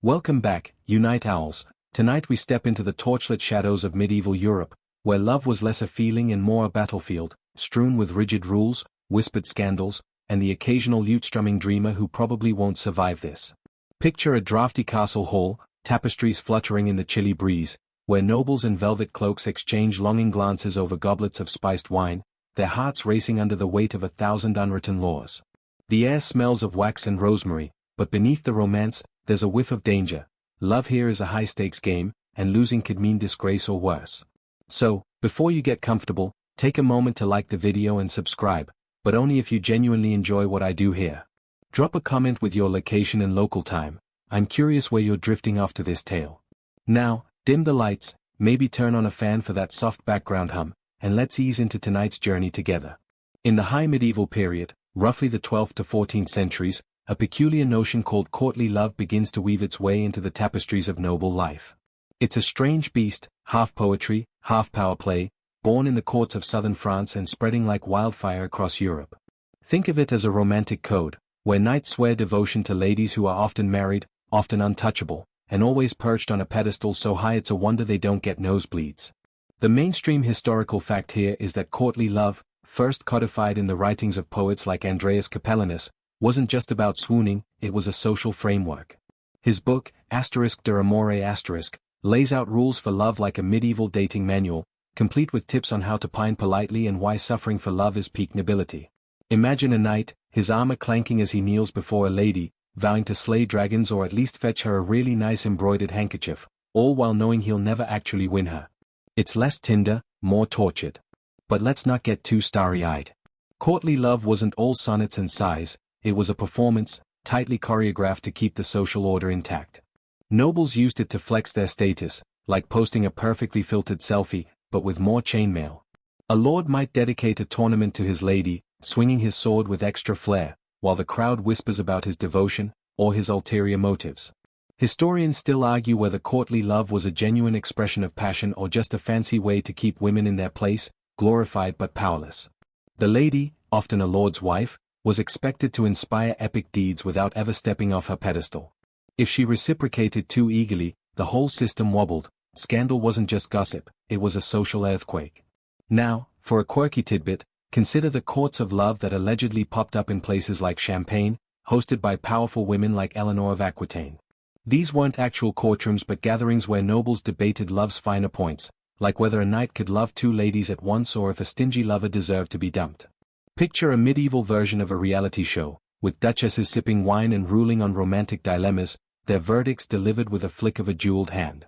Welcome back, you night owls. Tonight we step into the torchlit shadows of medieval Europe, where love was less a feeling and more a battlefield, strewn with rigid rules, whispered scandals, and the occasional lute-strumming dreamer who probably won't survive this. Picture a drafty castle hall, tapestries fluttering in the chilly breeze, where nobles in velvet cloaks exchange longing glances over goblets of spiced wine, their hearts racing under the weight of 1,000 unwritten laws. The air smells of wax and rosemary, but beneath the romance, there's a whiff of danger. Love here is a high-stakes game, and losing could mean disgrace or worse. So, before you get comfortable, take a moment to like the video and subscribe, but only if you genuinely enjoy what I do here. Drop a comment with your location and local time. I'm curious where you're drifting off to this tale. Now, dim the lights, maybe turn on a fan for that soft background hum, and let's ease into tonight's journey together. In the high medieval period, roughly the 12th to 14th centuries, a peculiar notion called courtly love begins to weave its way into the tapestries of noble life. It's a strange beast, half poetry, half power play, born in the courts of southern France and spreading like wildfire across Europe. Think of it as a romantic code, where knights swear devotion to ladies who are often married, often untouchable, and always perched on a pedestal so high it's a wonder they don't get nosebleeds. The mainstream historical fact here is that courtly love, first codified in the writings of poets like Andreas Capellanus, wasn't just about swooning, it was a social framework. His book, *De Amore*, lays out rules for love like a medieval dating manual, complete with tips on how to pine politely and why suffering for love is peak nobility. Imagine a knight, his armor clanking as he kneels before a lady, vowing to slay dragons or at least fetch her a really nice embroidered handkerchief, all while knowing he'll never actually win her. It's less Tinder, more tortured. But let's not get too starry-eyed. Courtly love wasn't all sonnets and sighs, it was a performance, tightly choreographed to keep the social order intact. Nobles used it to flex their status, like posting a perfectly filtered selfie, but with more chainmail. A lord might dedicate a tournament to his lady, swinging his sword with extra flair, while the crowd whispers about his devotion, or his ulterior motives. Historians still argue whether courtly love was a genuine expression of passion or just a fancy way to keep women in their place, glorified but powerless. The lady, often a lord's wife, was expected to inspire epic deeds without ever stepping off her pedestal. If she reciprocated too eagerly, the whole system wobbled. Scandal wasn't just gossip, it was a social earthquake. Now, for a quirky tidbit, consider the courts of love that allegedly popped up in places like Champagne, hosted by powerful women like Eleanor of Aquitaine. These weren't actual courtrooms but gatherings where nobles debated love's finer points, like whether a knight could love two ladies at once or if a stingy lover deserved to be dumped. Picture a medieval version of a reality show, with duchesses sipping wine and ruling on romantic dilemmas, their verdicts delivered with a flick of a jeweled hand.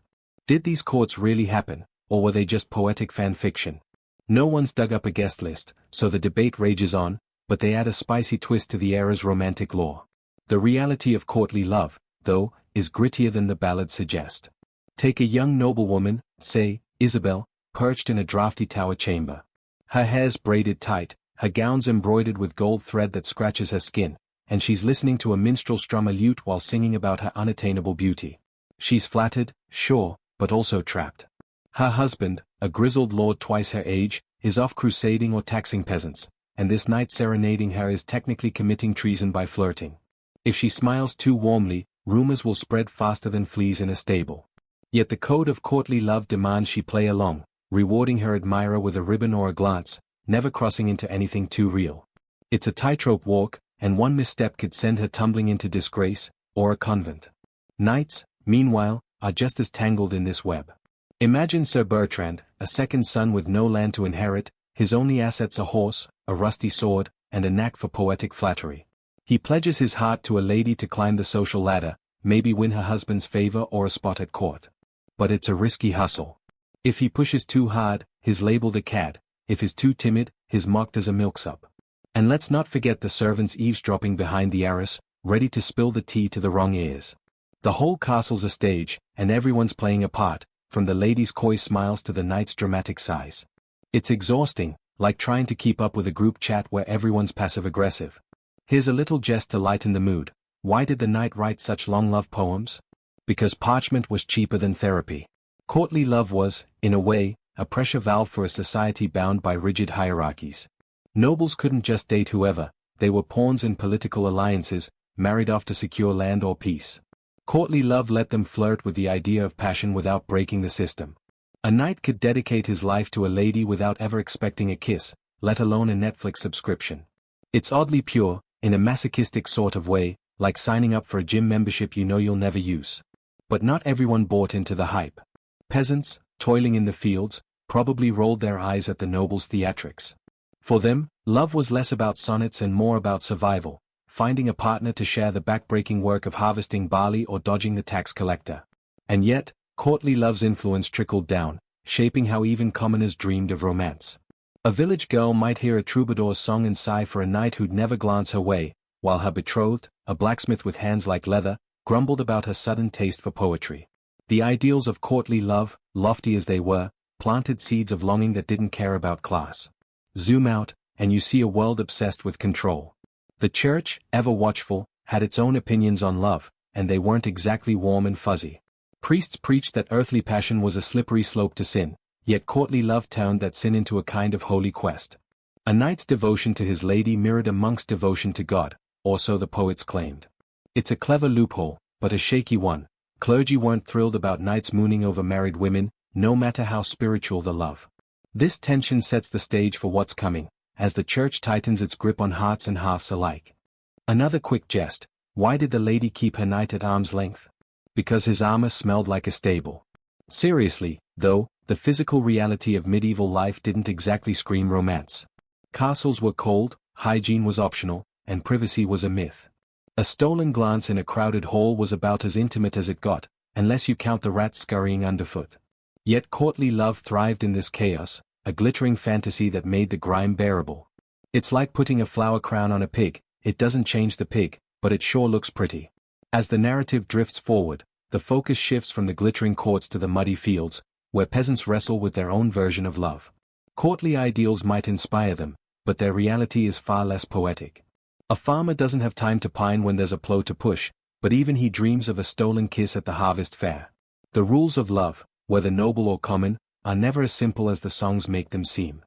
Did these courts really happen, or were they just poetic fan fiction? No one's dug up a guest list, so the debate rages on, but they add a spicy twist to the era's romantic lore. The reality of courtly love, though, is grittier than the ballads suggest. Take a young noblewoman, say, Isabel, perched in a drafty tower chamber. Her hair's braided tight, her gown's embroidered with gold thread that scratches her skin, and she's listening to a minstrel strum a lute while singing about her unattainable beauty. She's flattered, sure, but also trapped. Her husband, a grizzled lord twice her age, is off crusading or taxing peasants, and this knight serenading her is technically committing treason by flirting. If she smiles too warmly, rumors will spread faster than fleas in a stable. Yet the code of courtly love demands she play along, rewarding her admirer with a ribbon or a glance, never crossing into anything too real. It's a tightrope walk, and one misstep could send her tumbling into disgrace, or a convent. Knights, meanwhile, are just as tangled in this web. Imagine Sir Bertrand, a second son with no land to inherit, his only assets a horse, a rusty sword, and a knack for poetic flattery. He pledges his heart to a lady to climb the social ladder, maybe win her husband's favor or a spot at court. But it's a risky hustle. If he pushes too hard, he's labeled a cad. If he's too timid, he's mocked as a milksop. And let's not forget the servants eavesdropping behind the arras, ready to spill the tea to the wrong ears. The whole castle's a stage, and everyone's playing a part, from the lady's coy smiles to the knight's dramatic sighs. It's exhausting, like trying to keep up with a group chat where everyone's passive-aggressive. Here's a little jest to lighten the mood. Why did the knight write such long love poems? Because parchment was cheaper than therapy. Courtly love was, in a way, a pressure valve for a society bound by rigid hierarchies. Nobles couldn't just date whoever, they were pawns in political alliances, married off to secure land or peace. Courtly love let them flirt with the idea of passion without breaking the system. A knight could dedicate his life to a lady without ever expecting a kiss, let alone a Netflix subscription. It's oddly pure, in a masochistic sort of way, like signing up for a gym membership you know you'll never use. But not everyone bought into the hype. Peasants, toiling in the fields, probably rolled their eyes at the nobles' theatrics. For them, love was less about sonnets and more about survival, finding a partner to share the backbreaking work of harvesting barley or dodging the tax collector. And yet, courtly love's influence trickled down, shaping how even commoners dreamed of romance. A village girl might hear a troubadour's song and sigh for a knight who'd never glance her way, while her betrothed, a blacksmith with hands like leather, grumbled about her sudden taste for poetry. The ideals of courtly love, lofty as they were, planted seeds of longing that didn't care about class. Zoom out, and you see a world obsessed with control. The church, ever watchful, had its own opinions on love, and they weren't exactly warm and fuzzy. Priests preached that earthly passion was a slippery slope to sin, yet courtly love turned that sin into a kind of holy quest. A knight's devotion to his lady mirrored a monk's devotion to God, or so the poets claimed. It's a clever loophole, but a shaky one. Clergy weren't thrilled about knights mooning over married women, no matter how spiritual the love. This tension sets the stage for what's coming, as the church tightens its grip on hearts and hearths alike. Another quick jest: why did the lady keep her knight at arm's length? Because his armor smelled like a stable. Seriously, though, the physical reality of medieval life didn't exactly scream romance. Castles were cold, hygiene was optional, and privacy was a myth. A stolen glance in a crowded hall was about as intimate as it got, unless you count the rats scurrying underfoot. Yet courtly love thrived in this chaos, a glittering fantasy that made the grime bearable. It's like putting a flower crown on a pig, it doesn't change the pig, but it sure looks pretty. As the narrative drifts forward, the focus shifts from the glittering courts to the muddy fields, where peasants wrestle with their own version of love. Courtly ideals might inspire them, but their reality is far less poetic. A farmer doesn't have time to pine when there's a plow to push, but even he dreams of a stolen kiss at the harvest fair. The rules of love, whether noble or common, are never as simple as the songs make them seem.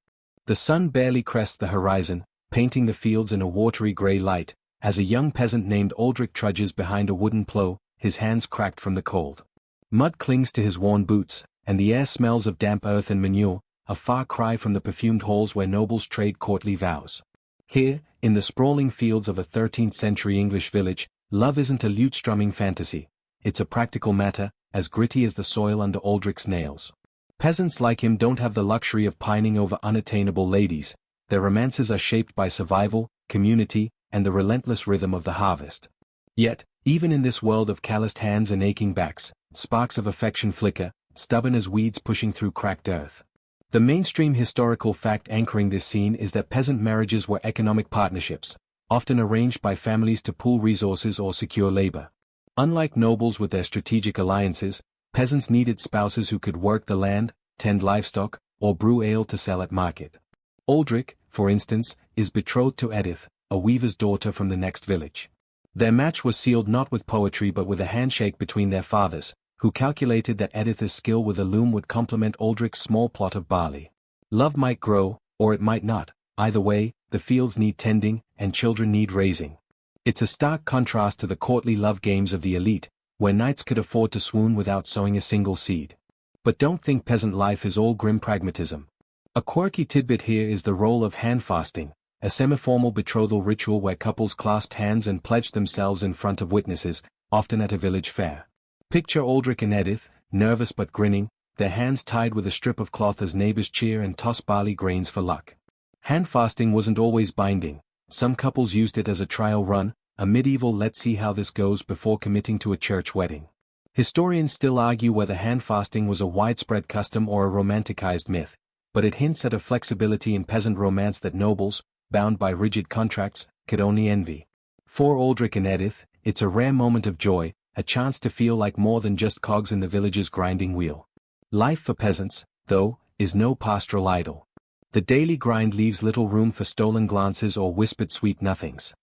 The sun barely crests the horizon, painting the fields in a watery grey light, as a young peasant named Aldrich trudges behind a wooden plow, his hands cracked from the cold. Mud clings to his worn boots, and the air smells of damp earth and manure, a far cry from the perfumed halls where nobles trade courtly vows. Here, in the sprawling fields of a 13th-century English village, love isn't a lute-strumming fantasy. It's a practical matter, as gritty as the soil under Aldrich's nails. Peasants like him don't have the luxury of pining over unattainable ladies. Their romances are shaped by survival, community, and the relentless rhythm of the harvest. Yet, even in this world of calloused hands and aching backs, sparks of affection flicker, stubborn as weeds pushing through cracked earth. The mainstream historical fact anchoring this scene is that peasant marriages were economic partnerships, often arranged by families to pool resources or secure labor. Unlike nobles with their strategic alliances, peasants needed spouses who could work the land, tend livestock, or brew ale to sell at market. Aldrich, for instance, is betrothed to Edith, a weaver's daughter from the next village. Their match was sealed not with poetry but with a handshake between their fathers, who calculated that Edith's skill with a loom would complement Aldrich's small plot of barley. Love might grow, or it might not. Either way, the fields need tending, and children need raising. It's a stark contrast to the courtly love games of the elite, where knights could afford to swoon without sowing a single seed. But don't think peasant life is all grim pragmatism. A quirky tidbit here is the role of hand-fasting, a semi-formal betrothal ritual where couples clasped hands and pledged themselves in front of witnesses, often at a village fair. Picture Aldrich and Edith, nervous but grinning, their hands tied with a strip of cloth as neighbors cheer and toss barley grains for luck. Hand-fasting wasn't always binding. Some couples used it as a trial run, a medieval let's see how this goes before committing to a church wedding. Historians still argue whether hand-fasting was a widespread custom or a romanticized myth, but it hints at a flexibility in peasant romance that nobles, bound by rigid contracts, could only envy. For Aldrich and Edith, it's a rare moment of joy, a chance to feel like more than just cogs in the village's grinding wheel. Life for peasants, though, is no pastoral idyll. The daily grind leaves little room for stolen glances or whispered sweet nothings.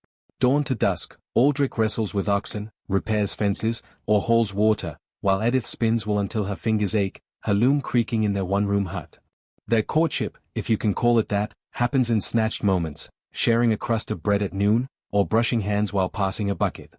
Dawn to dusk, Aldrich wrestles with oxen, repairs fences, or hauls water, while Edith spins wool until her fingers ache, her loom creaking in their one-room hut. Their courtship, if you can call it that, happens in snatched moments, sharing a crust of bread at noon, or brushing hands while passing a bucket.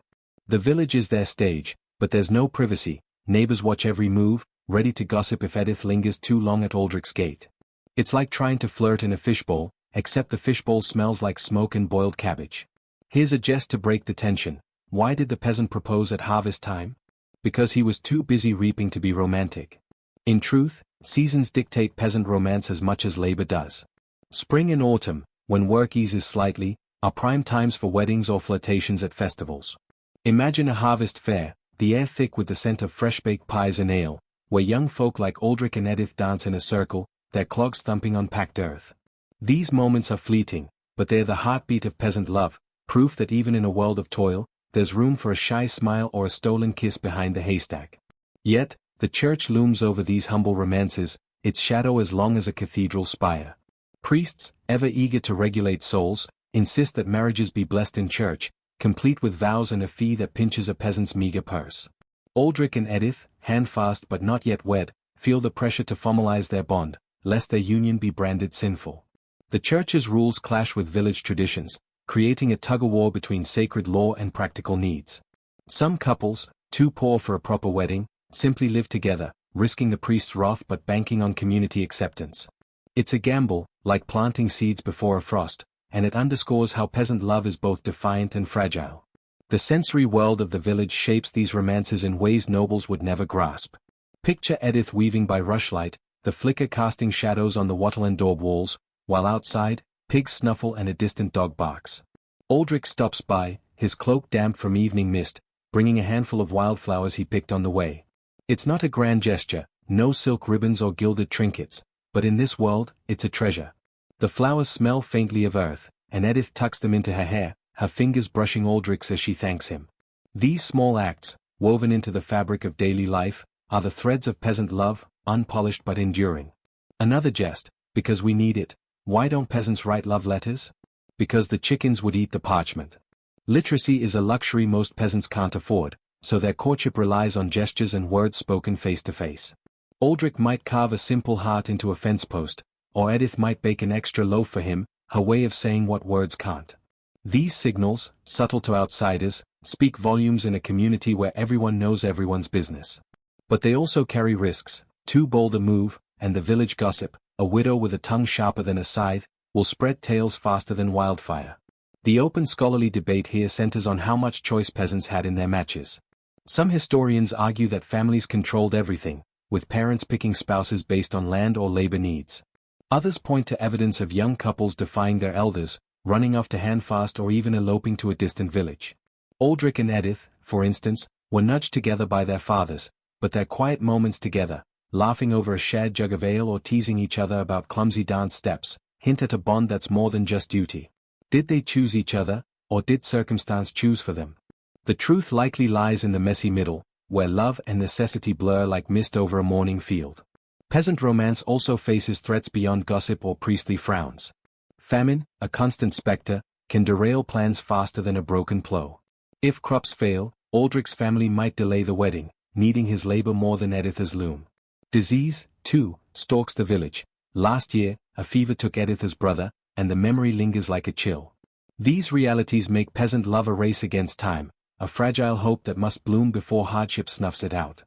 The village is their stage, But there's no privacy, neighbors watch every move, ready to gossip if Edith lingers too long at Aldrich's gate. It's like trying to flirt in a fishbowl, except the fishbowl smells like smoke and boiled cabbage. Here's a jest to break the tension. Why did the peasant propose at harvest time? Because he was too busy reaping to be romantic. In truth, seasons dictate peasant romance as much as labor does. Spring and autumn, when work eases slightly, are prime times for weddings or flirtations at festivals. Imagine a harvest fair, the air thick with the scent of fresh-baked pies and ale, where young folk like Aldrich and Edith dance in a circle, their clogs thumping on packed earth. These moments are fleeting, but they're the heartbeat of peasant love, proof that even in a world of toil, there's room for a shy smile or a stolen kiss behind the haystack. Yet, the church looms over these humble romances, its shadow as long as a cathedral spire. Priests, ever eager to regulate souls, insist that marriages be blessed in church, complete with vows and a fee that pinches a peasant's meager purse. Aldrich and Edith, handfast but not yet wed, feel the pressure to formalize their bond, lest their union be branded sinful. The church's rules clash with village traditions, creating a tug-of-war between sacred law and practical needs. Some couples, too poor for a proper wedding, simply live together, risking the priest's wrath but banking on community acceptance. It's a gamble, like planting seeds before a frost, and it underscores how peasant love is both defiant and fragile. The sensory world of the village shapes these romances in ways nobles would never grasp. Picture Edith weaving by rushlight, the flicker casting shadows on the wattle and daub walls, while outside, pigs snuffle and a distant dog barks. Aldrich stops by, his cloak damp from evening mist, bringing a handful of wildflowers he picked on the way. It's not a grand gesture, no silk ribbons or gilded trinkets, but in this world, it's a treasure. The flowers smell faintly of earth, and Edith tucks them into her hair, her fingers brushing Aldrich's as she thanks him. These small acts, woven into the fabric of daily life, are the threads of peasant love, unpolished but enduring. Another jest, because we need it. Why don't peasants write love letters? Because the chickens would eat the parchment. Literacy is a luxury most peasants can't afford, so their courtship relies on gestures and words spoken face to face. Aldrich might carve a simple heart into a fence post, or Edith might bake an extra loaf for him, her way of saying what words can't. These signals, subtle to outsiders, speak volumes in a community where everyone knows everyone's business. But they also carry risks. Too bold a move, and the village gossip, a widow with a tongue sharper than a scythe, will spread tales faster than wildfire. The open scholarly debate here centers on how much choice peasants had in their matches. Some historians argue that families controlled everything, with parents picking spouses based on land or labor needs. Others point to evidence of young couples defying their elders, running off to handfast or even eloping to a distant village. Aldrich and Edith, for instance, were nudged together by their fathers, but their quiet moments together, laughing over a shared jug of ale or teasing each other about clumsy dance steps, hint at a bond that's more than just duty. Did they choose each other, or did circumstance choose for them? The truth likely lies in the messy middle, where love and necessity blur like mist over a morning field. Peasant romance also faces threats beyond gossip or priestly frowns. Famine, a constant specter, can derail plans faster than a broken plow. If crops fail, Aldrich's family might delay the wedding, needing his labor more than Edith's loom. Disease, too, stalks the village. Last year, a fever took Edith's brother, and the memory lingers like a chill. These realities make peasant love a race against time, a fragile hope that must bloom before hardship snuffs it out.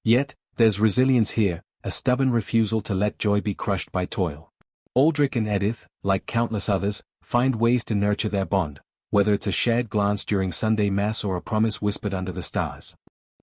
Yet, there's resilience here, a stubborn refusal to let joy be crushed by toil. Aldrich and Edith, like countless others, find ways to nurture their bond, whether it's a shared glance during Sunday Mass or a promise whispered under the stars.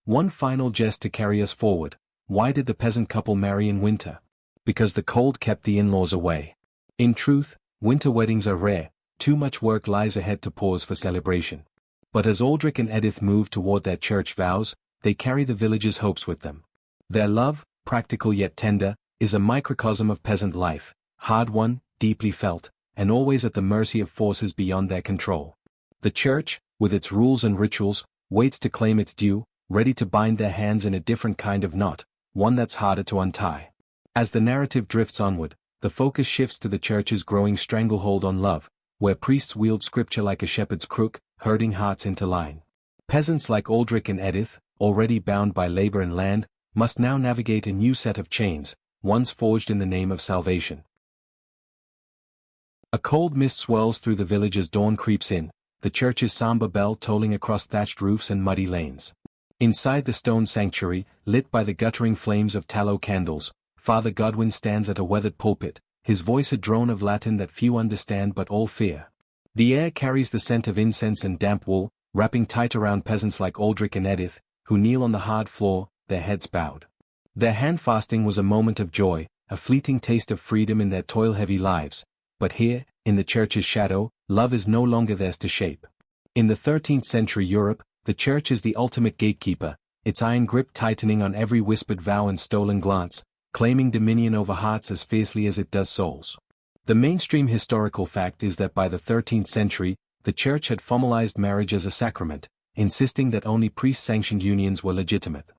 One final jest to carry us forward. Why did the peasant couple marry in winter? Because the cold kept the in-laws away. In truth, winter weddings are rare, too much work lies ahead to pause for celebration. But as Aldrich and Edith move toward their church vows, they carry the village's hopes with them. Their love, practical yet tender, is a microcosm of peasant life, hard-won, deeply felt, and always at the mercy of forces beyond their control. The church, with its rules and rituals, waits to claim its due, ready to bind their hands in a different kind of knot, one that's harder to untie. As the narrative drifts onward, the focus shifts to the church's growing stranglehold on love, where priests wield scripture like a shepherd's crook, herding hearts into line. Peasants like Aldrich and Edith, already bound by labor and land, must now navigate a new set of chains, ones forged in the name of salvation. A cold mist swirls through the village as dawn creeps in, the church's somber bell tolling across thatched roofs and muddy lanes. Inside the stone sanctuary, lit by the guttering flames of tallow candles, Father Godwin stands at a weathered pulpit, his voice a drone of Latin that few understand but all fear. The air carries the scent of incense and damp wool, wrapping tight around peasants like Aldrich and Edith, who kneel on the hard floor, their heads bowed. Their hand-fasting was a moment of joy, a fleeting taste of freedom in their toil-heavy lives, but here, in the church's shadow, love is no longer theirs to shape. In the 13th century Europe, the church is the ultimate gatekeeper, its iron grip tightening on every whispered vow and stolen glance, claiming dominion over hearts as fiercely as it does souls. The mainstream historical fact is that by the 13th century, the church had formalized marriage as a sacrament, insisting that only priest-sanctioned unions were legitimate.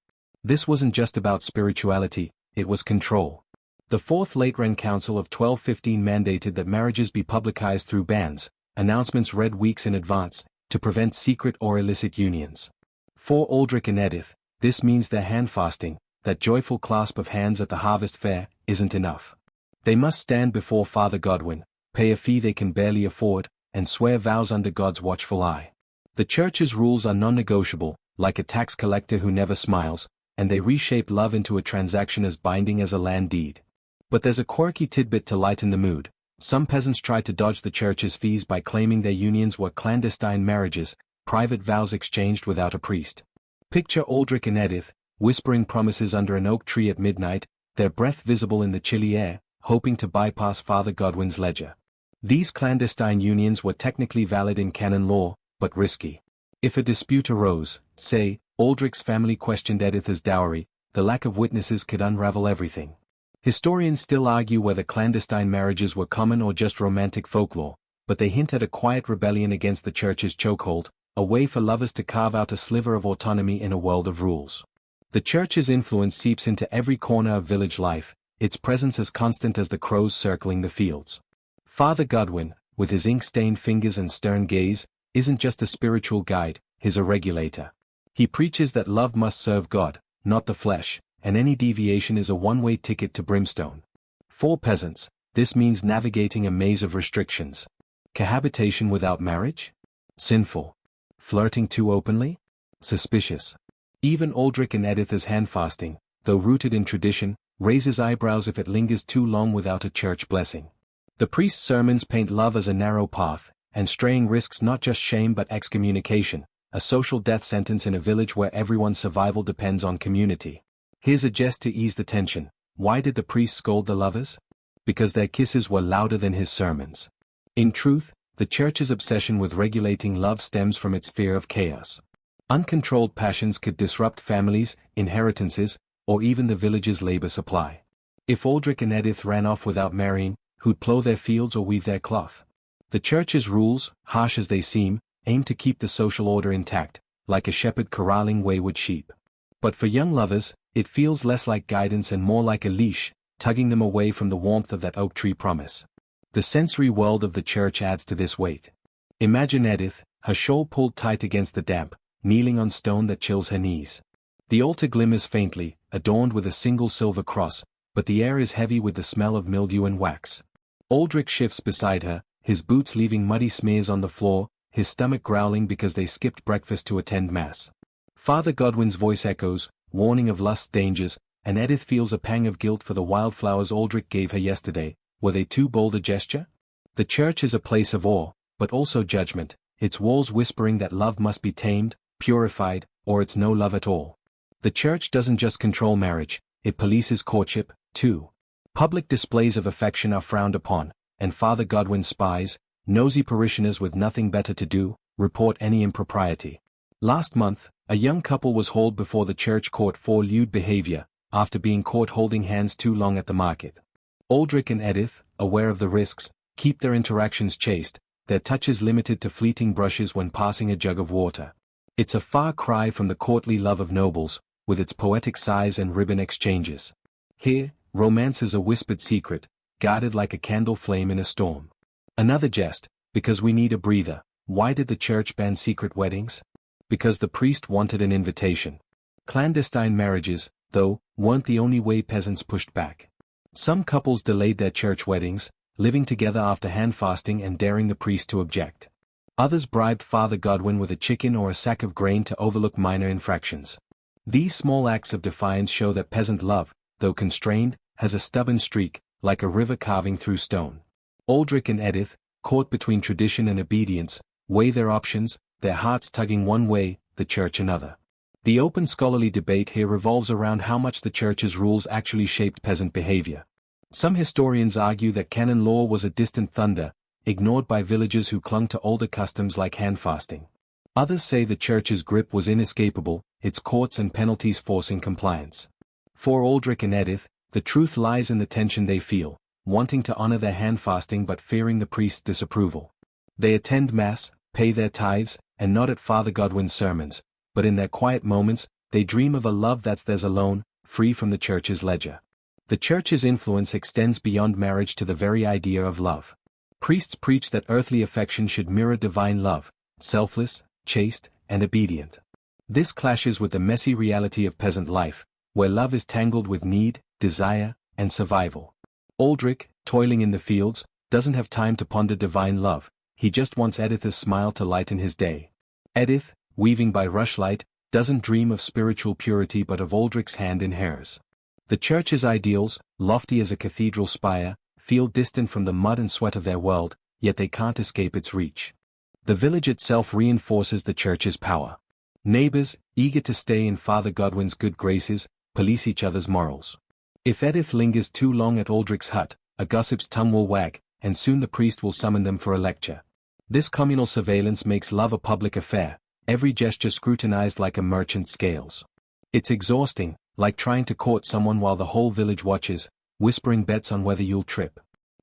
This wasn't just about spirituality, it was control. The Fourth Lateran Council of 1215 mandated that marriages be publicized through banns, announcements read weeks in advance, to prevent secret or illicit unions. For Aldrich and Edith, this means their hand-fasting, that joyful clasp of hands at the harvest fair, isn't enough. They must stand before Father Godwin, pay a fee they can barely afford, and swear vows under God's watchful eye. The church's rules are non-negotiable, like a tax collector who never smiles, and they reshape love into a transaction as binding as a land deed. But there's a quirky tidbit to lighten the mood. Some peasants tried to dodge the church's fees by claiming their unions were clandestine marriages, private vows exchanged without a priest. Picture Aldrich and Edith, whispering promises under an oak tree at midnight, their breath visible in the chilly air, hoping to bypass Father Godwin's ledger. These clandestine unions were technically valid in canon law, but risky. If a dispute arose, say, Aldrich's family questioned Edith's dowry, the lack of witnesses could unravel everything. Historians still argue whether clandestine marriages were common or just romantic folklore, but they hint at a quiet rebellion against the church's chokehold, a way for lovers to carve out a sliver of autonomy in a world of rules. The church's influence seeps into every corner of village life, its presence as constant as the crows circling the fields. Father Godwin, with his ink-stained fingers and stern gaze, isn't just a spiritual guide, he's a regulator. He preaches that love must serve God, not the flesh, and any deviation is a one-way ticket to brimstone. For peasants, this means navigating a maze of restrictions. Cohabitation without marriage? Sinful. Flirting too openly? Suspicious. Even Aldrich and Edith's hand-fasting, though rooted in tradition, raises eyebrows if it lingers too long without a church blessing. The priest's sermons paint love as a narrow path, and straying risks not just shame but excommunication, a social death sentence in a village where everyone's survival depends on community. Here's a jest to ease the tension. Why did the priest scold the lovers? Because their kisses were louder than his sermons. In truth, the church's obsession with regulating love stems from its fear of chaos. Uncontrolled passions could disrupt families, inheritances, or even the village's labor supply. If Aldrich and Edith ran off without marrying, who'd plough their fields or weave their cloth? The church's rules, harsh as they seem, aim to keep the social order intact, like a shepherd corralling wayward sheep. But for young lovers, it feels less like guidance and more like a leash, tugging them away from the warmth of that oak tree promise. The sensory world of the church adds to this weight. Imagine Edith, her shawl pulled tight against the damp, kneeling on stone that chills her knees. The altar glimmers faintly, adorned with a single silver cross, but the air is heavy with the smell of mildew and wax. Aldrich shifts beside her, his boots leaving muddy smears on the floor, his stomach growling because they skipped breakfast to attend mass. Father Godwin's voice echoes, warning of lust's dangers, and Edith feels a pang of guilt for the wildflowers Aldrich gave her yesterday. Were they too bold a gesture? The church is a place of awe, but also judgment, its walls whispering that love must be tamed, purified, or it's no love at all. The church doesn't just control marriage, it polices courtship, too. Public displays of affection are frowned upon, and Father Godwin's spies, nosy parishioners with nothing better to do, report any impropriety. Last month, a young couple was hauled before the church court for lewd behavior, after being caught holding hands too long at the market. Aldrich and Edith, aware of the risks, keep their interactions chaste, their touches limited to fleeting brushes when passing a jug of water. It's a far cry from the courtly love of nobles, with its poetic sighs and ribbon exchanges. Here, romance is a whispered secret, guarded like a candle flame in a storm. Another jest, because we need a breather. Why did the church ban secret weddings? Because the priest wanted an invitation. Clandestine marriages, though, weren't the only way peasants pushed back. Some couples delayed their church weddings, living together after hand-fasting and daring the priest to object. Others bribed Father Godwin with a chicken or a sack of grain to overlook minor infractions. These small acts of defiance show that peasant love, though constrained, has a stubborn streak, like a river carving through stone. Aldrich and Edith, caught between tradition and obedience, weigh their options, their hearts tugging one way, the church another. The open scholarly debate here revolves around how much the church's rules actually shaped peasant behavior. Some historians argue that canon law was a distant thunder, ignored by villagers who clung to older customs like hand-fasting. Others say the church's grip was inescapable, its courts and penalties forcing compliance. For Aldrich and Edith, the truth lies in the tension they feel, wanting to honor their hand-fasting but fearing the priest's disapproval. They attend Mass, pay their tithes, and nod at Father Godwin's sermons, but in their quiet moments, they dream of a love that's theirs alone, free from the church's ledger. The church's influence extends beyond marriage to the very idea of love. Priests preach that earthly affection should mirror divine love, selfless, chaste, and obedient. This clashes with the messy reality of peasant life, where love is tangled with need, desire, and survival. Aldrich, toiling in the fields, doesn't have time to ponder divine love, he just wants Edith's smile to lighten his day. Edith, weaving by rushlight, doesn't dream of spiritual purity but of Aldrich's hand in hers. The church's ideals, lofty as a cathedral spire, feel distant from the mud and sweat of their world, yet they can't escape its reach. The village itself reinforces the church's power. Neighbors, eager to stay in Father Godwin's good graces, police each other's morals. If Edith lingers too long at Aldrich's hut, a gossip's tongue will wag, and soon the priest will summon them for a lecture. This communal surveillance makes love a public affair, every gesture scrutinized like a merchant's scales. It's exhausting, like trying to court someone while the whole village watches, whispering bets on whether you'll trip.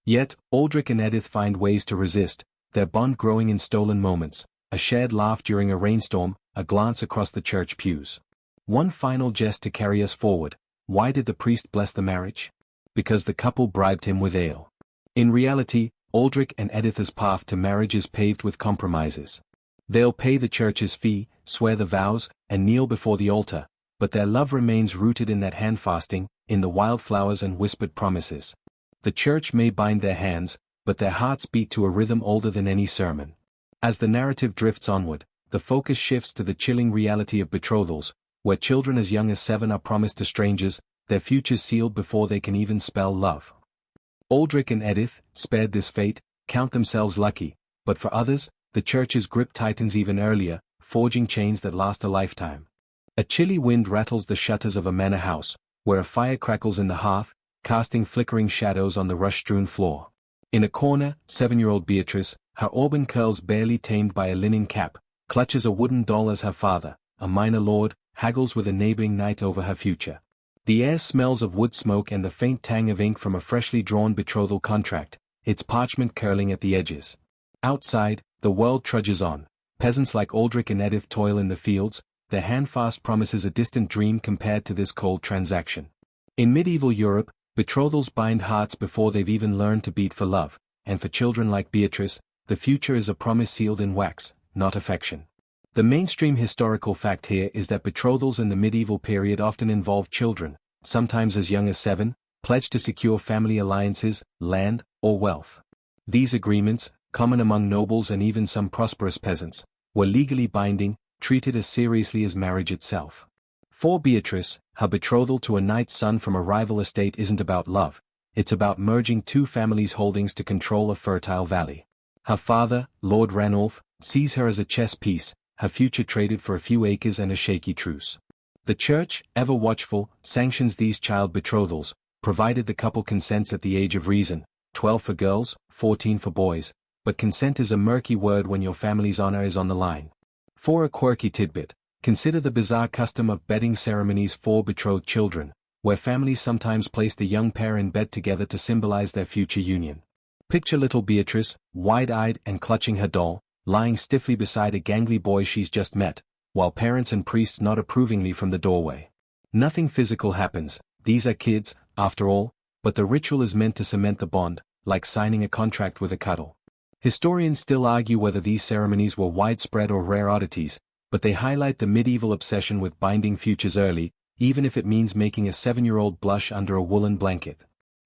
Yet, Aldrich and Edith find ways to resist, their bond growing in stolen moments, a shared laugh during a rainstorm, a glance across the church pews. One final jest to carry us forward. Why did the priest bless the marriage? Because the couple bribed him with ale. In reality, Aldrich and Edith's path to marriage is paved with compromises. They'll pay the church's fee, swear the vows, and kneel before the altar, but their love remains rooted in that hand-fasting, in the wildflowers and whispered promises. The church may bind their hands, but their hearts beat to a rhythm older than any sermon. As the narrative drifts onward, the focus shifts to the chilling reality of betrothals, where children as young as 7 are promised to strangers, their futures sealed before they can even spell love. Aldrich and Edith, spared this fate, count themselves lucky, but for others, the church's grip tightens even earlier, forging chains that last a lifetime. A chilly wind rattles the shutters of a manor house, where a fire crackles in the hearth, casting flickering shadows on the rush-strewn floor. In a corner, 7-year-old Beatrice, her auburn curls barely tamed by a linen cap, clutches a wooden doll as her father, a minor lord, haggles with a neighboring knight over her future. The air smells of wood smoke and the faint tang of ink from a freshly drawn betrothal contract, its parchment curling at the edges. Outside, the world trudges on. Peasants like Aldrich and Edith toil in the fields, their handfast promises a distant dream compared to this cold transaction. In medieval Europe, betrothals bind hearts before they've even learned to beat for love, and for children like Beatrice, the future is a promise sealed in wax, not affection. The mainstream historical fact here is that betrothals in the medieval period often involved children, sometimes as young as 7, pledged to secure family alliances, land, or wealth. These agreements, common among nobles and even some prosperous peasants, were legally binding, treated as seriously as marriage itself. For Beatrice, her betrothal to a knight's son from a rival estate isn't about love, it's about merging 2 families' holdings to control a fertile valley. Her father, Lord Ranulph, sees her as a chess piece, her future traded for a few acres and a shaky truce. The church, ever watchful, sanctions these child betrothals, provided the couple consents at the age of reason, 12 for girls, 14 for boys, but consent is a murky word when your family's honor is on the line. For a quirky tidbit, consider the bizarre custom of bedding ceremonies for betrothed children, where families sometimes place the young pair in bed together to symbolize their future union. Picture little Beatrice, wide-eyed and clutching her doll, lying stiffly beside a gangly boy she's just met, while parents and priests nod approvingly from the doorway. Nothing physical happens, these are kids, after all, but the ritual is meant to cement the bond, like signing a contract with a cuddle. Historians still argue whether these ceremonies were widespread or rare oddities, but they highlight the medieval obsession with binding futures early, even if it means making a 7-year-old blush under a woolen blanket.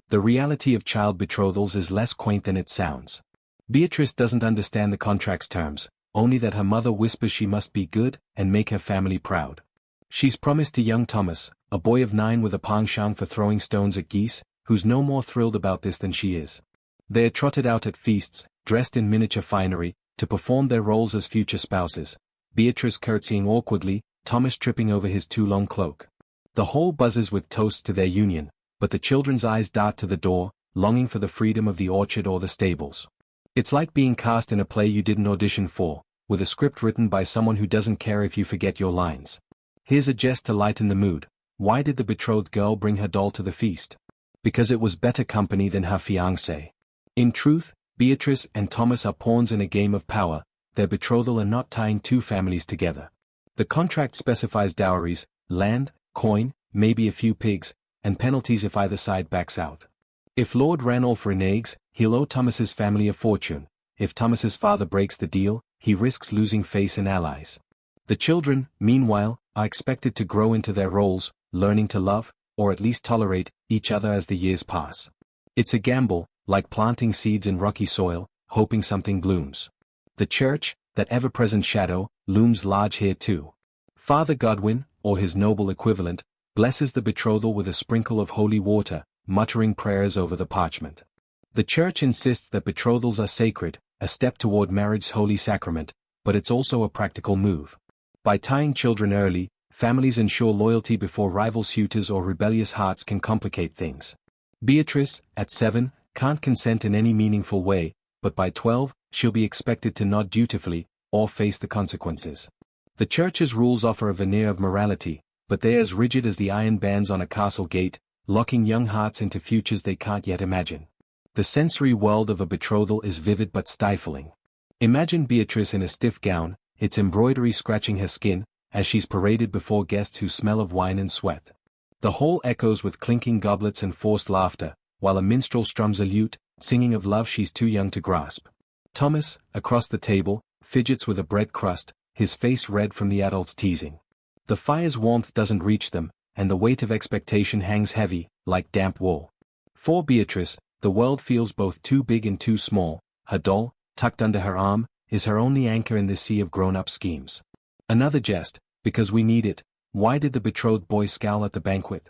The reality of child betrothals is less quaint than it sounds. Beatrice doesn't understand the contract's terms, only that her mother whispers she must be good and make her family proud. She's promised to young Thomas, a boy of 9 with a penchant for throwing stones at geese, who's no more thrilled about this than she is. They are trotted out at feasts, dressed in miniature finery, to perform their roles as future spouses, Beatrice curtsying awkwardly, Thomas tripping over his too long cloak. The hall buzzes with toasts to their union, but the children's eyes dart to the door, longing for the freedom of the orchard or the stables. It's like being cast in a play you didn't audition for, with a script written by someone who doesn't care if you forget your lines. Here's a jest to lighten the mood. Why did the betrothed girl bring her doll to the feast? Because it was better company than her fiancé. In truth, Beatrice and Thomas are pawns in a game of power. Their betrothal are not tying two families together. The contract specifies dowries, land, coin, maybe a few pigs, and penalties if either side backs out. If Lord Ranulph reneges, he'll owe Thomas's family a fortune. If Thomas's father breaks the deal, he risks losing face and allies. The children, meanwhile, are expected to grow into their roles, learning to love, or at least tolerate, each other as the years pass. It's a gamble, like planting seeds in rocky soil, hoping something blooms. The church, that ever-present shadow, looms large here too. Father Godwin, or his noble equivalent, blesses the betrothal with a sprinkle of holy water, muttering prayers over the parchment. The church insists that betrothals are sacred, a step toward marriage's holy sacrament, but it's also a practical move. By tying children early, families ensure loyalty before rival suitors or rebellious hearts can complicate things. Beatrice, at 7, can't consent in any meaningful way, but by 12, she'll be expected to nod dutifully, or face the consequences. The church's rules offer a veneer of morality, but they're as rigid as the iron bands on a castle gate, locking young hearts into futures they can't yet imagine. The sensory world of a betrothal is vivid but stifling. Imagine Beatrice in a stiff gown, its embroidery scratching her skin, as she's paraded before guests who smell of wine and sweat. The hall echoes with clinking goblets and forced laughter, while a minstrel strums a lute, singing of love she's too young to grasp. Thomas, across the table, fidgets with a bread crust, his face red from the adults' teasing. The fire's warmth doesn't reach them, and the weight of expectation hangs heavy, like damp wool. For Beatrice, the world feels both too big and too small. Her doll, tucked under her arm, is her only anchor in this sea of grown-up schemes. Another jest, because we need it. Why did the betrothed boy scowl at the banquet?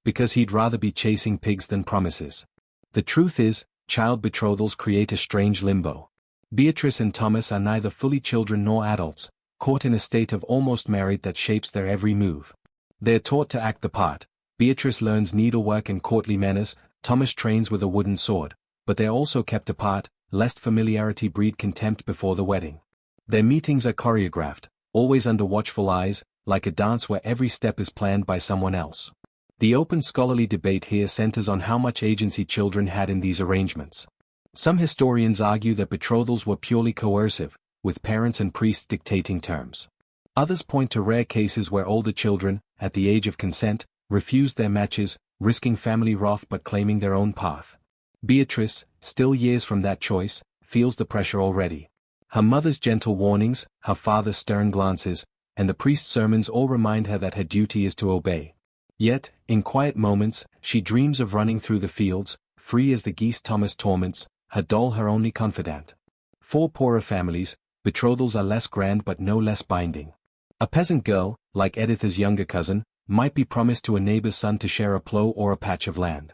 Because he'd rather be chasing pigs than promises. The truth is, child betrothals create a strange limbo. Beatrice and Thomas are neither fully children nor adults, caught in a state of almost married that shapes their every move. They're taught to act the part. Beatrice learns needlework and courtly manners, Thomas trains with a wooden sword, but they're also kept apart, lest familiarity breed contempt before the wedding. Their meetings are choreographed, always under watchful eyes, like a dance where every step is planned by someone else. The open scholarly debate here centers on how much agency children had in these arrangements. Some historians argue that betrothals were purely coercive, with parents and priests dictating terms. Others point to rare cases where older children, at the age of consent, refused their matches, risking family wrath but claiming their own path. Beatrice, still years from that choice, feels the pressure already. Her mother's gentle warnings, her father's stern glances, and the priest's sermons all remind her that her duty is to obey. Yet, in quiet moments, she dreams of running through the fields, free as the geese Thomas torments, her doll her only confidant. For poorer families, betrothals are less grand but no less binding. A peasant girl, like Editha's younger cousin, might be promised to a neighbor's son to share a plough or a patch of land.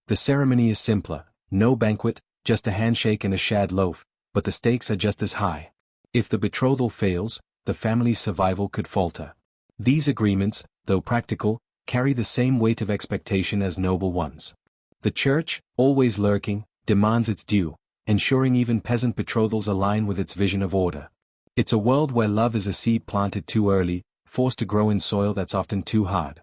The ceremony is simpler, no banquet, just a handshake and a shad loaf, but the stakes are just as high. If the betrothal fails, the family's survival could falter. These agreements, though practical, carry the same weight of expectation as noble ones. The church, always lurking, demands its due, ensuring even peasant betrothals align with its vision of order. It's a world where love is a seed planted too early, forced to grow in soil that's often too hard.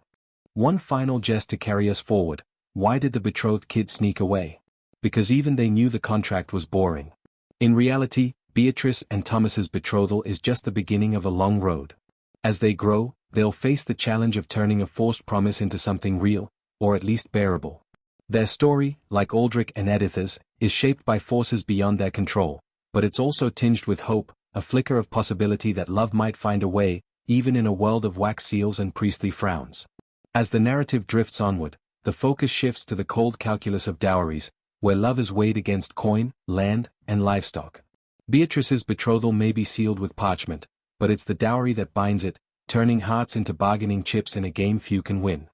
One final jest to carry us forward. Why did the betrothed kids sneak away? Because even they knew the contract was boring. In reality, Beatrice and Thomas's betrothal is just the beginning of a long road. As they grow, they'll face the challenge of turning a forced promise into something real, or at least bearable. Their story, like Aldrich and Editha's, is shaped by forces beyond their control, but it's also tinged with hope, a flicker of possibility that love might find a way, even in a world of wax seals and priestly frowns. As the narrative drifts onward, the focus shifts to the cold calculus of dowries, where love is weighed against coin, land, and livestock. Beatrice's betrothal may be sealed with parchment, but it's the dowry that binds it, turning hearts into bargaining chips in a game few can win.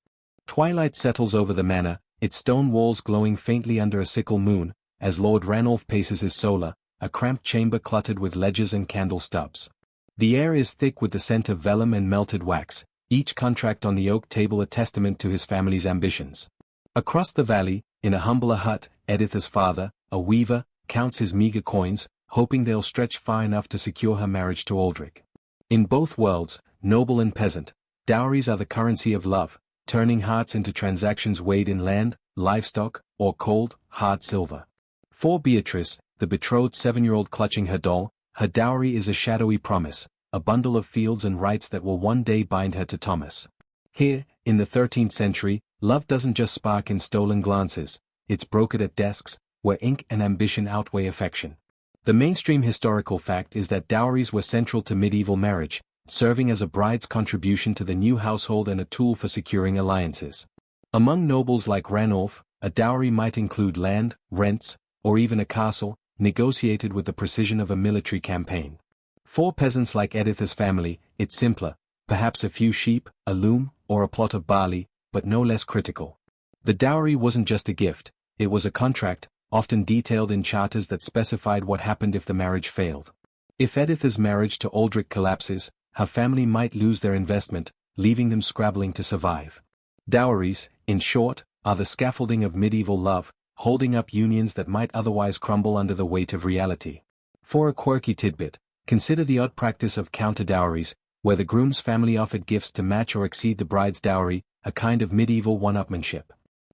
Twilight settles over the manor, its stone walls glowing faintly under a sickle moon, as Lord Ranulph paces his solar, a cramped chamber cluttered with ledgers and candle stubs. The air is thick with the scent of vellum and melted wax, each contract on the oak table a testament to his family's ambitions. Across the valley, in a humbler hut, Editha's father, a weaver, counts his meager coins, hoping they'll stretch far enough to secure her marriage to Aldrich. In both worlds, noble and peasant, dowries are the currency of love, turning hearts into transactions weighed in land, livestock, or cold, hard silver. For Beatrice, the betrothed 7-year-old clutching her doll, her dowry is a shadowy promise, a bundle of fields and rights that will one day bind her to Thomas. Here, in the 13th century, love doesn't just spark in stolen glances, it's brokered at desks, where ink and ambition outweigh affection. The mainstream historical fact is that dowries were central to medieval marriage, serving as a bride's contribution to the new household and a tool for securing alliances. Among nobles like Ranulph, a dowry might include land, rents, or even a castle, negotiated with the precision of a military campaign. For peasants like Editha's family, it's simpler, perhaps a few sheep, a loom, or a plot of barley, but no less critical. The dowry wasn't just a gift, it was a contract, often detailed in charters that specified what happened if the marriage failed. If Editha's marriage to Aldrich collapses, her family might lose their investment, leaving them scrabbling to survive. Dowries, in short, are the scaffolding of medieval love, holding up unions that might otherwise crumble under the weight of reality. For a quirky tidbit, consider the odd practice of counter-dowries, where the groom's family offered gifts to match or exceed the bride's dowry, a kind of medieval one-upmanship.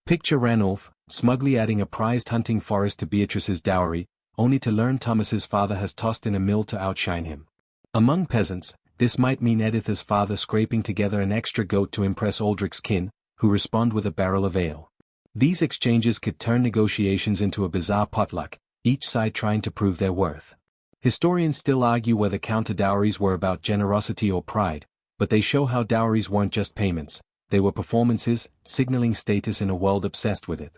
Picture Ranulph, smugly adding a prized hunting forest to Beatrice's dowry, only to learn Thomas's father has tossed in a mill to outshine him. Among peasants, this might mean Editha's father scraping together an extra goat to impress Aldrich's kin, who respond with a barrel of ale. These exchanges could turn negotiations into a bizarre potluck, each side trying to prove their worth. Historians still argue whether counter-dowries were about generosity or pride, but they show how dowries weren't just payments, they were performances, signaling status in a world obsessed with it.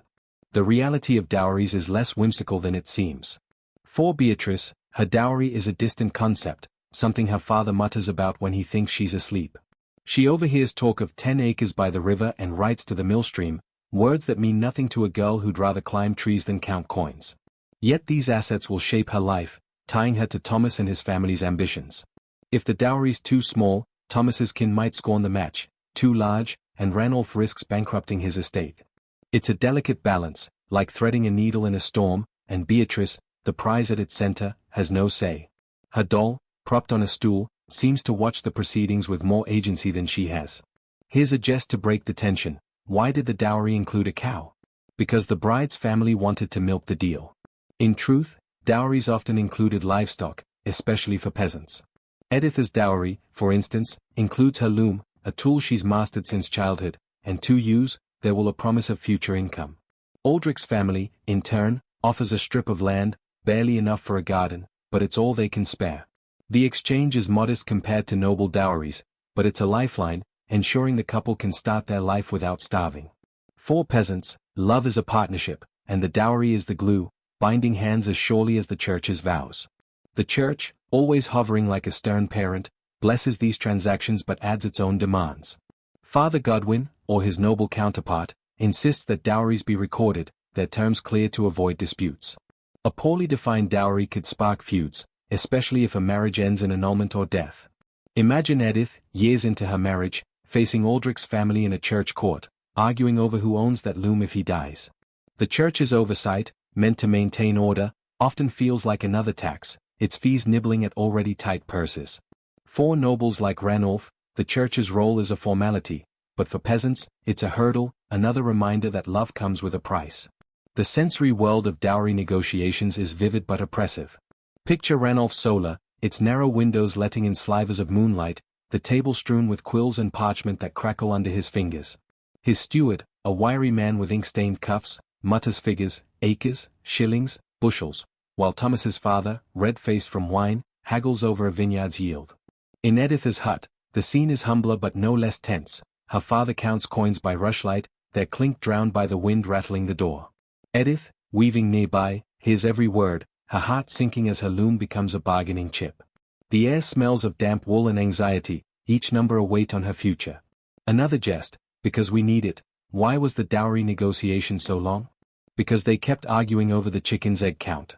The reality of dowries is less whimsical than it seems. For Beatrice, her dowry is a distant concept, something her father mutters about when he thinks she's asleep. She overhears talk of 10 acres by the river and rights to the millstream, words that mean nothing to a girl who'd rather climb trees than count coins. Yet these assets will shape her life, tying her to Thomas and his family's ambitions. If the dowry's too small, Thomas's kin might scorn the match, too large, and Ranulph risks bankrupting his estate. It's a delicate balance, like threading a needle in a storm, and Beatrice, the prize at its center, has no say. Her doll, propped on a stool, seems to watch the proceedings with more agency than she has. Here's a jest to break the tension. Why did the dowry include a cow? Because the bride's family wanted to milk the deal. In truth, dowries often included livestock, especially for peasants. Editha's dowry, for instance, includes her loom, a tool she's mastered since childhood, and to use, there will a promise of future income. Aldrich's family, in turn, offers a strip of land, barely enough for a garden, but it's all they can spare. The exchange is modest compared to noble dowries, but it's a lifeline, ensuring the couple can start their life without starving. For peasants, love is a partnership, and the dowry is the glue, binding hands as surely as the church's vows. The church, always hovering like a stern parent, blesses these transactions but adds its own demands. Father Godwin, or his noble counterpart, insists that dowries be recorded, their terms clear to avoid disputes. A poorly defined dowry could spark feuds, especially if a marriage ends in annulment or death. Imagine Edith, years into her marriage, facing Aldrich's family in a church court, arguing over who owns that loom if he dies. The church's oversight, meant to maintain order, often feels like another tax, its fees nibbling at already tight purses. For nobles like Ranulph, the church's role is a formality, but for peasants, it's a hurdle, another reminder that love comes with a price. The sensory world of dowry negotiations is vivid but oppressive. Picture Ranulph's solar, its narrow windows letting in slivers of moonlight, the table strewn with quills and parchment that crackle under his fingers. His steward, a wiry man with ink-stained cuffs, mutters figures, acres, shillings, bushels, while Thomas's father, red-faced from wine, haggles over a vineyard's yield. In Editha's hut, the scene is humbler but no less tense. Her father counts coins by rushlight, their clink drowned by the wind rattling the door. Edith, weaving nearby, hears every word, her heart sinking as her loom becomes a bargaining chip. The air smells of damp wool and anxiety, each number a weight on her future. Another jest, because we need it. Why was the dowry negotiation so long? Because they kept arguing over the chicken's egg count.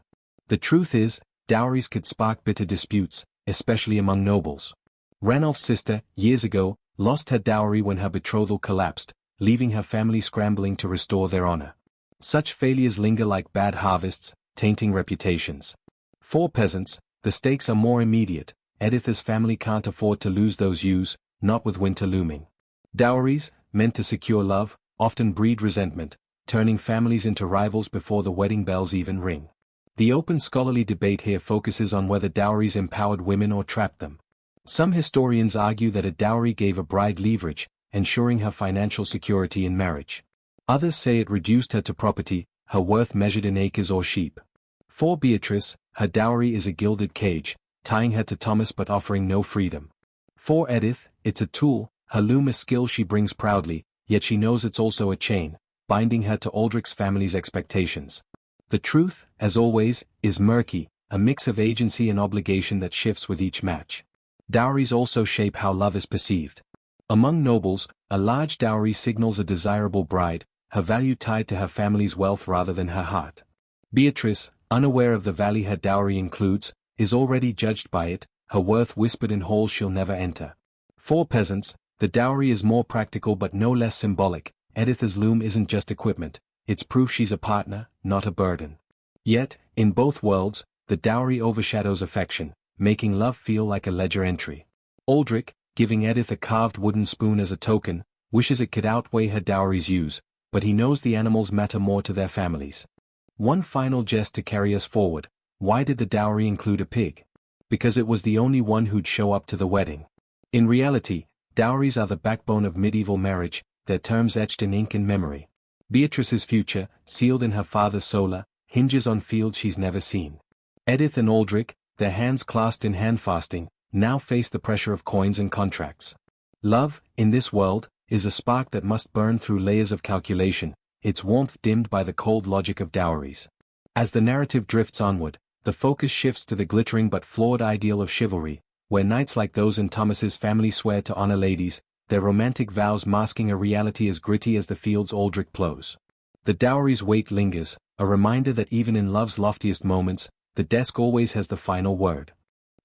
The truth is, dowries could spark bitter disputes, especially among nobles. Ranulph's sister, years ago, lost her dowry when her betrothal collapsed, leaving her family scrambling to restore their honor. Such failures linger like bad harvests, tainting reputations. For peasants, the stakes are more immediate. Edith's family can't afford to lose those ewes, not with winter looming. Dowries, meant to secure love, often breed resentment, turning families into rivals before the wedding bells even ring. The open scholarly debate here focuses on whether dowries empowered women or trapped them. Some historians argue that a dowry gave a bride leverage, ensuring her financial security in marriage. Others say it reduced her to property, her worth measured in acres or sheep. For Beatrice, her dowry is a gilded cage, tying her to Thomas but offering no freedom. For Edith, it's a tool, her loom a skill she brings proudly, yet she knows it's also a chain, binding her to Aldrich's family's expectations. The truth, as always, is murky, a mix of agency and obligation that shifts with each match. Dowries also shape how love is perceived. Among nobles, a large dowry signals a desirable bride, her value tied to her family's wealth rather than her heart. Beatrice, unaware of the value her dowry includes, is already judged by it, her worth whispered in halls she'll never enter. For peasants, the dowry is more practical but no less symbolic. Edith's loom isn't just equipment, it's proof she's a partner, not a burden. Yet, in both worlds, the dowry overshadows affection, making love feel like a ledger entry. Aldrich, giving Edith a carved wooden spoon as a token, wishes it could outweigh her dowry's use, but he knows the animals matter more to their families. One final jest to carry us forward: why did the dowry include a pig? Because it was the only one who'd show up to the wedding. In reality, dowries are the backbone of medieval marriage, their terms etched in ink and memory. Beatrice's future, sealed in her father's solar, hinges on fields she's never seen. Edith and Aldrich, their hands clasped in handfasting, now face the pressure of coins and contracts. Love, in this world, is a spark that must burn through layers of calculation, its warmth dimmed by the cold logic of dowries. As the narrative drifts onward, the focus shifts to the glittering but flawed ideal of chivalry, where knights like those in Thomas's family swear to honor ladies, their romantic vows masking a reality as gritty as the fields Aldrich plows. The dowry's weight lingers, a reminder that even in love's loftiest moments, the desk always has the final word.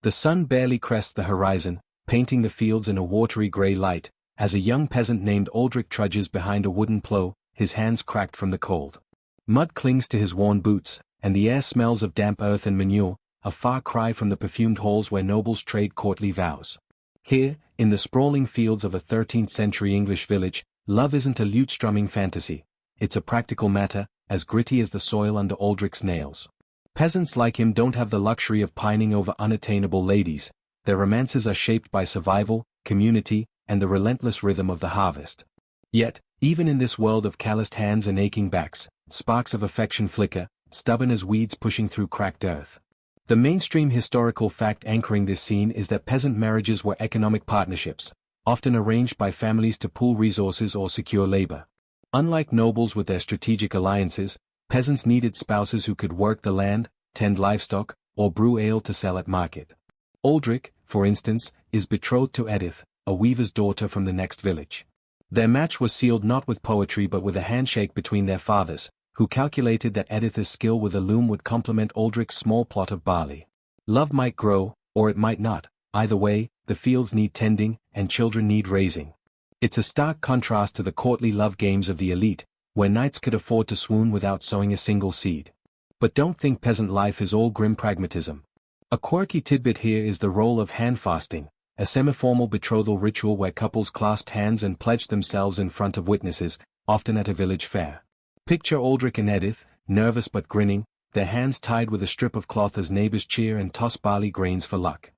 The sun barely crests the horizon, painting the fields in a watery grey light, as a young peasant named Aldrich trudges behind a wooden plough, his hands cracked from the cold. Mud clings to his worn boots, and the air smells of damp earth and manure, a far cry from the perfumed halls where nobles trade courtly vows. Here, in the sprawling fields of a 13th-century English village, love isn't a lute-strumming fantasy. It's a practical matter, as gritty as the soil under Aldrich's nails. Peasants like him don't have the luxury of pining over unattainable ladies. Their romances are shaped by survival, community, and the relentless rhythm of the harvest. Yet, even in this world of calloused hands and aching backs, sparks of affection flicker, stubborn as weeds pushing through cracked earth. The mainstream historical fact anchoring this scene is that peasant marriages were economic partnerships, often arranged by families to pool resources or secure labor. Unlike nobles with their strategic alliances, peasants needed spouses who could work the land, tend livestock, or brew ale to sell at market. Aldrich, for instance, is betrothed to Edith, a weaver's daughter from the next village. Their match was sealed not with poetry but with a handshake between their fathers, who calculated that Edith's skill with a loom would complement Aldrich's small plot of barley. Love might grow, or it might not. Either way, the fields need tending, and children need raising. It's a stark contrast to the courtly love games of the elite, where knights could afford to swoon without sowing a single seed. But don't think peasant life is all grim pragmatism. A quirky tidbit here is the role of handfasting, a semi-formal betrothal ritual where couples clasped hands and pledged themselves in front of witnesses, often at a village fair. Picture Aldrich and Edith, nervous but grinning, their hands tied with a strip of cloth as neighbors cheer and toss barley grains for luck.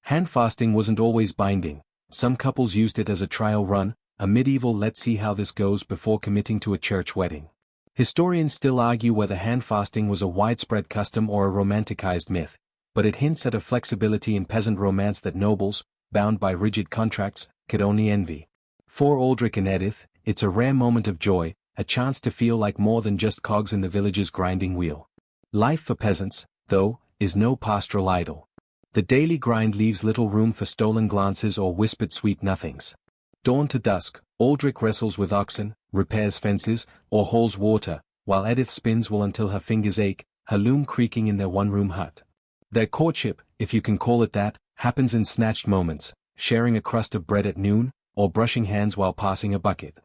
Handfasting wasn't always binding. Some couples used it as a trial run, a medieval let's see how this goes before committing to a church wedding. Historians still argue whether handfasting was a widespread custom or a romanticized myth, but it hints at a flexibility in peasant romance that nobles, bound by rigid contracts, could only envy. For Aldrich and Edith, it's a rare moment of joy, a chance to feel like more than just cogs in the village's grinding wheel. Life for peasants, though, is no pastoral idyll. The daily grind leaves little room for stolen glances or whispered sweet nothings. Dawn to dusk, Aldrich wrestles with oxen, repairs fences, or hauls water, while Edith spins wool until her fingers ache, her loom creaking in their one-room hut. Their courtship, if you can call it that, happens in snatched moments, sharing a crust of bread at noon, or brushing hands while passing a bucket.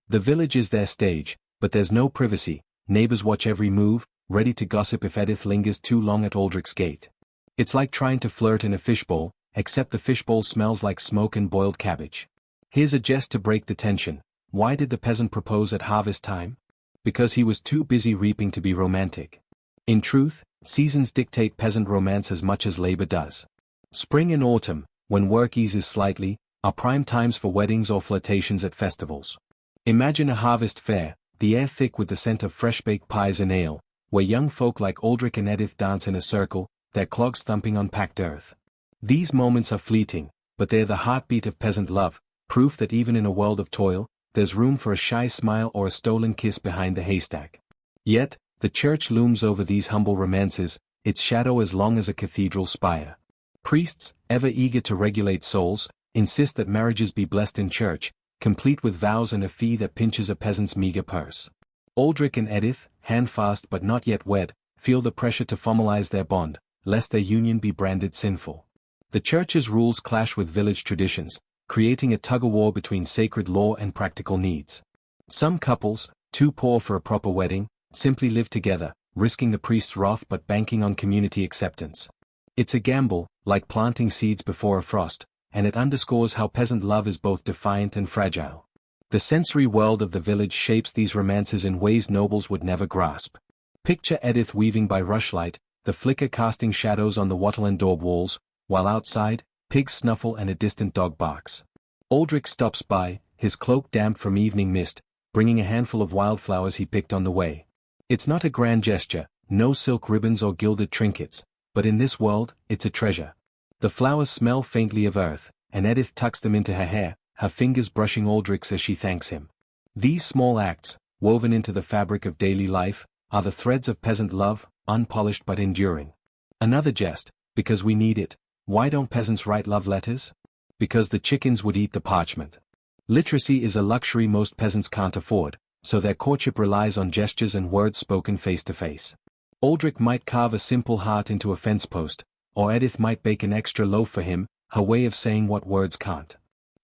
The village is their stage, but there's no privacy, neighbors watch every move, ready to gossip if Edith lingers too long at Aldrich's gate. It's like trying to flirt in a fishbowl, except the fishbowl smells like smoke and boiled cabbage. Here's a jest to break the tension. Why did the peasant propose at harvest time? Because he was too busy reaping to be romantic. In truth, seasons dictate peasant romance as much as labor does. Spring and autumn, when work eases slightly, are prime times for weddings or flirtations at festivals. Imagine a harvest fair, the air thick with the scent of fresh-baked pies and ale, where young folk like Aldrich and Edith dance in a circle, their clogs thumping on packed earth. These moments are fleeting, but they're the heartbeat of peasant love, proof that even in a world of toil, there's room for a shy smile or a stolen kiss behind the haystack. Yet, the church looms over these humble romances, its shadow as long as a cathedral spire. Priests, ever eager to regulate souls, insist that marriages be blessed in church, complete with vows and a fee that pinches a peasant's meager purse. Aldrich and Edith, handfast but not yet wed, feel the pressure to formalize their bond, lest their union be branded sinful. The church's rules clash with village traditions, creating a tug-of-war between sacred law and practical needs. Some couples, too poor for a proper wedding, simply live together, risking the priest's wrath but banking on community acceptance. It's a gamble, like planting seeds before a frost, and it underscores how peasant love is both defiant and fragile. The sensory world of the village shapes these romances in ways nobles would never grasp. Picture Edith weaving by rushlight, the flicker casting shadows on the wattle and daub walls, while outside, pigs snuffle and a distant dog barks. Aldrich stops by, his cloak damp from evening mist, bringing a handful of wildflowers he picked on the way. It's not a grand gesture, no silk ribbons or gilded trinkets, but in this world, it's a treasure. The flowers smell faintly of earth, and Edith tucks them into her hair, her fingers brushing Aldrich's as she thanks him. These small acts, woven into the fabric of daily life, are the threads of peasant love, unpolished but enduring. Another jest, because we need it. Why don't peasants write love letters? Because the chickens would eat the parchment. Literacy is a luxury most peasants can't afford, so their courtship relies on gestures and words spoken face to face. Aldrich might carve a simple heart into a fence post, or Edith might bake an extra loaf for him, her way of saying what words can't.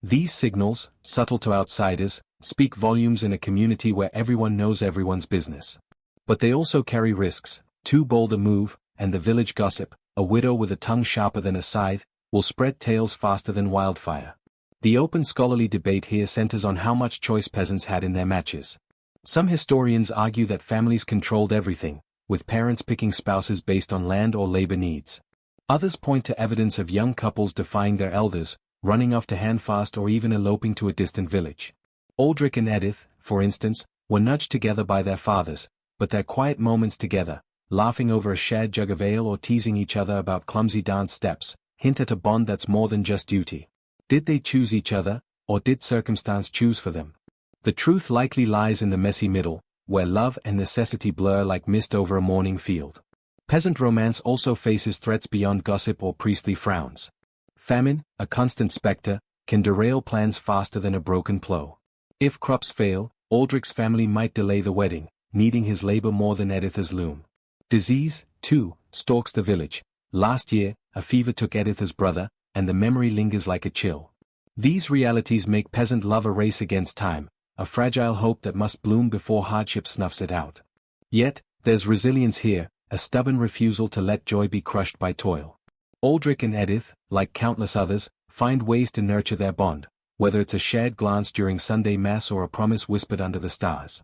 These signals, subtle to outsiders, speak volumes in a community where everyone knows everyone's business. But they also carry risks. Too bold a move, and the village gossip, a widow with a tongue sharper than a scythe, will spread tales faster than wildfire. The open scholarly debate here centers on how much choice peasants had in their matches. Some historians argue that families controlled everything, with parents picking spouses based on land or labor needs. Others point to evidence of young couples defying their elders, running off to handfast or even eloping to a distant village. Aldrich and Edith, for instance, were nudged together by their fathers, but their quiet moments together, laughing over a shared jug of ale or teasing each other about clumsy dance steps, hint at a bond that's more than just duty. Did they choose each other, or did circumstance choose for them? The truth likely lies in the messy middle, where love and necessity blur like mist over a morning field. Peasant romance also faces threats beyond gossip or priestly frowns. Famine, a constant specter, can derail plans faster than a broken plow. If crops fail, Aldrich's family might delay the wedding, needing his labor more than Edith's loom. Disease, too, stalks the village. Last year, a fever took Edith's brother, and the memory lingers like a chill. These realities make peasant love a race against time, a fragile hope that must bloom before hardship snuffs it out. Yet, there's resilience here, a stubborn refusal to let joy be crushed by toil. Aldrich and Edith, like countless others, find ways to nurture their bond, whether it's a shared glance during Sunday Mass or a promise whispered under the stars.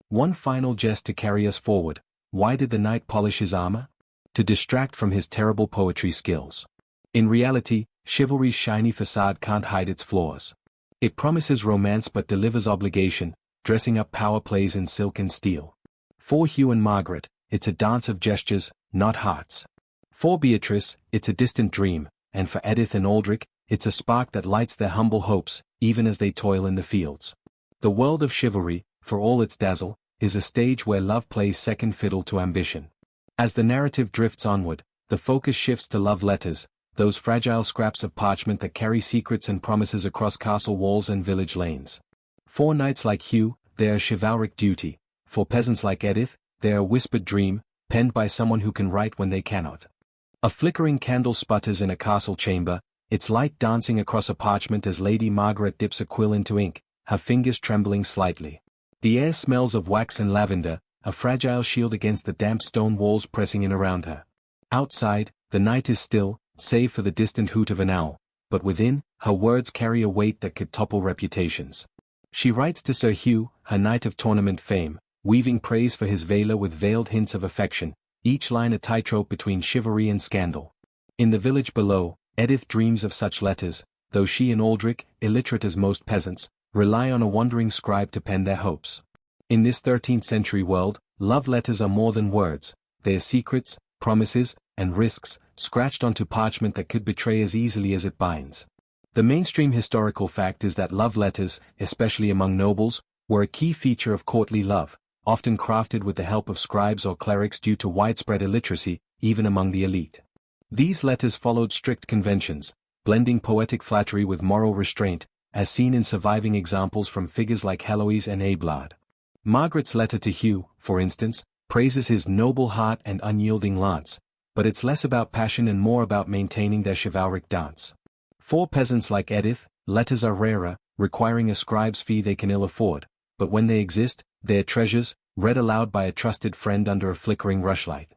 One final jest to carry us forward. Why did the knight polish his armor? To distract from his terrible poetry skills. In reality, chivalry's shiny facade can't hide its flaws. It promises romance but delivers obligation, dressing up power plays in silk and steel. For Hugh and Margaret, it's a dance of gestures, not hearts. For Beatrice, it's a distant dream, and for Edith and Aldrich, it's a spark that lights their humble hopes, even as they toil in the fields. The world of chivalry, for all its dazzle, is a stage where love plays second fiddle to ambition. As the narrative drifts onward, the focus shifts to love letters, those fragile scraps of parchment that carry secrets and promises across castle walls and village lanes. For knights like Hugh, they are chivalric duty. For peasants like Edith, they are a whispered dream, penned by someone who can write when they cannot. A flickering candle sputters in a castle chamber, its light dancing across a parchment as Lady Margaret dips a quill into ink, her fingers trembling slightly. The air smells of wax and lavender, a fragile shield against the damp stone walls pressing in around her. Outside, the night is still, save for the distant hoot of an owl, but within, her words carry a weight that could topple reputations. She writes to Sir Hugh, her knight of tournament fame, weaving praise for his valour with veiled hints of affection, each line a tightrope between chivalry and scandal. In the village below, Edith dreams of such letters, though she and Aldrich, illiterate as most peasants, rely on a wandering scribe to pen their hopes. In this 13th century world, love letters are more than words, they are secrets, promises, and risks, scratched onto parchment that could betray as easily as it binds. The mainstream historical fact is that love letters, especially among nobles, were a key feature of courtly love, often crafted with the help of scribes or clerics due to widespread illiteracy, even among the elite. These letters followed strict conventions, blending poetic flattery with moral restraint, as seen in surviving examples from figures like Heloise and Abelard. Margaret's letter to Hugh, for instance, praises his noble heart and unyielding lance, but it's less about passion and more about maintaining their chivalric dance. For peasants like Edith, letters are rarer, requiring a scribe's fee they can ill afford, but when they exist, they are treasures, read aloud by a trusted friend under a flickering rushlight.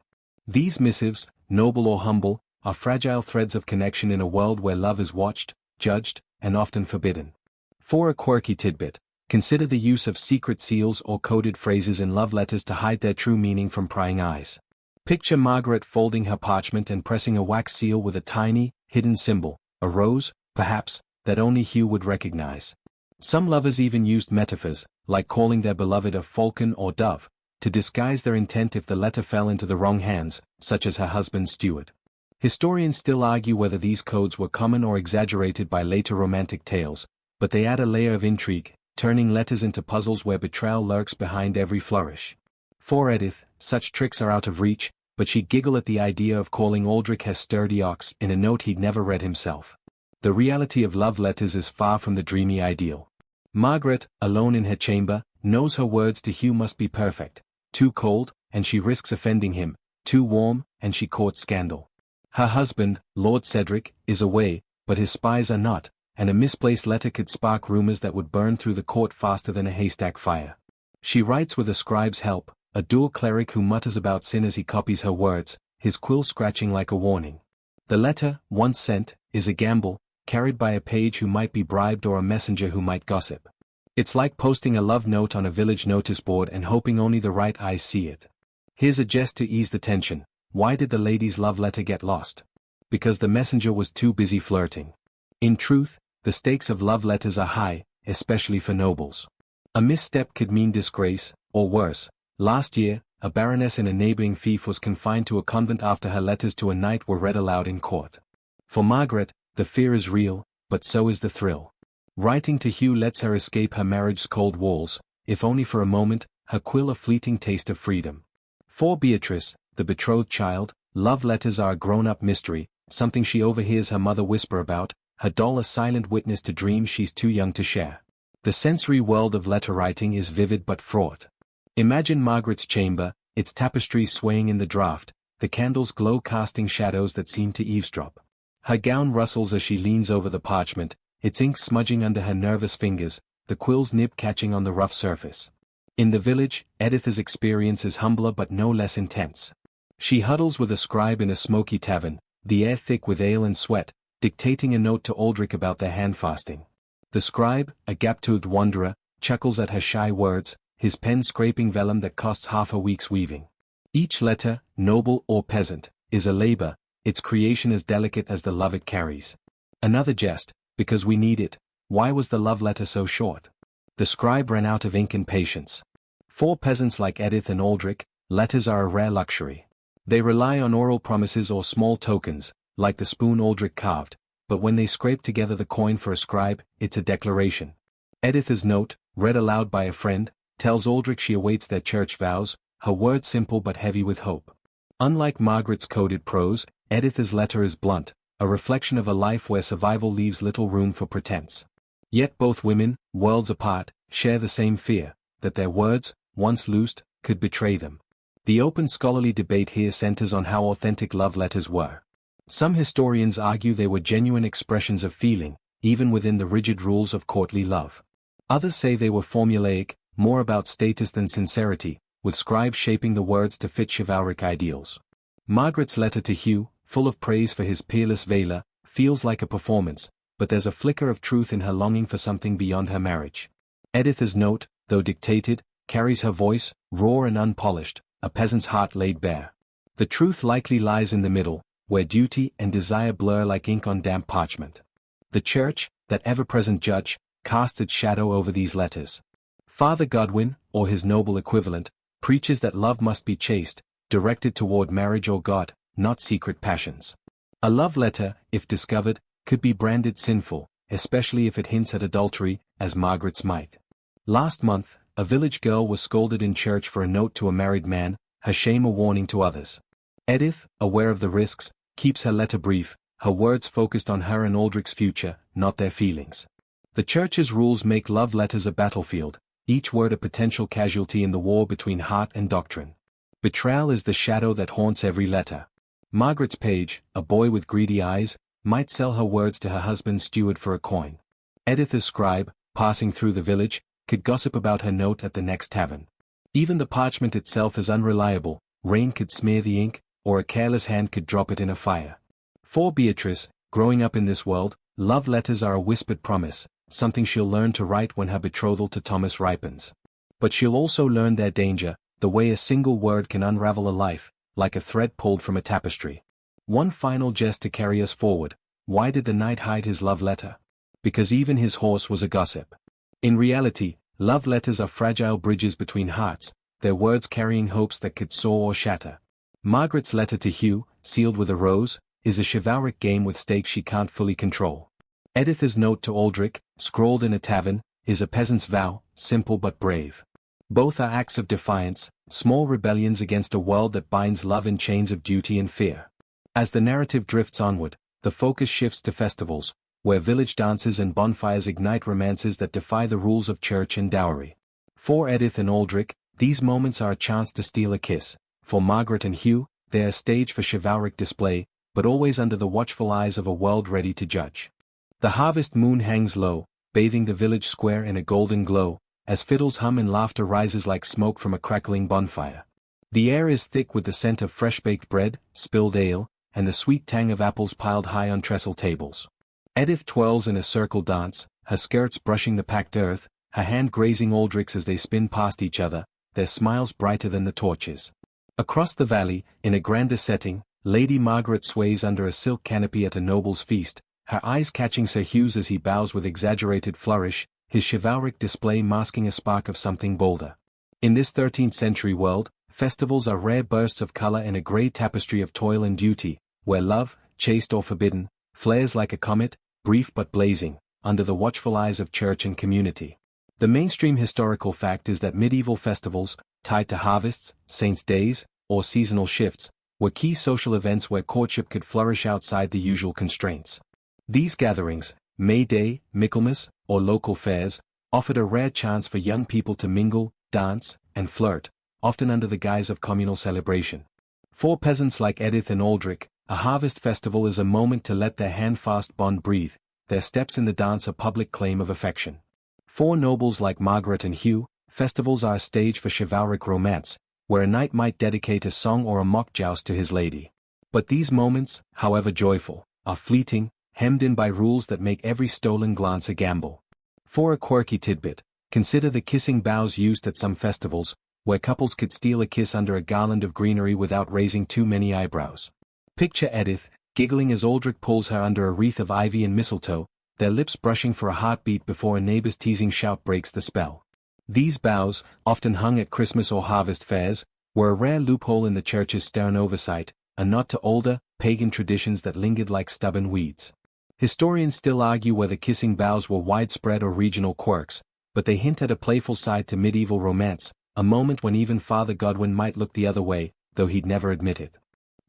These missives, noble or humble, are fragile threads of connection in a world where love is watched, judged, and often forbidden. For a quirky tidbit, consider the use of secret seals or coded phrases in love letters to hide their true meaning from prying eyes. Picture Margaret folding her parchment and pressing a wax seal with a tiny, hidden symbol, a rose, perhaps, that only Hugh would recognize. Some lovers even used metaphors, like calling their beloved a falcon or dove, to disguise their intent if the letter fell into the wrong hands, such as her husband's steward. Historians still argue whether these codes were common or exaggerated by later romantic tales, but they add a layer of intrigue, turning letters into puzzles where betrayal lurks behind every flourish. For Edith, such tricks are out of reach, but she'd giggle at the idea of calling Aldrich her sturdy ox in a note he'd never read himself. The reality of love letters is far from the dreamy ideal. Margaret, alone in her chamber, knows her words to Hugh must be perfect. Too cold, and she risks offending him. Too warm, and she courts scandal. Her husband, Lord Cedric, is away, but his spies are not, and a misplaced letter could spark rumors that would burn through the court faster than a haystack fire. She writes with a scribe's help, a dual cleric who mutters about sin as he copies her words, his quill scratching like a warning. The letter, once sent, is a gamble, carried by a page who might be bribed or a messenger who might gossip. It's like posting a love note on a village notice board and hoping only the right eyes see it. Here's a jest to ease the tension. Why did the lady's love letter get lost? Because the messenger was too busy flirting. In truth, the stakes of love letters are high, especially for nobles. A misstep could mean disgrace, or worse. Last year, a baroness in a neighboring fief was confined to a convent after her letters to a knight were read aloud in court. For Margaret, the fear is real, but so is the thrill. Writing to Hugh lets her escape her marriage's cold walls, if only for a moment, her quill a fleeting taste of freedom. For Beatrice, the betrothed child, love letters are a grown-up mystery, something she overhears her mother whisper about, her doll a silent witness to dreams she's too young to share. The sensory world of letter writing is vivid but fraught. Imagine Margaret's chamber, its tapestries swaying in the draught, the candles glow casting shadows that seem to eavesdrop. Her gown rustles as she leans over the parchment, its ink smudging under her nervous fingers, the quill's nib catching on the rough surface. In the village, Edith's experience is humbler but no less intense. She huddles with a scribe in a smoky tavern, the air thick with ale and sweat, dictating a note to Aldrich about their hand-fasting. The scribe, a gap-toothed wanderer, chuckles at her shy words, his pen scraping vellum that costs half a week's weaving. Each letter, noble or peasant, is a labor, its creation as delicate as the love it carries. Another jest, because we need it. Why was the love letter so short? The scribe ran out of ink and patience. For peasants like Edith and Aldrich, letters are a rare luxury. They rely on oral promises or small tokens, like the spoon Aldrich carved, but when they scrape together the coin for a scribe, it's a declaration. Edith's note, read aloud by a friend, tells Aldrich she awaits their church vows, her words simple but heavy with hope. Unlike Margaret's coded prose, Edith's letter is blunt, a reflection of a life where survival leaves little room for pretense. Yet both women, worlds apart, share the same fear, that their words, once loosed, could betray them. The open scholarly debate here centers on how authentic love letters were. Some historians argue they were genuine expressions of feeling, even within the rigid rules of courtly love. Others say they were formulaic, more about status than sincerity, with scribes shaping the words to fit chivalric ideals. Margaret's letter to Hugh, full of praise for his peerless valor, feels like a performance, but there's a flicker of truth in her longing for something beyond her marriage. Edith's note, though dictated, carries her voice, raw and unpolished, a peasant's heart laid bare. The truth likely lies in the middle, where duty and desire blur like ink on damp parchment. The Church, that ever-present judge, casts its shadow over these letters. Father Godwin, or his noble equivalent, preaches that love must be chaste, directed toward marriage or God, not secret passions. A love letter, if discovered, could be branded sinful, especially if it hints at adultery, as Margaret's might. Last month, a village girl was scolded in church for a note to a married man, her shame a warning to others. Edith, aware of the risks, keeps her letter brief, her words focused on her and Aldrich's future, not their feelings. The Church's rules make love letters a battlefield, each word a potential casualty in the war between heart and doctrine. Betrayal is the shadow that haunts every letter. Margaret's page, a boy with greedy eyes, might sell her words to her husband's steward for a coin. Edith's scribe, passing through the village, could gossip about her note at the next tavern. Even the parchment itself is unreliable, rain could smear the ink, or a careless hand could drop it in a fire. For Beatrice, growing up in this world, love letters are a whispered promise, something she'll learn to write when her betrothal to Thomas ripens. But she'll also learn their danger, the way a single word can unravel a life, like a thread pulled from a tapestry. One final jest to carry us forward: why did the knight hide his love letter? Because even his horse was a gossip. In reality, love letters are fragile bridges between hearts, their words carrying hopes that could soar or shatter. Margaret's letter to Hugh, sealed with a rose, is a chivalric game with stakes she can't fully control. Edith's note to Aldrich, scrawled in a tavern, is a peasant's vow, simple but brave. Both are acts of defiance, small rebellions against a world that binds love in chains of duty and fear. As the narrative drifts onward, the focus shifts to festivals, where village dances and bonfires ignite romances that defy the rules of church and dowry. For Edith and Aldrich, these moments are a chance to steal a kiss. For Margaret and Hugh, they are a stage for chivalric display, but always under the watchful eyes of a world ready to judge. The harvest moon hangs low, bathing the village square in a golden glow, as fiddles hum and laughter rises like smoke from a crackling bonfire. The air is thick with the scent of fresh-baked bread, spilled ale, and the sweet tang of apples piled high on trestle tables. Edith twirls in a circle dance, her skirts brushing the packed earth, her hand grazing Aldrich's as they spin past each other, their smiles brighter than the torches. Across the valley, in a grander setting, Lady Margaret sways under a silk canopy at a noble's feast, her eyes catching Sir Hugh's as he bows with exaggerated flourish, his chivalric display masking a spark of something bolder. In this 13th-century world, festivals are rare bursts of color in a grey tapestry of toil and duty, where love, chaste or forbidden, flares like a comet, brief but blazing, under the watchful eyes of church and community. The mainstream historical fact is that medieval festivals, tied to harvests, saints' days, or seasonal shifts, were key social events where courtship could flourish outside the usual constraints. These gatherings, May Day, Michaelmas, or local fairs, offered a rare chance for young people to mingle, dance, and flirt, often under the guise of communal celebration. For peasants like Edith and Aldrich, a harvest festival is a moment to let their handfast bond breathe, their steps in the dance a public claim of affection. For nobles like Margaret and Hugh, festivals are a stage for chivalric romance, where a knight might dedicate a song or a mock joust to his lady. But these moments, however joyful, are fleeting, hemmed in by rules that make every stolen glance a gamble. For a quirky tidbit, consider the kissing bows used at some festivals, where couples could steal a kiss under a garland of greenery without raising too many eyebrows. Picture Edith, giggling as Aldrich pulls her under a wreath of ivy and mistletoe, their lips brushing for a heartbeat before a neighbor's teasing shout breaks the spell. These bows, often hung at Christmas or harvest fairs, were a rare loophole in the church's stern oversight, a nod to older, pagan traditions that lingered like stubborn weeds. Historians still argue whether kissing bows were widespread or regional quirks, but they hint at a playful side to medieval romance, a moment when even Father Godwin might look the other way, though he'd never admit it.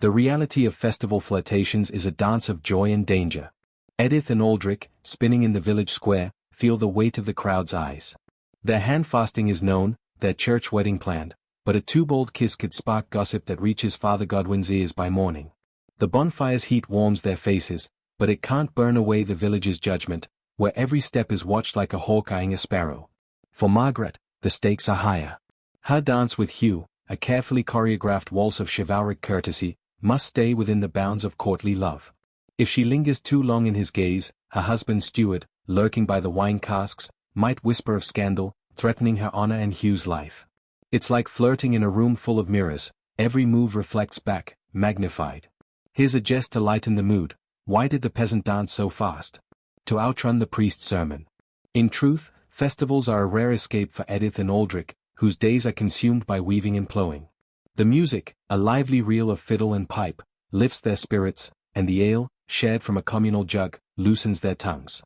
The reality of festival flirtations is a dance of joy and danger. Edith and Aldrich, spinning in the village square, feel the weight of the crowd's eyes. Their handfasting is known, their church wedding planned, but a too-bold kiss could spark gossip that reaches Father Godwin's ears by morning. The bonfire's heat warms their faces, but it can't burn away the village's judgment, where every step is watched like a hawk eyeing a sparrow. For Margaret, the stakes are higher. Her dance with Hugh, a carefully choreographed waltz of chivalric courtesy, must stay within the bounds of courtly love. If she lingers too long in his gaze, her husband's steward, lurking by the wine casks, might whisper of scandal, threatening her honor and Hugh's life. It's like flirting in a room full of mirrors, every move reflects back, magnified. Here's a jest to lighten the mood: why did the peasant dance so fast? To outrun the priest's sermon. In truth, festivals are a rare escape for Edith and Aldrich, whose days are consumed by weaving and plowing. The music, a lively reel of fiddle and pipe, lifts their spirits, and the ale, shared from a communal jug, loosens their tongues.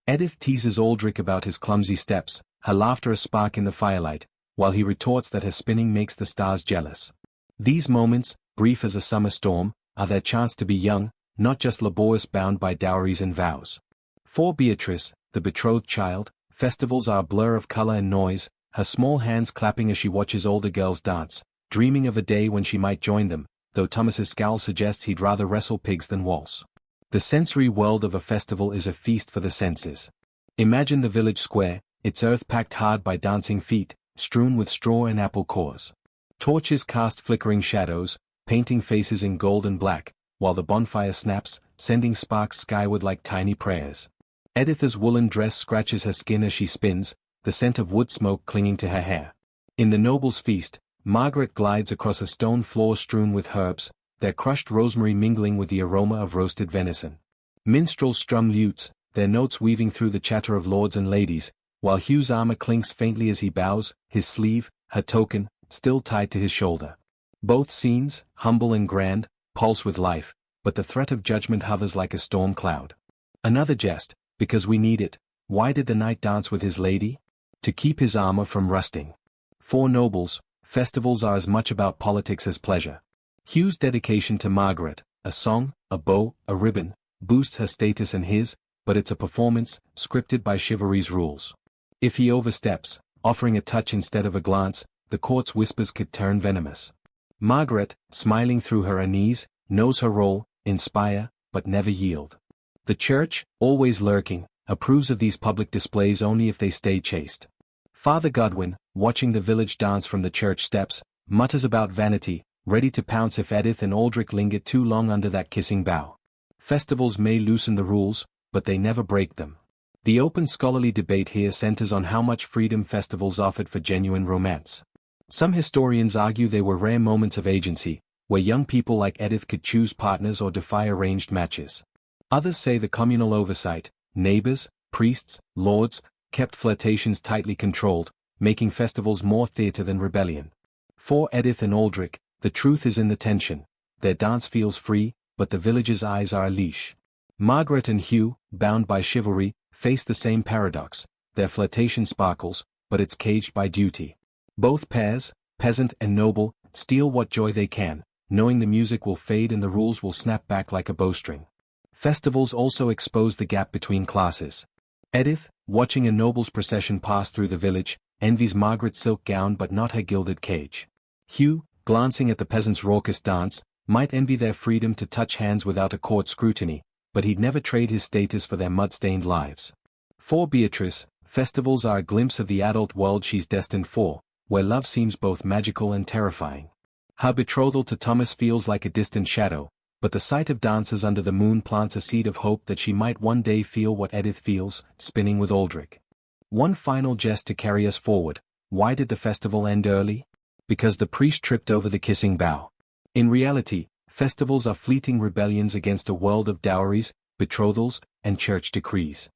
Edith teases Aldrich about his clumsy steps, her laughter a spark in the firelight, while he retorts that her spinning makes the stars jealous. These moments, brief as a summer storm, are their chance to be young, not just laborious bound by dowries and vows. For Beatrice, the betrothed child, festivals are a blur of color and noise, her small hands clapping as she watches older girls dance, dreaming of a day when she might join them, though Thomas's scowl suggests he'd rather wrestle pigs than waltz. The sensory world of a festival is a feast for the senses. Imagine the village square, its earth packed hard by dancing feet, strewn with straw and apple cores. Torches cast flickering shadows, painting faces in gold and black, while the bonfire snaps, sending sparks skyward like tiny prayers. Edith's woolen dress scratches her skin as she spins, the scent of wood smoke clinging to her hair. In the noble's feast, Margaret glides across a stone floor strewn with herbs, their crushed rosemary mingling with the aroma of roasted venison. Minstrels strum lutes, their notes weaving through the chatter of lords and ladies, while Hugh's armor clinks faintly as he bows, his sleeve, her token, still tied to his shoulder. Both scenes, humble and grand, pulse with life, but the threat of judgment hovers like a storm cloud. Another jest: because we need it. Why did the knight dance with his lady? To keep his armor from rusting. For nobles, festivals are as much about politics as pleasure. Hugh's dedication to Margaret, a song, a bow, a ribbon, boosts her status and his, but it's a performance, scripted by chivalry's rules. If he oversteps, offering a touch instead of a glance, the court's whispers could turn venomous. Margaret, smiling through her unease, knows her role: inspire, but never yield. The church, always lurking, approves of these public displays only if they stay chaste. Father Godwin, watching the village dance from the church steps, mutters about vanity, ready to pounce if Edith and Aldrich linger too long under that kissing bough. Festivals may loosen the rules, but they never break them. The open scholarly debate here centers on how much freedom festivals offered for genuine romance. Some historians argue they were rare moments of agency, where young people like Edith could choose partners or defy arranged matches. Others say the communal oversight, neighbors, priests, lords, kept flirtations tightly controlled, making festivals more theater than rebellion. For Edith and Aldrich, the truth is in the tension. Their dance feels free, but the village's eyes are a leash. Margaret and Hugh, bound by chivalry, face the same paradox. Their flirtation sparkles, but it's caged by duty. Both pairs, peasant and noble, steal what joy they can, knowing the music will fade and the rules will snap back like a bowstring. Festivals also expose the gap between classes. Edith, watching a noble's procession pass through the village, envies Margaret's silk gown but not her gilded cage. Hugh, glancing at the peasants' raucous dance, might envy their freedom to touch hands without a court scrutiny, but he'd never trade his status for their mud-stained lives. For Beatrice, festivals are a glimpse of the adult world she's destined for, where love seems both magical and terrifying. Her betrothal to Thomas feels like a distant shadow, but the sight of dances under the moon plants a seed of hope that she might one day feel what Edith feels, spinning with Aldrich. One final jest to carry us forward: why did the festival end early? Because the priest tripped over the kissing bough. In reality, festivals are fleeting rebellions against a world of dowries, betrothals, and church decrees.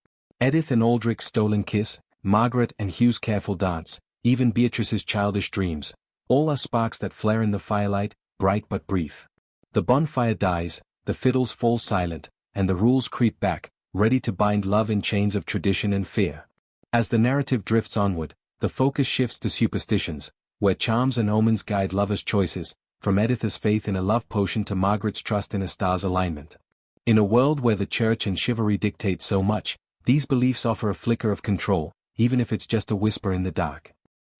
Edith and Aldrich's stolen kiss, Margaret and Hugh's careful dance, even Beatrice's childish dreams, all are sparks that flare in the firelight, bright but brief. The bonfire dies, the fiddles fall silent, and the rules creep back, ready to bind love in chains of tradition and fear. As the narrative drifts onward, the focus shifts to superstitions, where charms and omens guide lovers' choices, from Edith's faith in a love potion to Margaret's trust in a star's alignment. In a world where the church and chivalry dictate so much, these beliefs offer a flicker of control, even if it's just a whisper in the dark.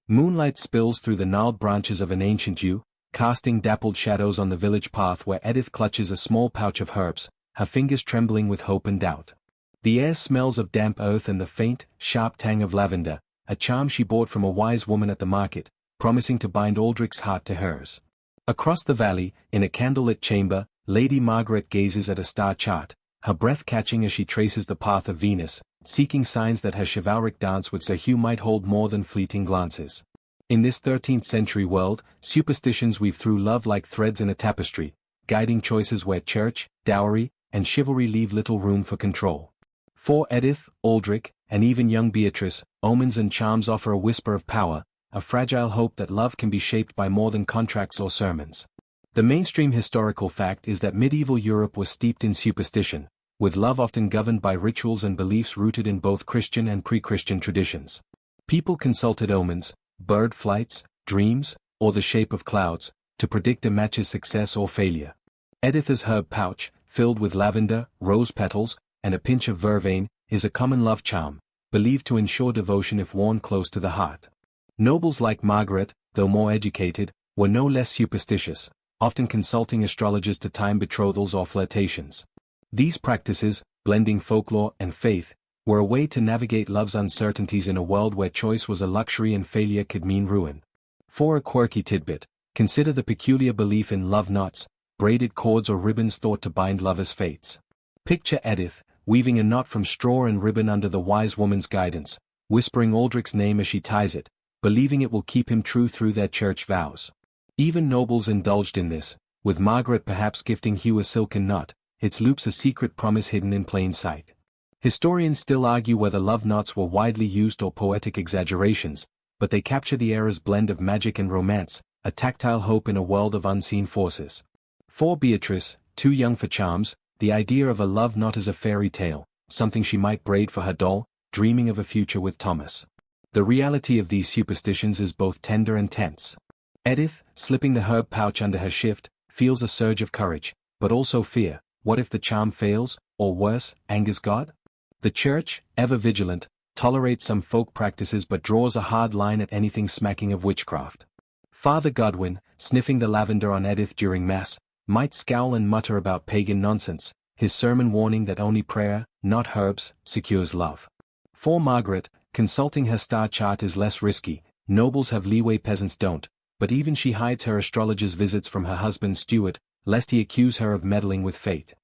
Moonlight spills through the gnarled branches of an ancient yew, casting dappled shadows on the village path where Edith clutches a small pouch of herbs, her fingers trembling with hope and doubt. The air smells of damp earth and the faint, sharp tang of lavender, a charm she bought from a wise woman at the market, promising to bind Aldrich's heart to hers. Across the valley, in a candlelit chamber, Lady Margaret gazes at a star chart, her breath catching as she traces the path of Venus, seeking signs that her chivalric dance with Sir Hugh might hold more than fleeting glances. In this 13th century world, superstitions weave through love like threads in a tapestry, guiding choices where church, dowry, and chivalry leave little room for control. For Edith, Aldrich, and even young Beatrice, omens and charms offer a whisper of power, a fragile hope that love can be shaped by more than contracts or sermons. The mainstream historical fact is that medieval Europe was steeped in superstition, with love often governed by rituals and beliefs rooted in both Christian and pre-Christian traditions. People consulted omens, bird flights, dreams, or the shape of clouds, to predict a match's success or failure. Edith's herb pouch, filled with lavender, rose petals, and a pinch of vervain, is a common love charm, believed to ensure devotion if worn close to the heart. Nobles like Margaret, though more educated, were no less superstitious, often consulting astrologers to time betrothals or flirtations. These practices, blending folklore and faith, were a way to navigate love's uncertainties in a world where choice was a luxury and failure could mean ruin. For a quirky tidbit, consider the peculiar belief in love knots, braided cords or ribbons thought to bind lovers' fates. Picture Edith, weaving a knot from straw and ribbon under the wise woman's guidance, whispering Aldrich's name as she ties it, believing it will keep him true through their church vows. Even nobles indulged in this, with Margaret perhaps gifting Hugh a silken knot, its loops a secret promise hidden in plain sight. Historians still argue whether love knots were widely used or poetic exaggerations, but they capture the era's blend of magic and romance, a tactile hope in a world of unseen forces. For Beatrice, too young for charms, the idea of a love knot is a fairy tale, something she might braid for her doll, dreaming of a future with Thomas. The reality of these superstitions is both tender and tense. Edith, slipping the herb pouch under her shift, feels a surge of courage, but also fear. What if the charm fails, or worse, angers God? The church, ever vigilant, tolerates some folk practices but draws a hard line at anything smacking of witchcraft. Father Godwin, sniffing the lavender on Edith during Mass, might scowl and mutter about pagan nonsense, his sermon warning that only prayer, not herbs, secures love. For Margaret, consulting her star chart is less risky, nobles have leeway peasants don't, but even she hides her astrologer's visits from her husband's steward, lest he accuse her of meddling with fate.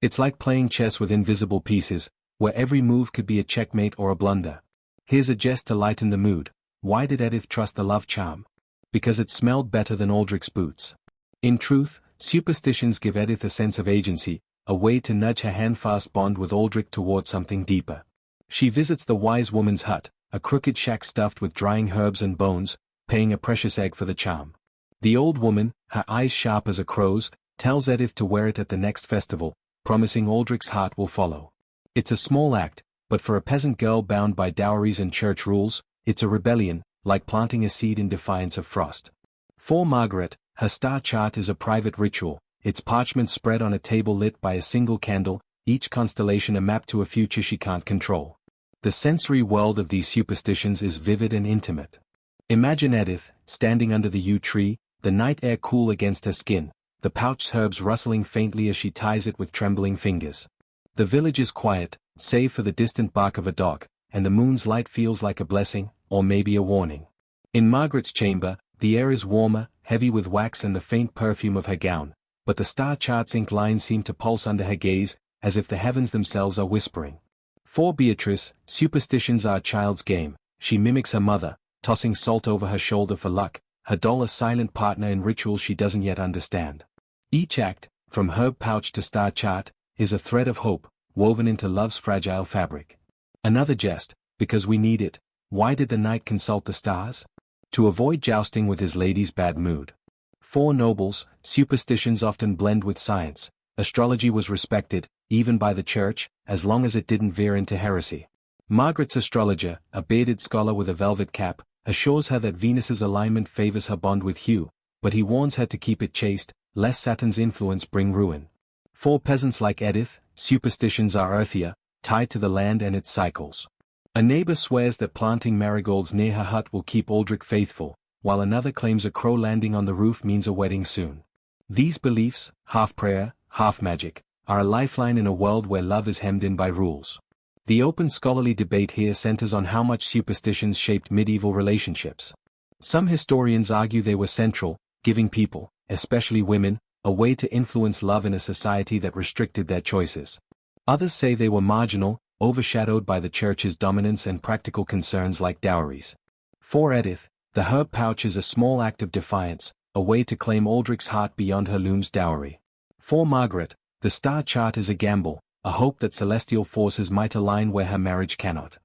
It's like playing chess with invisible pieces, where every move could be a checkmate or a blunder. Here's a jest to lighten the mood. Why did Edith trust the love charm? Because it smelled better than Aldrich's boots. In truth, superstitions give Edith a sense of agency, a way to nudge her handfast bond with Aldrich toward something deeper. She visits the wise woman's hut, a crooked shack stuffed with drying herbs and bones, paying a precious egg for the charm. The old woman, her eyes sharp as a crow's, tells Edith to wear it at the next festival, promising Aldrich's heart will follow. It's a small act, but for a peasant girl bound by dowries and church rules, it's a rebellion, like planting a seed in defiance of frost. For Margaret, her star chart is a private ritual, its parchment spread on a table lit by a single candle, each constellation a map to a future she can't control. The sensory world of these superstitions is vivid and intimate. Imagine Edith, standing under the yew tree, the night air cool against her skin, the pouched herbs rustling faintly as she ties it with trembling fingers. The village is quiet, save for the distant bark of a dog, and the moon's light feels like a blessing, or maybe a warning. In Margaret's chamber, the air is warmer, heavy with wax and the faint perfume of her gown, but the star chart's ink lines seem to pulse under her gaze, as if the heavens themselves are whispering. For Beatrice, superstitions are a child's game. She mimics her mother, tossing salt over her shoulder for luck, her doll a silent partner in rituals she doesn't yet understand. Each act, from herb pouch to star chart, is a thread of hope, woven into love's fragile fabric. Another jest, because we need it. Why did the knight consult the stars? To avoid jousting with his lady's bad mood. For nobles, superstitions often blend with science. Astrology was respected, even by the church, as long as it didn't veer into heresy. Margaret's astrologer, a bearded scholar with a velvet cap, assures her that Venus's alignment favors her bond with Hugh, but he warns her to keep it chaste, lest Saturn's influence bring ruin. For peasants like Edith, superstitions are earthier, tied to the land and its cycles. A neighbor swears that planting marigolds near her hut will keep Aldrich faithful, while another claims a crow landing on the roof means a wedding soon. These beliefs, half prayer, half magic, are a lifeline in a world where love is hemmed in by rules. The open scholarly debate here centers on how much superstitions shaped medieval relationships. Some historians argue they were central, giving people, especially women, a way to influence love in a society that restricted their choices. Others say they were marginal, overshadowed by the church's dominance and practical concerns like dowries. For Edith, the herb pouch is a small act of defiance, a way to claim Aldrich's heart beyond her loom's dowry. For Margaret, the star chart is a gamble, a hope that celestial forces might align where her marriage cannot.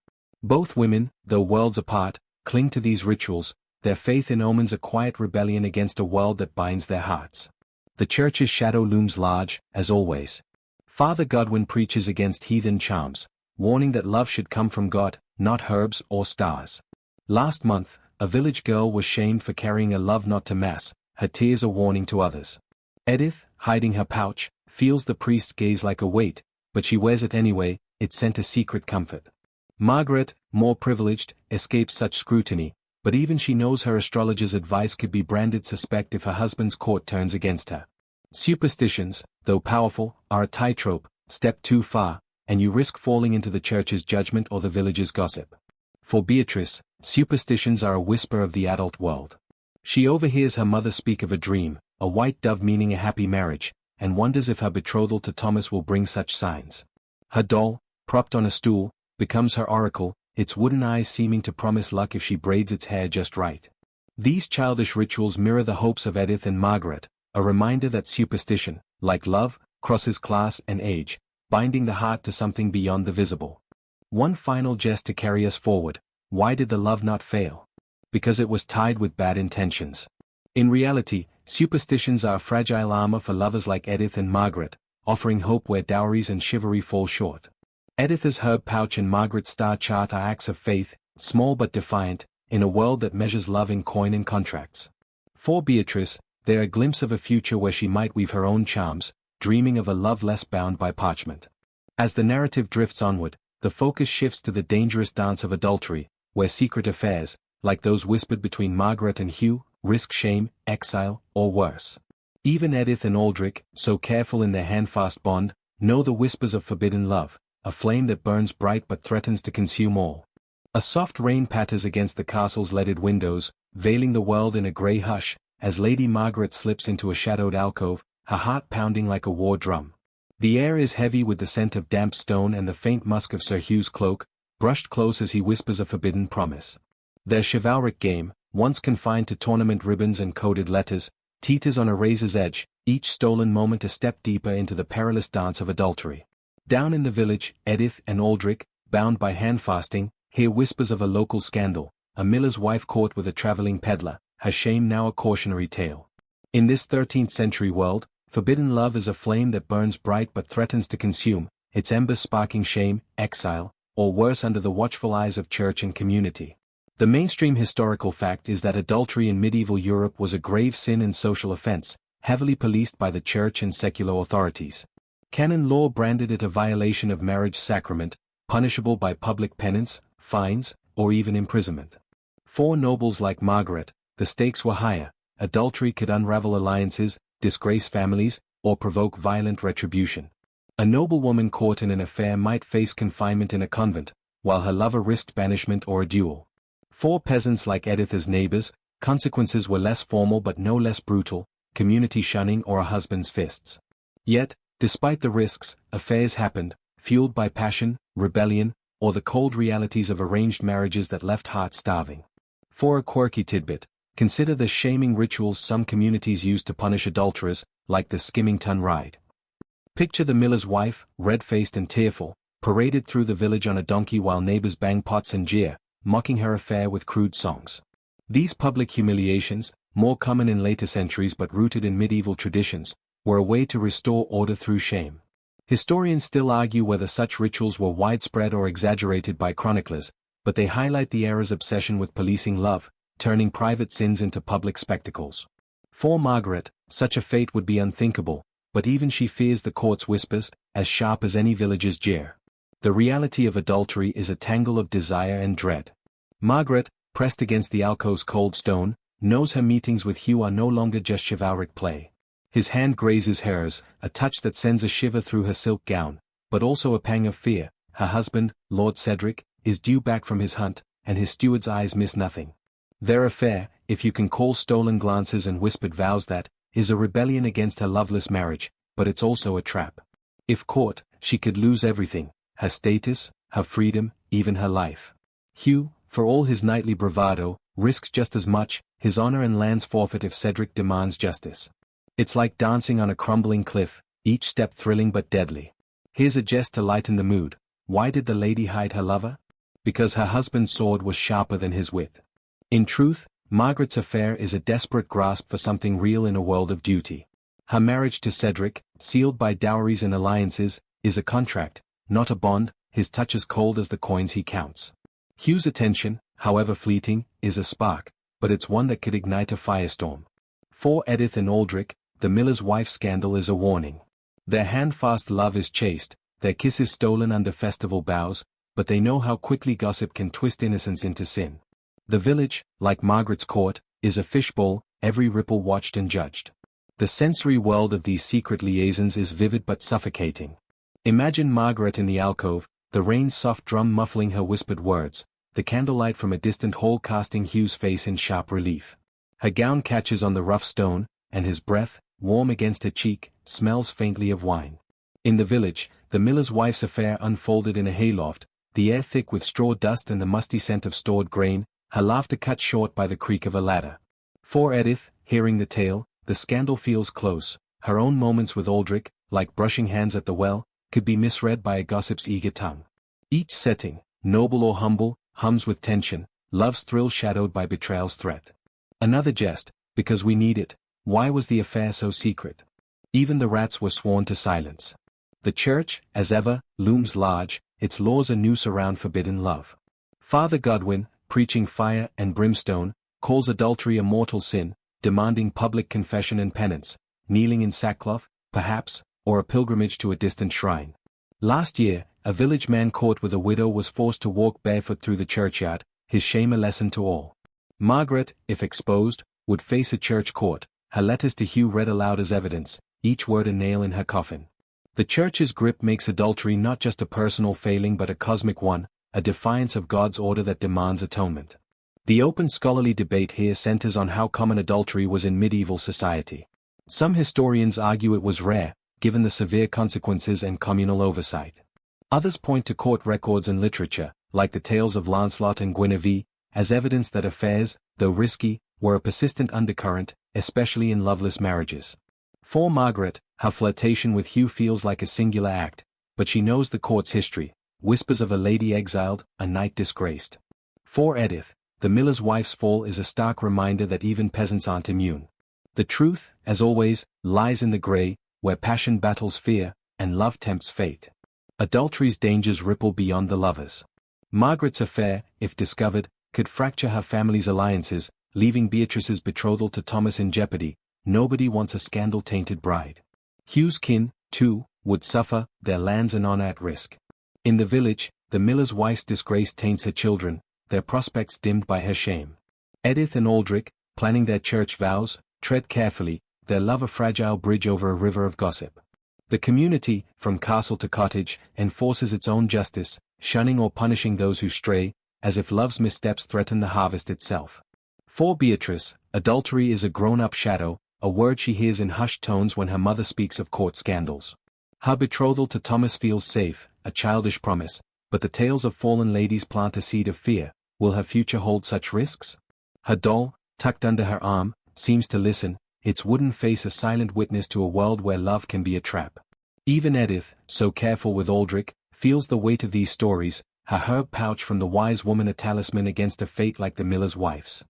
Both women, though worlds apart, cling to these rituals, their faith in omens a quiet rebellion against a world that binds their hearts. The church's shadow looms large, as always. Father Godwin preaches against heathen charms, warning that love should come from God, not herbs or stars. Last month, a village girl was shamed for carrying a love knot to mass, her tears a warning to others. Edith, hiding her pouch, feels the priest's gaze like a weight, but she wears it anyway, it sent a secret comfort. Margaret, more privileged, escapes such scrutiny, but even she knows her astrologer's advice could be branded suspect if her husband's court turns against her. Superstitions, though powerful, are a tightrope, step too far, and you risk falling into the church's judgment or the village's gossip. For Beatrice, superstitions are a whisper of the adult world. She overhears her mother speak of a dream, a white dove meaning a happy marriage, and wonders if her betrothal to Thomas will bring such signs. Her doll, propped on a stool, becomes her oracle, its wooden eyes seeming to promise luck if she braids its hair just right. These childish rituals mirror the hopes of Edith and Margaret, a reminder that superstition, like love, crosses class and age, binding the heart to something beyond the visible. One final jest to carry us forward: why did the love not fail? Because it was tied with bad intentions. In reality, superstitions are fragile armor for lovers like Edith and Margaret, offering hope where dowries and chivalry fall short. Edith's herb pouch and Margaret's star chart are acts of faith, small but defiant, in a world that measures love in coin and contracts. For Beatrice, they're a glimpse of a future where she might weave her own charms, dreaming of a love less bound by parchment. As the narrative drifts onward, the focus shifts to the dangerous dance of adultery, where secret affairs, like those whispered between Margaret and Hugh, risk shame, exile, or worse. Even Edith and Aldrich, so careful in their handfast bond, know the whispers of forbidden love, a flame that burns bright but threatens to consume all. A soft rain patters against the castle's leaded windows, veiling the world in a grey hush, as Lady Margaret slips into a shadowed alcove, her heart pounding like a war drum. The air is heavy with the scent of damp stone and the faint musk of Sir Hugh's cloak, brushed close as he whispers a forbidden promise. Their chivalric game, once confined to tournament ribbons and coded letters, teeters on a razor's edge, each stolen moment a step deeper into the perilous dance of adultery. Down in the village, Edith and Aldrich, bound by handfasting, hear whispers of a local scandal, a miller's wife caught with a traveling peddler, her shame now a cautionary tale. In this 13th century world, forbidden love is a flame that burns bright but threatens to consume, its embers sparking shame, exile, or worse under the watchful eyes of church and community. The mainstream historical fact is that adultery in medieval Europe was a grave sin and social offense, heavily policed by the church and secular authorities. Canon law branded it a violation of marriage sacrament, punishable by public penance, fines, or even imprisonment. For nobles like Margaret, the stakes were higher. Adultery could unravel alliances, disgrace families, or provoke violent retribution. A noblewoman caught in an affair might face confinement in a convent, while her lover risked banishment or a duel. For peasants like Edith's neighbors, consequences were less formal but no less brutal: community shunning or a husband's fists. Yet, despite the risks, affairs happened, fueled by passion, rebellion, or the cold realities of arranged marriages that left hearts starving. For a quirky tidbit, consider the shaming rituals some communities use to punish adulterers, like the skimming ton ride. Picture the miller's wife, red-faced and tearful, paraded through the village on a donkey while neighbors bang pots and jeer, mocking her affair with crude songs. These public humiliations, more common in later centuries but rooted in medieval traditions, were a way to restore order through shame. Historians still argue whether such rituals were widespread or exaggerated by chroniclers, but they highlight the era's obsession with policing love, turning private sins into public spectacles. For Margaret, such a fate would be unthinkable, but even she fears the court's whispers, as sharp as any villager's jeer. The reality of adultery is a tangle of desire and dread. Margaret, pressed against the alcove's cold stone, knows her meetings with Hugh are no longer just chivalric play. His hand grazes hers, a touch that sends a shiver through her silk gown, but also a pang of fear. Her husband, Lord Cedric, is due back from his hunt, and his steward's eyes miss nothing. Their affair, if you can call stolen glances and whispered vows that, is a rebellion against her loveless marriage, but it's also a trap. If caught, she could lose everything, her status, her freedom, even her life. Hugh, for all his knightly bravado, risks just as much, his honor and lands forfeit if Cedric demands justice. It's like dancing on a crumbling cliff, each step thrilling but deadly. Here's a jest to lighten the mood. Why did the lady hide her lover? Because her husband's sword was sharper than his wit. In truth, Margaret's affair is a desperate grasp for something real in a world of duty. Her marriage to Cedric, sealed by dowries and alliances, is a contract, not a bond. His touch as cold as the coins he counts. Hugh's attention, however fleeting, is a spark, but it's one that could ignite a firestorm. For Edith and Aldrich, the miller's wife scandal is a warning. Their handfast love is chaste, their kisses stolen under festival boughs, but they know how quickly gossip can twist innocence into sin. The village, like Margaret's court, is a fishbowl, every ripple watched and judged. The sensory world of these secret liaisons is vivid but suffocating. Imagine Margaret in the alcove, the rain's soft drum muffling her whispered words, the candlelight from a distant hall casting Hugh's face in sharp relief. Her gown catches on the rough stone, and his breath, warm against her cheek, smells faintly of wine. In the village, the miller's wife's affair unfolded in a hayloft, the air thick with straw dust and the musty scent of stored grain, her laughter cut short by the creak of a ladder. For Edith, hearing the tale, the scandal feels close. Her own moments with Aldrich, like brushing hands at the well, could be misread by a gossip's eager tongue. Each setting, noble or humble, hums with tension, love's thrill shadowed by betrayal's threat. Another jest, because we need it. Why was the affair so secret? Even the rats were sworn to silence. The church, as ever, looms large, its laws a noose around forbidden love. Father Godwin, preaching fire and brimstone, calls adultery a mortal sin, demanding public confession and penance, kneeling in sackcloth, perhaps, or a pilgrimage to a distant shrine. Last year, a village man caught with a widow was forced to walk barefoot through the churchyard, his shame a lesson to all. Margaret, if exposed, would face a church court, her letters to Hugh read aloud as evidence, each word a nail in her coffin. The church's grip makes adultery not just a personal failing but a cosmic one, a defiance of God's order that demands atonement. The open scholarly debate here centers on how common adultery was in medieval society. Some historians argue it was rare, given the severe consequences and communal oversight. Others point to court records and literature, like the tales of Lancelot and Guinevere, as evidence that affairs, though risky, were a persistent undercurrent, especially in loveless marriages. For Margaret, her flirtation with Hugh feels like a singular act, but she knows the court's history, whispers of a lady exiled, a knight disgraced. For Edith, the miller's wife's fall is a stark reminder that even peasants aren't immune. The truth, as always, lies in the grey, where passion battles fear, and love tempts fate. Adultery's dangers ripple beyond the lovers. Margaret's affair, if discovered, could fracture her family's alliances, leaving Beatrice's betrothal to Thomas in jeopardy. Nobody wants a scandal-tainted bride. Hugh's kin, too, would suffer, their lands and honor at risk. In the village, the miller's wife's disgrace taints her children, their prospects dimmed by her shame. Edith and Aldrich, planning their church vows, tread carefully, their love a fragile bridge over a river of gossip. The community, from castle to cottage, enforces its own justice, shunning or punishing those who stray, as if love's missteps threaten the harvest itself. For Beatrice, adultery is a grown-up shadow, a word she hears in hushed tones when her mother speaks of court scandals. Her betrothal to Thomas feels safe, a childish promise, but the tales of fallen ladies plant a seed of fear. Will her future hold such risks? Her doll, tucked under her arm, seems to listen, its wooden face a silent witness to a world where love can be a trap. Even Edith, so careful with Aldrich, feels the weight of these stories, her herb pouch from the wise woman a talisman against a fate like the miller's wife's.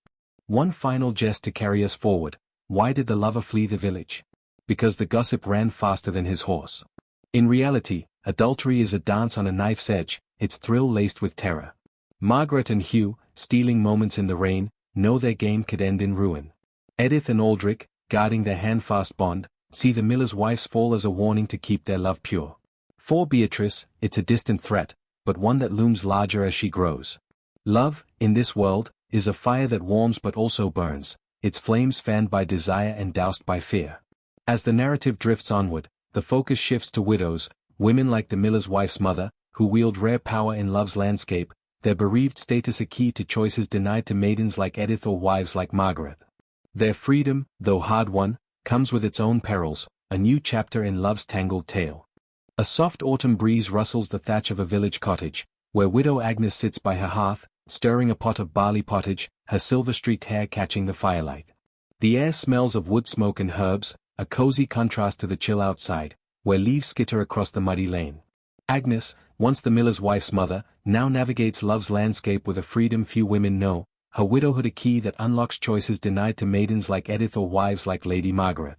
One final jest to carry us forward. Why did the lover flee the village? Because the gossip ran faster than his horse. In reality, adultery is a dance on a knife's edge, its thrill laced with terror. Margaret and Hugh, stealing moments in the rain, know their game could end in ruin. Edith and Aldrich, guarding their handfast bond, see the miller's wife's fall as a warning to keep their love pure. For Beatrice, it's a distant threat, but one that looms larger as she grows. Love, in this world, is a fire that warms but also burns, its flames fanned by desire and doused by fear. As the narrative drifts onward, the focus shifts to widows, women like the miller's wife's mother, who wield rare power in love's landscape, their bereaved status a key to choices denied to maidens like Edith or wives like Margaret. Their freedom, though hard-won, comes with its own perils, a new chapter in love's tangled tale. A soft autumn breeze rustles the thatch of a village cottage, where widow Agnes sits by her hearth, stirring a pot of barley pottage, her silver-streaked hair catching the firelight. The air smells of wood smoke and herbs, a cozy contrast to the chill outside, where leaves skitter across the muddy lane. Agnes, once the miller's wife's mother, now navigates love's landscape with a freedom few women know, her widowhood a key that unlocks choices denied to maidens like Edith or wives like Lady Margaret.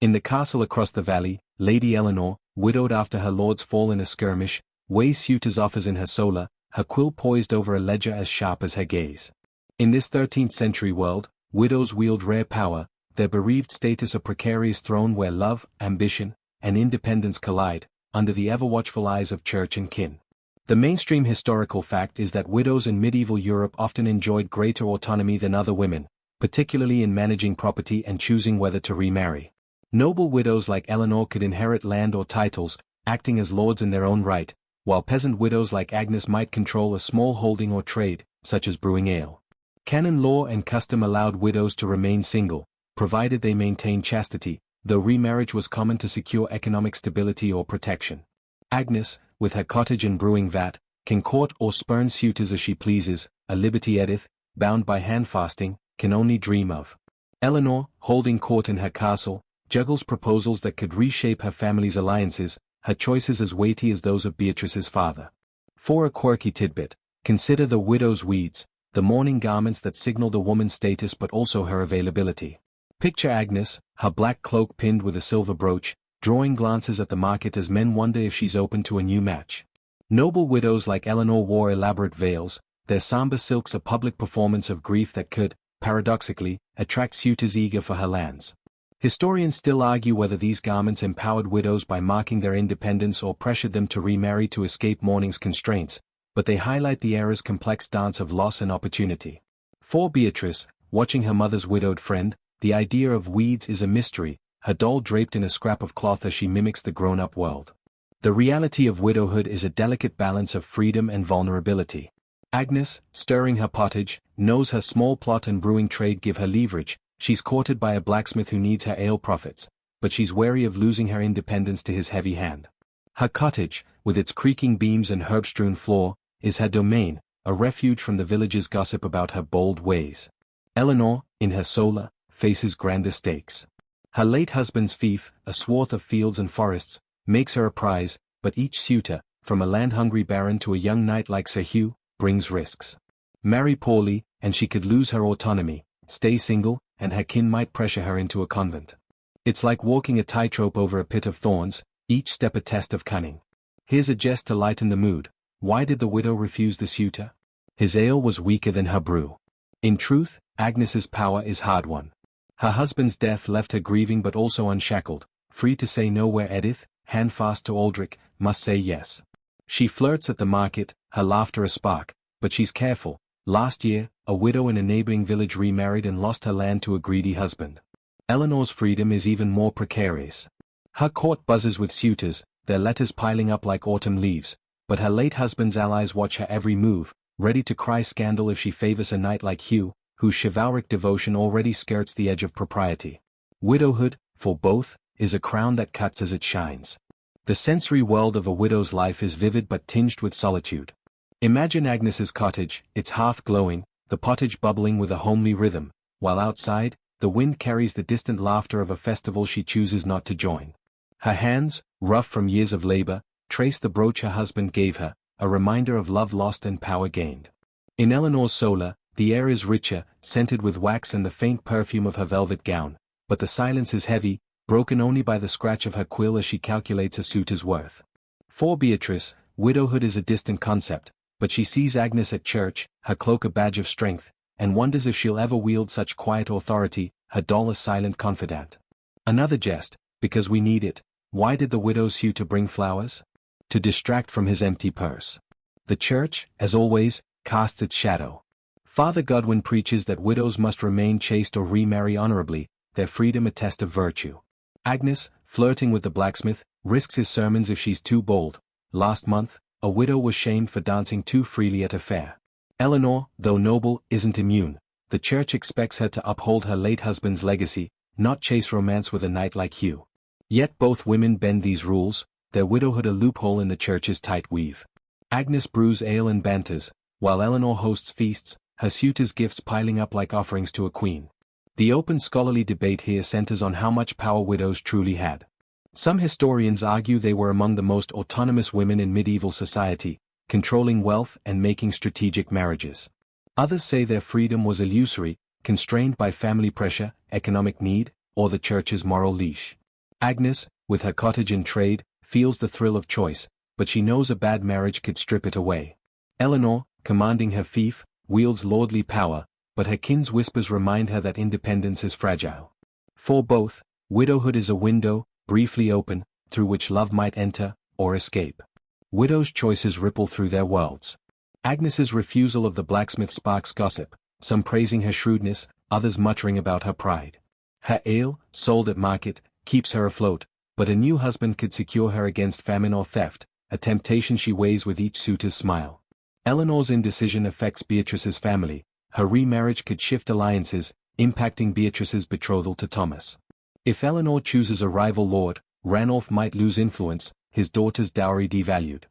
In the castle across the valley, Lady Eleanor, widowed after her lord's fall in a skirmish, weighs suitors off as in her solar, her quill poised over a ledger as sharp as her gaze. In this 13th century world, widows wield rare power, their bereaved status a precarious throne where love, ambition, and independence collide, under the ever-watchful eyes of church and kin. The mainstream historical fact is that widows in medieval Europe often enjoyed greater autonomy than other women, particularly in managing property and choosing whether to remarry. Noble widows like Eleanor could inherit land or titles, acting as lords in their own right, while peasant widows like Agnes might control a small holding or trade, such as brewing ale. Canon law and custom allowed widows to remain single, provided they maintained chastity, though remarriage was common to secure economic stability or protection. Agnes, with her cottage and brewing vat, can court or spurn suitors as she pleases, a liberty Edith, bound by handfasting, can only dream of. Eleanor, holding court in her castle, juggles proposals that could reshape her family's alliances, her choices as weighty as those of Beatrice's father. For a quirky tidbit, consider the widow's weeds, the mourning garments that signaled a woman's status but also her availability. Picture Agnes, her black cloak pinned with a silver brooch, drawing glances at the market as men wonder if she's open to a new match. Noble widows like Eleanor wore elaborate veils, their somber silks a public performance of grief that could, paradoxically, attract suitors eager for her lands. Historians still argue whether these garments empowered widows by marking their independence or pressured them to remarry to escape mourning's constraints, but they highlight the era's complex dance of loss and opportunity. For Beatrice, watching her mother's widowed friend, the idea of weeds is a mystery, her doll draped in a scrap of cloth as she mimics the grown-up world. The reality of widowhood is a delicate balance of freedom and vulnerability. Agnes, stirring her pottage, knows her small plot and brewing trade give her leverage, she's courted by a blacksmith who needs her ale profits, but she's wary of losing her independence to his heavy hand. Her cottage, with its creaking beams and herb-strewn floor, is her domain, a refuge from the village's gossip about her bold ways. Eleanor, in her solar, faces grander stakes. Her late husband's fief, a swath of fields and forests, makes her a prize, but each suitor, from a land-hungry baron to a young knight like Sir Hugh, brings risks. Marry poorly, and she could lose her autonomy, stay single, and her kin might pressure her into a convent. It's like walking a tightrope over a pit of thorns, each step a test of cunning. Here's a jest to lighten the mood. Why did the widow refuse the suitor? His ale was weaker than her brew. In truth, Agnes's power is hard-won. Her husband's death left her grieving but also unshackled, free to say no where Edith, handfast to Aldrich, must say yes. She flirts at the market, her laughter a spark, but she's careful. Last year, a widow in a neighboring village remarried and lost her land to a greedy husband. Eleanor's freedom is even more precarious. Her court buzzes with suitors, their letters piling up like autumn leaves, but her late husband's allies watch her every move, ready to cry scandal if she favors a knight like Hugh, whose chivalric devotion already skirts the edge of propriety. Widowhood, for both, is a crown that cuts as it shines. The sensory world of a widow's life is vivid but tinged with solitude. Imagine Agnes's cottage, its hearth glowing, the pottage bubbling with a homely rhythm, while outside, the wind carries the distant laughter of a festival she chooses not to join. Her hands, rough from years of labor, trace the brooch her husband gave her, a reminder of love lost and power gained. In Eleanor's solar, the air is richer, scented with wax and the faint perfume of her velvet gown, but the silence is heavy, broken only by the scratch of her quill as she calculates a suitor's worth. For Beatrice, widowhood is a distant concept, but she sees Agnes at church, her cloak a badge of strength, and wonders if she'll ever wield such quiet authority, her doll a silent confidant. Another jest, because we need it. Why did the widow sue to bring flowers? To distract from his empty purse. The church, as always, casts its shadow. Father Godwin preaches that widows must remain chaste or remarry honorably, their freedom a test of virtue. Agnes, flirting with the blacksmith, risks his sermons if she's too bold. Last month, a widow was shamed for dancing too freely at a fair. Eleanor, though noble, isn't immune. The church expects her to uphold her late husband's legacy, not chase romance with a knight like Hugh. Yet both women bend these rules, their widowhood a loophole in the church's tight weave. Agnes brews ale and banters, while Eleanor hosts feasts, her suitors' gifts piling up like offerings to a queen. The open scholarly debate here centers on how much power widows truly had. Some historians argue they were among the most autonomous women in medieval society, controlling wealth and making strategic marriages. Others say their freedom was illusory, constrained by family pressure, economic need, or the church's moral leash. Agnes, with her cottage and trade, feels the thrill of choice, but she knows a bad marriage could strip it away. Eleanor, commanding her fief, wields lordly power, but her kin's whispers remind her that independence is fragile. For both, widowhood is a window, briefly open, through which love might enter, or escape. Widows' choices ripple through their worlds. Agnes's refusal of the blacksmith sparks gossip, some praising her shrewdness, others muttering about her pride. Her ale, sold at market, keeps her afloat, but a new husband could secure her against famine or theft, a temptation she weighs with each suitor's smile. Eleanor's indecision affects Beatrice's family, her remarriage could shift alliances, impacting Beatrice's betrothal to Thomas. If Eleanor chooses a rival lord, Ranulph might lose influence, his daughter's dowry devalued.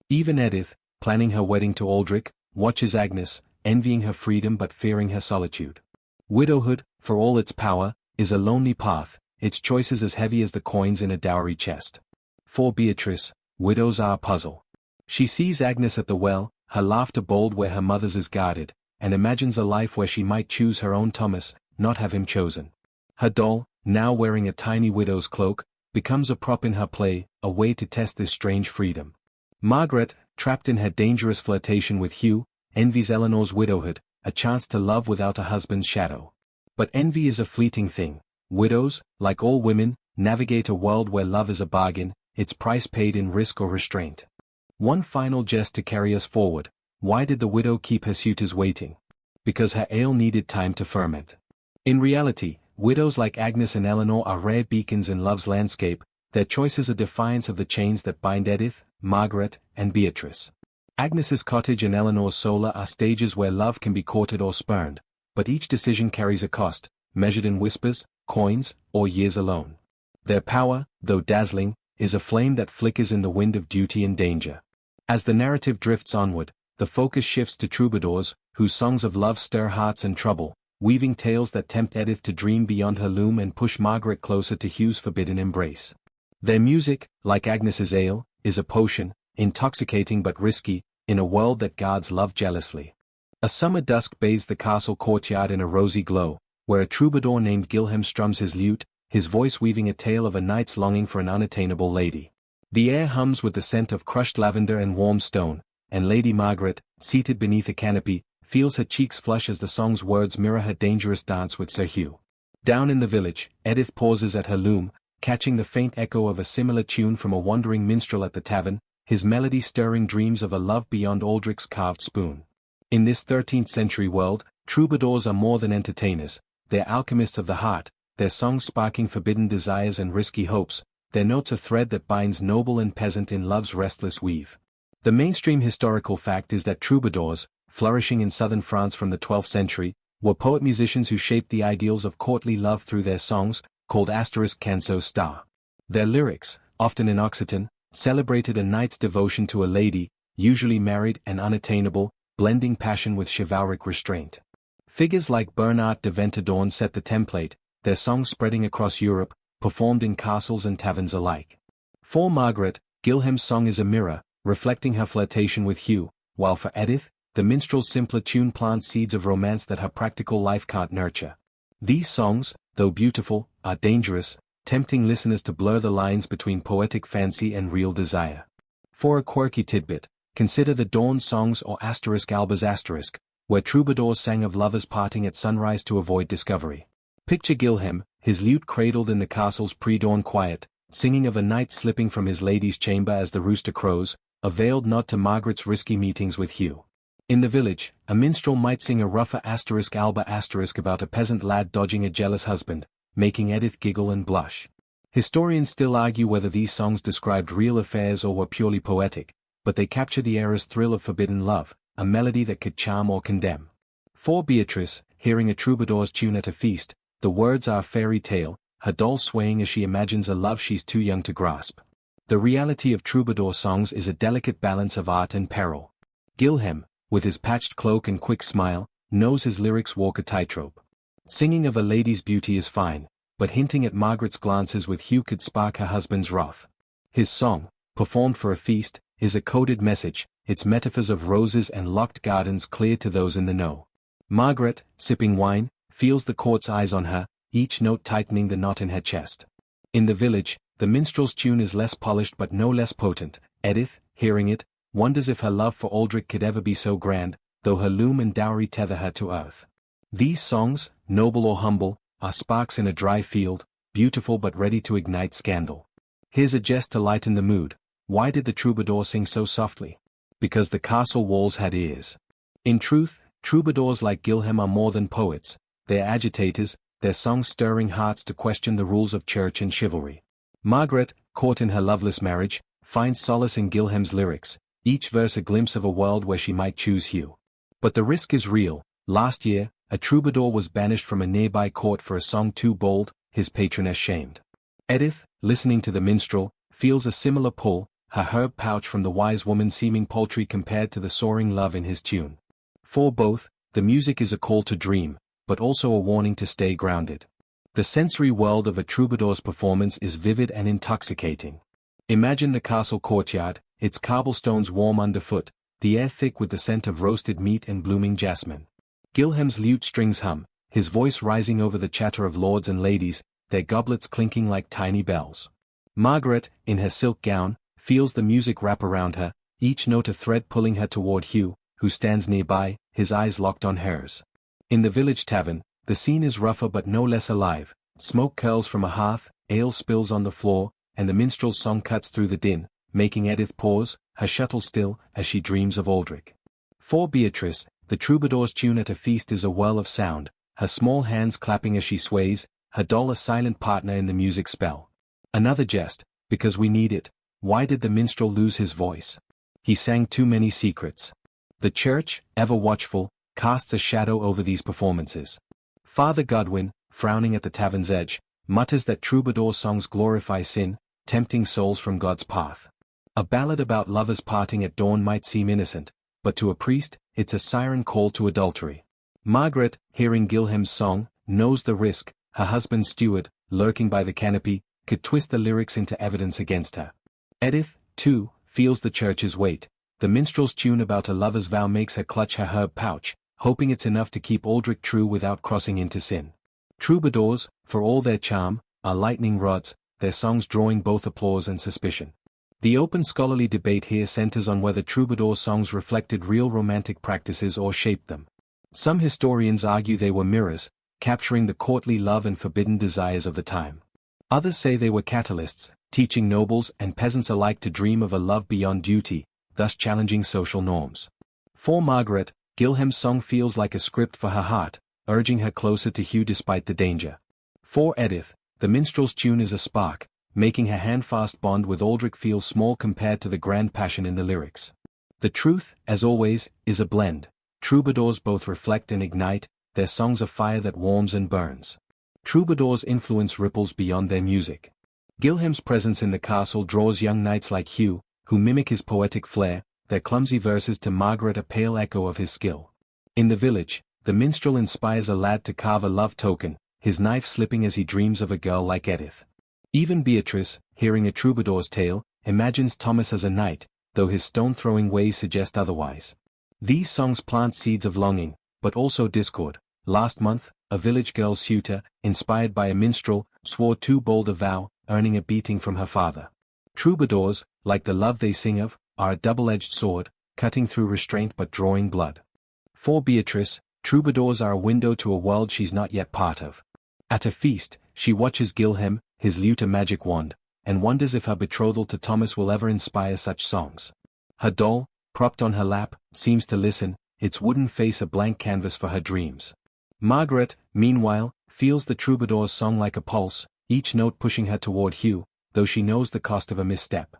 Even Edith, planning her wedding to Aldrich, watches Agnes, envying her freedom but fearing her solitude. Widowhood, for all its power, is a lonely path, its choices as heavy as the coins in a dowry chest. For Beatrice, widows are a puzzle. She sees Agnes at the well, her laughter bold where her mother's is guarded, and imagines a life where she might choose her own Thomas, not have him chosen. Her doll, now wearing a tiny widow's cloak, becomes a prop in her play, a way to test this strange freedom. Margaret, trapped in her dangerous flirtation with Hugh, envies Eleanor's widowhood, a chance to love without a husband's shadow. But envy is a fleeting thing. Widows, like all women, navigate a world where love is a bargain, its price paid in risk or restraint. One final jest to carry us forward. Why did the widow keep her suitors waiting? Because her ale needed time to ferment. In reality, widows like Agnes and Eleanor are rare beacons in love's landscape, their choices a defiance of the chains that bind Edith, Margaret, and Beatrice. Agnes's cottage and Eleanor's solar are stages where love can be courted or spurned, but each decision carries a cost, measured in whispers, coins, or years alone. Their power, though dazzling, is a flame that flickers in the wind of duty and danger. As the narrative drifts onward, the focus shifts to troubadours, whose songs of love stir hearts and trouble, weaving tales that tempt Edith to dream beyond her loom and push Margaret closer to Hugh's forbidden embrace. Their music, like Agnes's ale, is a potion, intoxicating but risky, in a world that guards love jealously. A summer dusk bathes the castle courtyard in a rosy glow, where a troubadour named Gilham strums his lute, his voice weaving a tale of a knight's longing for an unattainable lady. The air hums with the scent of crushed lavender and warm stone, and Lady Margaret, seated beneath a canopy, feels her cheeks flush as the song's words mirror her dangerous dance with Sir Hugh. Down in the village, Edith pauses at her loom, catching the faint echo of a similar tune from a wandering minstrel at the tavern, his melody stirring dreams of a love beyond Aldrich's carved spoon. In this 13th century world, troubadours are more than entertainers, they're alchemists of the heart, their songs sparking forbidden desires and risky hopes, their notes a thread that binds noble and peasant in love's restless weave. The mainstream historical fact is that troubadours, flourishing in southern France from the 12th century, were poet-musicians who shaped the ideals of courtly love through their songs, called canso star. Their lyrics, often in Occitan, celebrated a knight's devotion to a lady, usually married and unattainable, blending passion with chivalric restraint. Figures like Bernard de Ventadorn set the template, their songs spreading across Europe, performed in castles and taverns alike. For Margaret, Gilham's song is a mirror, reflecting her flirtation with Hugh, while for Edith, the minstrel's simpler tune plants seeds of romance that her practical life can't nurture. These songs, though beautiful, are dangerous, tempting listeners to blur the lines between poetic fancy and real desire. For a quirky tidbit, consider the Dawn Songs or *albers*, where troubadours sang of lovers parting at sunrise to avoid discovery. Picture Gilhem, his lute cradled in the castle's pre-dawn quiet, singing of a knight slipping from his lady's chamber as the rooster crows, a veiled nod to Margaret's risky meetings with Hugh. In the village, a minstrel might sing a rougher *alba* about a peasant lad dodging a jealous husband, making Edith giggle and blush. Historians still argue whether these songs described real affairs or were purely poetic, but they capture the era's thrill of forbidden love, a melody that could charm or condemn. For Beatrice, hearing a troubadour's tune at a feast, the words are a fairy tale, her doll swaying as she imagines a love she's too young to grasp. The reality of troubadour songs is a delicate balance of art and peril. Gilhem, with his patched cloak and quick smile, knows his lyrics walk a tightrope. Singing of a lady's beauty is fine, but hinting at Margaret's glances with Hugh could spark her husband's wrath. His song, performed for a feast, is a coded message, its metaphors of roses and locked gardens clear to those in the know. Margaret, sipping wine, feels the court's eyes on her, each note tightening the knot in her chest. In the village, the minstrel's tune is less polished but no less potent. Edith, hearing it, wonders if her love for Aldrich could ever be so grand, though her loom and dowry tether her to earth. These songs, noble or humble, are sparks in a dry field, beautiful but ready to ignite scandal. Here's a jest to lighten the mood. Why did the troubadour sing so softly? Because the castle walls had ears. In truth, troubadours like Gilhem are more than poets, they're agitators, their songs stirring hearts to question the rules of church and chivalry. Margaret, caught in her loveless marriage, finds solace in Gilhem's lyrics, each verse a glimpse of a world where she might choose Hugh. But the risk is real. Last year, a troubadour was banished from a nearby court for a song too bold, his patroness shamed. Edith, listening to the minstrel, feels a similar pull, her herb pouch from the wise woman seeming paltry compared to the soaring love in his tune. For both, the music is a call to dream, but also a warning to stay grounded. The sensory world of a troubadour's performance is vivid and intoxicating. Imagine the castle courtyard, its cobblestones warm underfoot, the air thick with the scent of roasted meat and blooming jasmine. Gilhem's lute strings hum, his voice rising over the chatter of lords and ladies, their goblets clinking like tiny bells. Margaret, in her silk gown, feels the music wrap around her, each note a thread pulling her toward Hugh, who stands nearby, his eyes locked on hers. In the village tavern, the scene is rougher but no less alive. Smoke curls from a hearth, ale spills on the floor, and the minstrel's song cuts through the din, making Edith pause, her shuttle still, as she dreams of Aldrich. For Beatrice, the troubadour's tune at a feast is a whirl of sound, her small hands clapping as she sways, her doll a silent partner in the music spell. Another jest, because we need it. Why did the minstrel lose his voice? He sang too many secrets. The church, ever watchful, casts a shadow over these performances. Father Godwin, frowning at the tavern's edge, mutters that troubadour songs glorify sin, tempting souls from God's path. A ballad about lovers parting at dawn might seem innocent, but to a priest, it's a siren call to adultery. Margaret, hearing Gilhem's song, knows the risk. Her husband's steward, lurking by the canopy, could twist the lyrics into evidence against her. Edith, too, feels the church's weight. The minstrel's tune about a lover's vow makes her clutch her herb pouch, hoping it's enough to keep Aldrich true without crossing into sin. Troubadours, for all their charm, are lightning rods, their songs drawing both applause and suspicion. The open scholarly debate here centers on whether troubadour songs reflected real romantic practices or shaped them. Some historians argue they were mirrors, capturing the courtly love and forbidden desires of the time. Others say they were catalysts, teaching nobles and peasants alike to dream of a love beyond duty, thus challenging social norms. For Margaret, Gilhem's song feels like a script for her heart, urging her closer to Hugh despite the danger. For Edith, the minstrel's tune is a spark, making her handfast bond with Aldrich feel small compared to the grand passion in the lyrics. The truth, as always, is a blend. Troubadours both reflect and ignite, their songs a fire that warms and burns. Troubadours' influence ripples beyond their music. Gilhem's presence in the castle draws young knights like Hugh, who mimic his poetic flair, their clumsy verses to Margaret a pale echo of his skill. In the village, the minstrel inspires a lad to carve a love token, his knife slipping as he dreams of a girl like Edith. Even Beatrice, hearing a troubadour's tale, imagines Thomas as a knight, though his stone-throwing ways suggest otherwise. These songs plant seeds of longing, but also discord. Last month, a village girl's suitor, inspired by a minstrel, swore too bold a vow, earning a beating from her father. Troubadours, like the love they sing of, are a double-edged sword, cutting through restraint but drawing blood. For Beatrice, troubadours are a window to a world she's not yet part of. At a feast, she watches Gilhem, his lute a magic wand, and wonders if her betrothal to Thomas will ever inspire such songs. Her doll, propped on her lap, seems to listen, its wooden face a blank canvas for her dreams. Margaret, meanwhile, feels the troubadour's song like a pulse, each note pushing her toward Hugh, though she knows the cost of a misstep.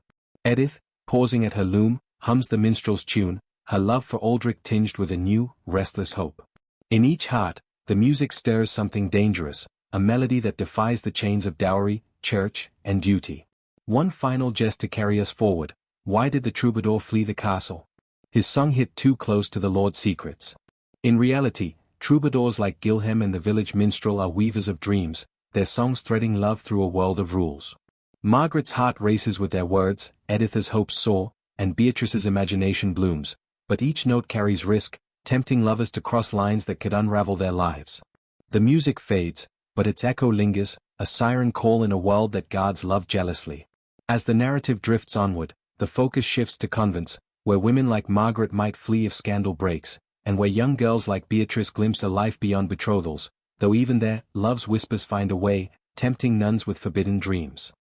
Edith, pausing at her loom, hums the minstrel's tune, her love for Aldrich tinged with a new, restless hope. In each heart, the music stirs something dangerous, a melody that defies the chains of dowry, church, and duty. One final jest to carry us forward. Why did the troubadour flee the castle? His song hit too close to the Lord's secrets. In reality, troubadours like Gilhem and the village minstrel are weavers of dreams, their songs threading love through a world of rules. Margaret's heart races with their words, Edith's hopes soar, and Beatrice's imagination blooms, but each note carries risk, tempting lovers to cross lines that could unravel their lives. The music fades, but its echo lingers, a siren call in a world that guards love jealously. As the narrative drifts onward, the focus shifts to convents, where women like Margaret might flee if scandal breaks, and where young girls like Beatrice glimpse a life beyond betrothals, though even there, love's whispers find a way, tempting nuns with forbidden dreams.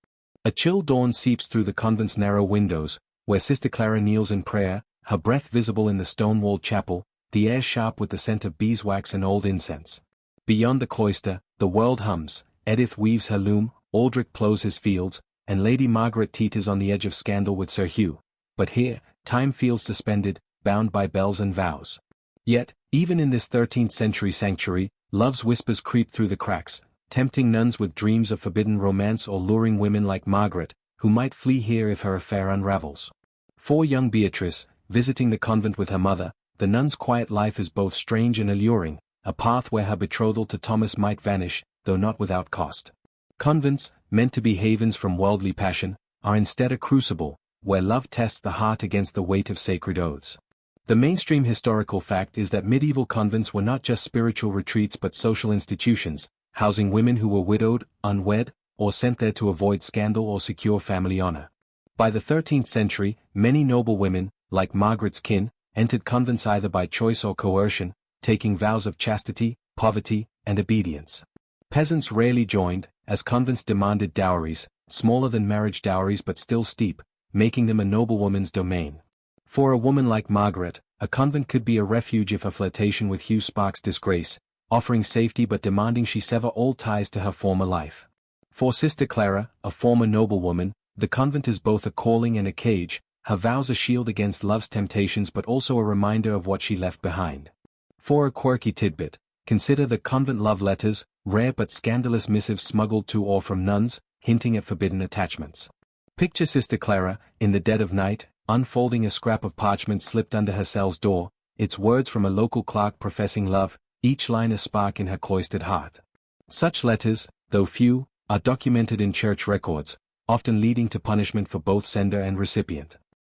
A chill dawn seeps through the convent's narrow windows, where Sister Clara kneels in prayer, her breath visible in the stone-walled chapel, the air sharp with the scent of beeswax and old incense. Beyond the cloister, the world hums, Edith weaves her loom, Aldrich plows his fields, and Lady Margaret teeters on the edge of scandal with Sir Hugh. But here, time feels suspended, bound by bells and vows. Yet, even in this 13th-century sanctuary, love's whispers creep through the cracks, tempting nuns with dreams of forbidden romance or luring women like Margaret, who might flee here if her affair unravels. For young Beatrice, visiting the convent with her mother, the nun's quiet life is both strange and alluring, a path where her betrothal to Thomas might vanish, though not without cost. Convents, meant to be havens from worldly passion, are instead a crucible, where love tests the heart against the weight of sacred oaths. The mainstream historical fact is that medieval convents were not just spiritual retreats but social institutions, housing women who were widowed, unwed, or sent there to avoid scandal or secure family honor. By the 13th century, many noble women, like Margaret's kin, entered convents either by choice or coercion, taking vows of chastity, poverty, and obedience. Peasants rarely joined, as convents demanded dowries, smaller than marriage dowries but still steep, making them a noblewoman's domain. For a woman like Margaret, a convent could be a refuge if her flirtation with Hugh sparks disgrace, offering safety but demanding she sever all ties to her former life. For Sister Clara, a former noblewoman, the convent is both a calling and a cage, her vows a shield against love's temptations but also a reminder of what she left behind. For a quirky tidbit, consider the convent love letters, rare but scandalous missives smuggled to or from nuns, hinting at forbidden attachments. Picture Sister Clara, in the dead of night, unfolding a scrap of parchment slipped under her cell's door, its words from a local clerk professing love, each line a spark in her cloistered heart. Such letters, though few, are documented in church records, often leading to punishment for both sender and recipient.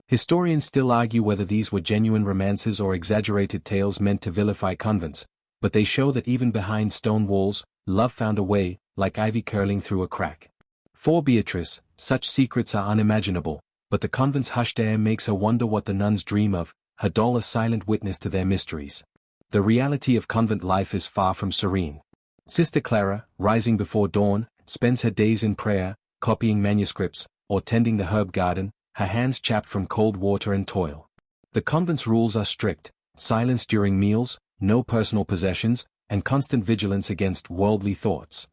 Historians still argue whether these were genuine romances or exaggerated tales meant to vilify convents, but they show that even behind stone walls, love found a way, like ivy curling through a crack. For Beatrice, such secrets are unimaginable, but the convent's hushed air makes her wonder what the nuns dream of, her doll a silent witness to their mysteries. The reality of convent life is far from serene. Sister Clara, rising before dawn, spends her days in prayer, copying manuscripts, or tending the herb garden, her hands chapped from cold water and toil. The convent's rules are strict: silence during meals, no personal possessions, and constant vigilance against worldly thoughts.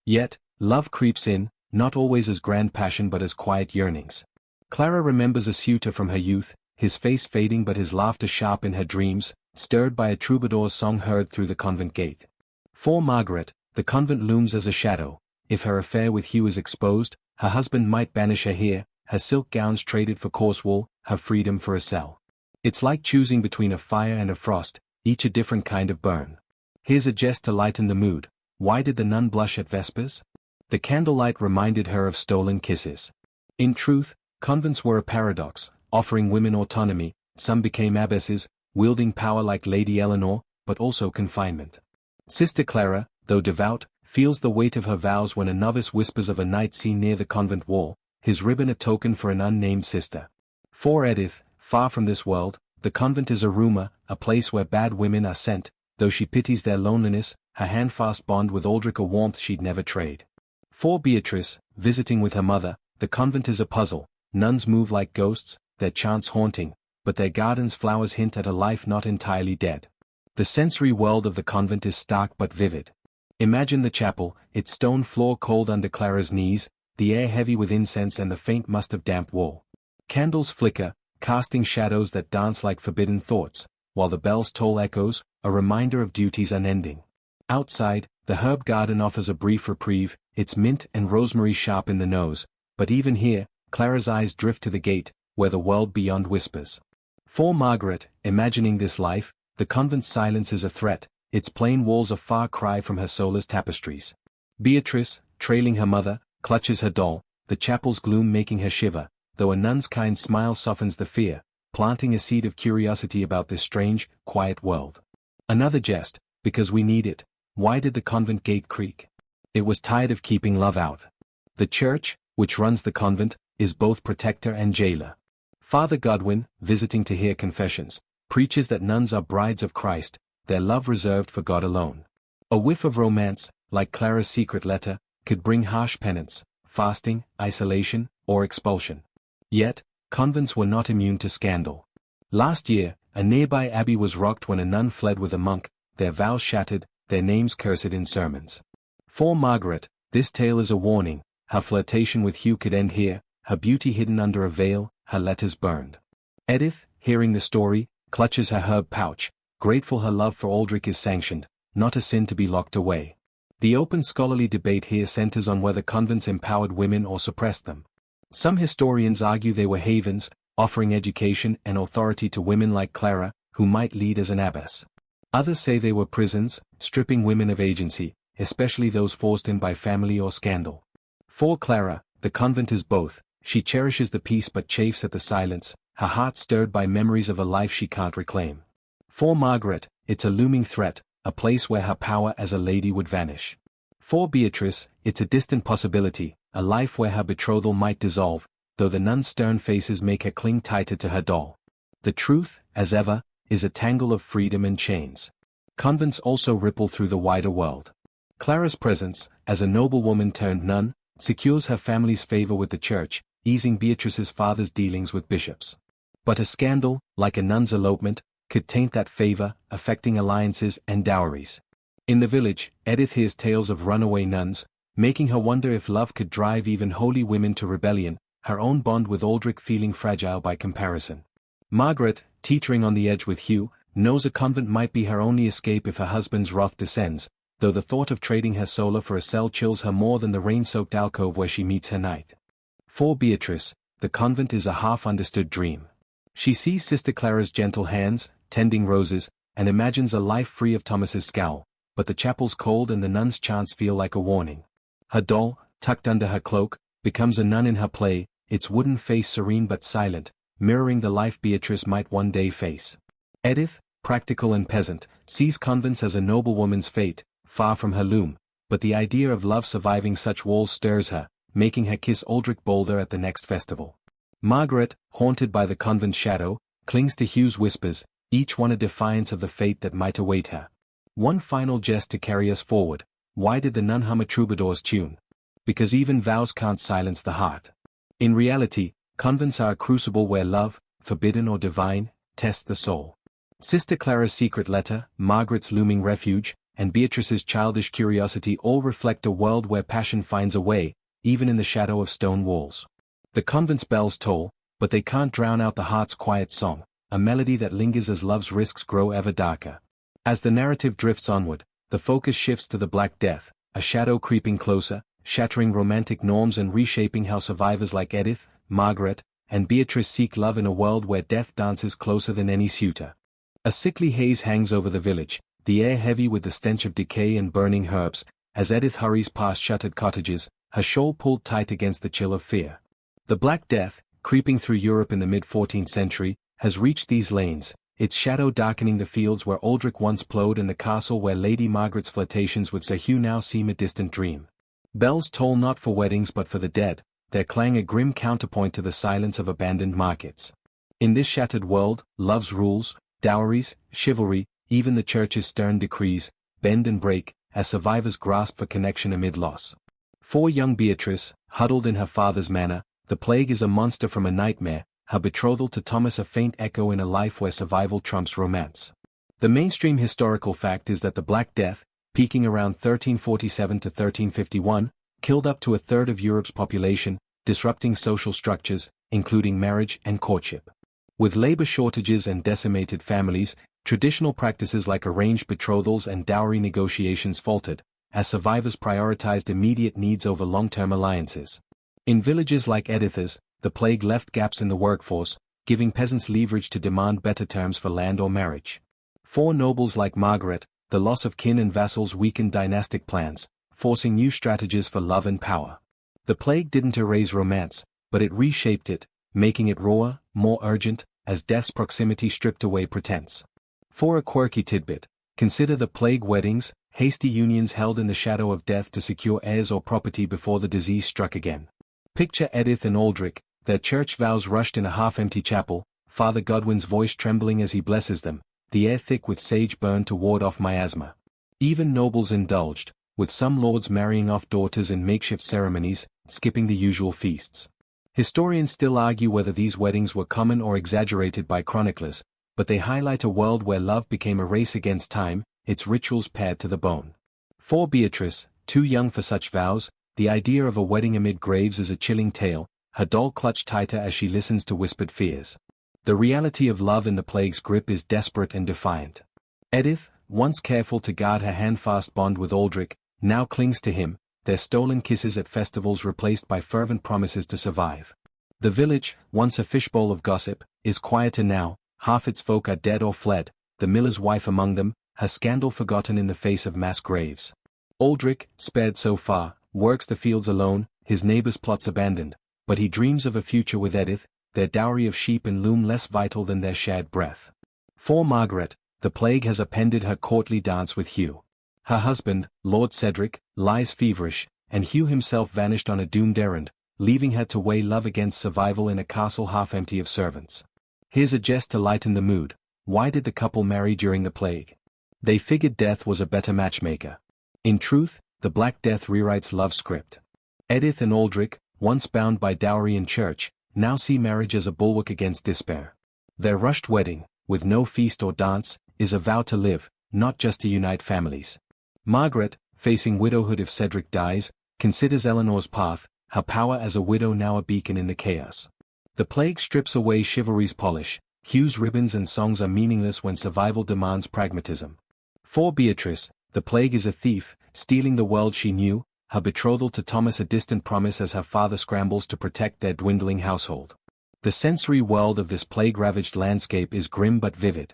Yet, love creeps in, not always as grand passion but as quiet yearnings. Clara remembers a suitor from her youth, his face fading but his laughter sharp in her dreams, stirred by a troubadour's song heard through the convent gate. For Margaret, the convent looms as a shadow. If her affair with Hugh is exposed, her husband might banish her here, her silk gowns traded for coarse wool, her freedom for a cell. It's like choosing between a fire and a frost, each a different kind of burn. Here's a jest to lighten the mood. Why did the nun blush at vespers? The candlelight reminded her of stolen kisses. In truth, convents were a paradox, offering women autonomy. Some became abbesses, wielding power like Lady Eleanor, but also confinement. Sister Clara, though devout, feels the weight of her vows when a novice whispers of a knight seen near the convent wall, his ribbon a token for an unnamed sister. For Edith, far from this world, the convent is a rumor, a place where bad women are sent, though she pities their loneliness, her handfast bond with Aldrich a warmth she'd never trade. For Beatrice, visiting with her mother, the convent is a puzzle. Nuns move like ghosts, their chants haunting, but their gardens' flowers hint at a life not entirely dead. The sensory world of the convent is stark but vivid. Imagine the chapel, its stone floor cold under Clara's knees, the air heavy with incense and the faint must of damp wool. Candles flicker, casting shadows that dance like forbidden thoughts, while the bells toll echoes, a reminder of duties unending. Outside, the herb garden offers a brief reprieve, its mint and rosemary sharp in the nose, but even here, Clara's eyes drift to the gate, where the world beyond whispers. For Margaret, imagining this life, the convent's silence is a threat, its plain walls a far cry from her soulless tapestries. Beatrice, trailing her mother, clutches her doll, the chapel's gloom making her shiver, though a nun's kind smile softens the fear, planting a seed of curiosity about this strange, quiet world. Another jest, because we need it. Why did the convent gate creak? It was tired of keeping love out. The church, which runs the convent, is both protector and jailer. Father Godwin, visiting to hear confessions, preaches that nuns are brides of Christ, their love reserved for God alone. A whiff of romance, like Clara's secret letter, could bring harsh penance, fasting, isolation, or expulsion. Yet, convents were not immune to scandal. Last year, a nearby abbey was rocked when a nun fled with a monk, their vows shattered, their names cursed in sermons. For Margaret, this tale is a warning. Her flirtation with Hugh could end here, her beauty hidden under a veil, her letters burned. Edith, hearing the story, clutches her herb pouch, grateful her love for Aldrich is sanctioned, not a sin to be locked away. The open scholarly debate here centers on whether convents empowered women or suppressed them. Some historians argue they were havens, offering education and authority to women like Clara, who might lead as an abbess. Others say they were prisons, stripping women of agency, especially those forced in by family or scandal. For Clara, the convent is both. She cherishes the peace but chafes at the silence, her heart stirred by memories of a life she can't reclaim. For Margaret, it's a looming threat, a place where her power as a lady would vanish. For Beatrice, it's a distant possibility, a life where her betrothal might dissolve, though the nun's stern faces make her cling tighter to her doll. The truth, as ever, is a tangle of freedom and chains. Convents also ripple through the wider world. Clara's presence, as a noblewoman turned nun, secures her family's favor with the church, easing Beatrice's father's dealings with bishops. But a scandal, like a nun's elopement, could taint that favor, affecting alliances and dowries. In the village, Edith hears tales of runaway nuns, making her wonder if love could drive even holy women to rebellion, her own bond with Aldrich feeling fragile by comparison. Margaret, teetering on the edge with Hugh, knows a convent might be her only escape if her husband's wrath descends, though the thought of trading her solar for a cell chills her more than the rain-soaked alcove where she meets her knight. For Beatrice, the convent is a half-understood dream. She sees Sister Clara's gentle hands, tending roses, and imagines a life free of Thomas's scowl, but the chapel's cold and the nun's chants feel like a warning. Her doll, tucked under her cloak, becomes a nun in her play, its wooden face serene but silent, mirroring the life Beatrice might one day face. Edith, practical and peasant, sees convents as a noblewoman's fate, far from her loom, but the idea of love surviving such walls stirs her, making her kiss Aldrich bolder at the next festival. Margaret, haunted by the convent's shadow, clings to Hugh's whispers, each one a defiance of the fate that might await her. One final jest to carry us forward. Why did the nun hum a troubadour's tune? Because even vows can't silence the heart. In reality, convents are a crucible where love, forbidden or divine, tests the soul. Sister Clara's secret letter, Margaret's looming refuge, and Beatrice's childish curiosity all reflect a world where passion finds a way, even in the shadow of stone walls. The convent's bells toll, but they can't drown out the heart's quiet song, a melody that lingers as love's risks grow ever darker. As the narrative drifts onward, the focus shifts to the Black Death, a shadow creeping closer, shattering romantic norms and reshaping how survivors like Edith, Margaret, and Beatrice seek love in a world where death dances closer than any suitor. A sickly haze hangs over the village, the air heavy with the stench of decay and burning herbs, as Edith hurries past shuttered cottages, her shawl pulled tight against the chill of fear. The Black Death, creeping through Europe in the mid-14th century, has reached these lanes, its shadow darkening the fields where Aldrich once ploughed and the castle where Lady Margaret's flirtations with Sir Hugh now seem a distant dream. Bells toll not for weddings but for the dead, their clang a grim counterpoint to the silence of abandoned markets. In this shattered world, love's rules, dowries, chivalry, even the church's stern decrees, bend and break, as survivors grasp for connection amid loss. 4. Young Beatrice, huddled in her father's manor, the plague is a monster from a nightmare, her betrothal to Thomas a faint echo in a life where survival trumps romance. The mainstream historical fact is that the Black Death, peaking around 1347 to 1351, killed up to a third of Europe's population, disrupting social structures, including marriage and courtship. With labor shortages and decimated families, traditional practices like arranged betrothals and dowry negotiations faltered, as survivors prioritized immediate needs over long-term alliances. In villages like Edith's, the plague left gaps in the workforce, giving peasants leverage to demand better terms for land or marriage. 4. Nobles like Margaret, the loss of kin and vassals weakened dynastic plans, forcing new strategies for love and power. The plague didn't erase romance, but it reshaped it, making it rawer, more urgent, as death's proximity stripped away pretense. 4. A quirky tidbit. Consider the plague weddings, hasty unions held in the shadow of death to secure heirs or property before the disease struck again. Picture Edith and Aldrich, their church vows rushed in a half-empty chapel, Father Godwin's voice trembling as he blesses them, the air thick with sage burn to ward off miasma. Even nobles indulged, with some lords marrying off daughters in makeshift ceremonies, skipping the usual feasts. Historians still argue whether these weddings were common or exaggerated by chroniclers, but they highlight a world where love became a race against time, its rituals pared to the bone. 4. Beatrice, too young for such vows, the idea of a wedding amid graves is a chilling tale, her doll clutched tighter as she listens to whispered fears. The reality of love in the plague's grip is desperate and defiant. Edith, once careful to guard her handfast bond with Aldrich, now clings to him, their stolen kisses at festivals replaced by fervent promises to survive. The village, once a fishbowl of gossip, is quieter now, half its folk are dead or fled, the miller's wife among them, her scandal forgotten in the face of mass graves. Aldrich, spared so far, works the fields alone, his neighbor's plots abandoned, but he dreams of a future with Edith, their dowry of sheep and loom less vital than their shared breath. 4. Margaret, the plague has appended her courtly dance with Hugh. Her husband, Lord Cedric, lies feverish, and Hugh himself vanished on a doomed errand, leaving her to weigh love against survival in a castle half-empty of servants. Here's a jest to lighten the mood. Why did the couple marry during the plague? They figured death was a better matchmaker. In truth, the Black Death rewrites love's script. Edith and Aldrich, once bound by dowry and church, now see marriage as a bulwark against despair. Their rushed wedding, with no feast or dance, is a vow to live, not just to unite families. Margaret, facing widowhood if Cedric dies, considers Eleanor's path, her power as a widow now a beacon in the chaos. The plague strips away chivalry's polish, Hugh's ribbons and songs are meaningless when survival demands pragmatism. 4. Beatrice, the plague is a thief, stealing the world she knew, her betrothal to Thomas a distant promise as her father scrambles to protect their dwindling household. The sensory world of this plague-ravaged landscape is grim but vivid.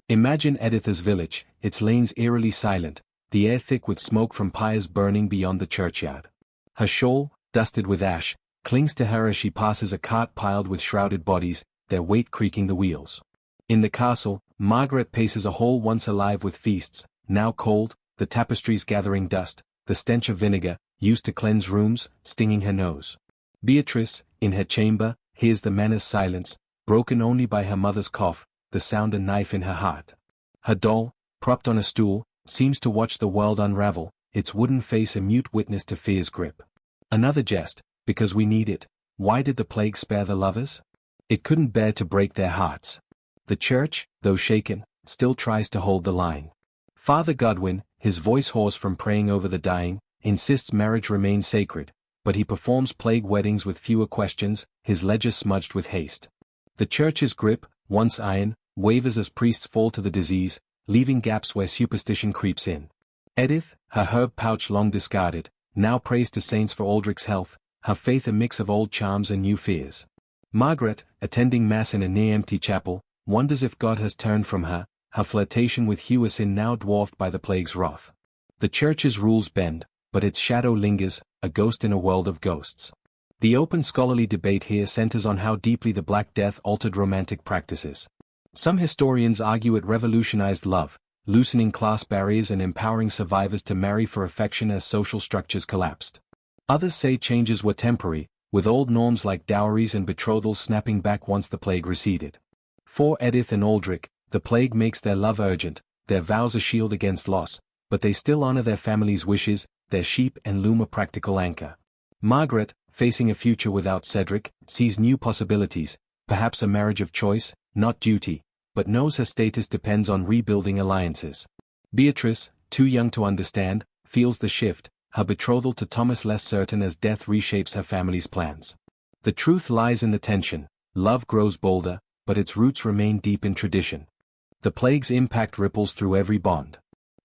Imagine Edith's village, its lanes eerily silent, the air thick with smoke from pyres burning beyond the churchyard. Her shawl, dusted with ash, clings to her as she passes a cart piled with shrouded bodies, their weight creaking the wheels. In the castle, Margaret paces a hall once alive with feasts, now cold, the tapestries gathering dust, the stench of vinegar, used to cleanse rooms, stinging her nose. Beatrice, in her chamber, hears the manor's silence, broken only by her mother's cough, the sound a knife in her heart. Her doll, propped on a stool, seems to watch the world unravel, its wooden face a mute witness to fear's grip. Another jest, because we need it. Why did the plague spare the lovers? It couldn't bear to break their hearts. The church, though shaken, still tries to hold the line. Father Godwin, his voice hoarse from praying over the dying, insists marriage remains sacred, but he performs plague weddings with fewer questions, his ledger smudged with haste. The church's grip, once iron, wavers as priests fall to the disease, leaving gaps where superstition creeps in. Edith, her herb pouch long discarded, now prays to saints for Aldrich's health, her faith a mix of old charms and new fears. Margaret, attending mass in a near-empty chapel, wonders if God has turned from her, her flirtation with Hugh a sin now dwarfed by the plague's wrath. The church's rules bend, but its shadow lingers, a ghost in a world of ghosts. The open scholarly debate here centers on how deeply the Black Death altered romantic practices. Some historians argue it revolutionized love, loosening class barriers and empowering survivors to marry for affection as social structures collapsed. Others say changes were temporary, with old norms like dowries and betrothals snapping back once the plague receded. For Edith and Aldrich, the plague makes their love urgent, their vows a shield against loss, but they still honor their family's wishes, their sheep and loom a practical anchor. Margaret, facing a future without Cedric, sees new possibilities, perhaps a marriage of choice, not duty, but knows her status depends on rebuilding alliances. Beatrice, too young to understand, feels the shift, her betrothal to Thomas less certain as death reshapes her family's plans. The truth lies in the tension. Love grows bolder, but its roots remain deep in tradition. The plague's impact ripples through every bond.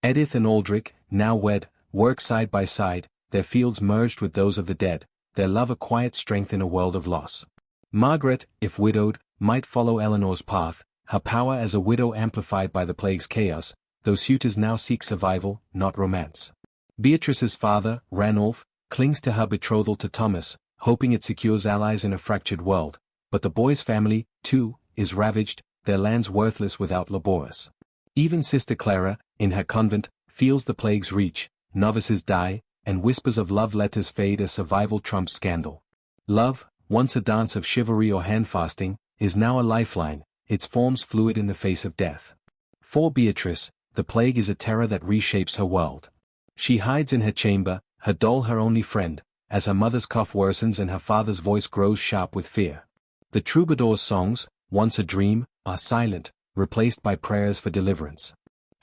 Edith and Aldrich, now wed, work side by side, their fields merged with those of the dead, their love a quiet strength in a world of loss. Margaret, if widowed, might follow Eleanor's path, her power as a widow amplified by the plague's chaos, though suitors now seek survival, not romance. Beatrice's father, Ranulph, clings to her betrothal to Thomas, hoping it secures allies in a fractured world, but the boy's family, too, is ravaged, their lands worthless without Laboris. Even Sister Clara, in her convent, feels the plague's reach, novices die, and whispers of love letters fade as survival trumps scandal. Love, once a dance of chivalry or handfasting, is now a lifeline, its forms fluid in the face of death. For Beatrice, the plague is a terror that reshapes her world. She hides in her chamber, her doll her only friend, as her mother's cough worsens and her father's voice grows sharp with fear. The troubadour's songs, once a dream, are silent, replaced by prayers for deliverance.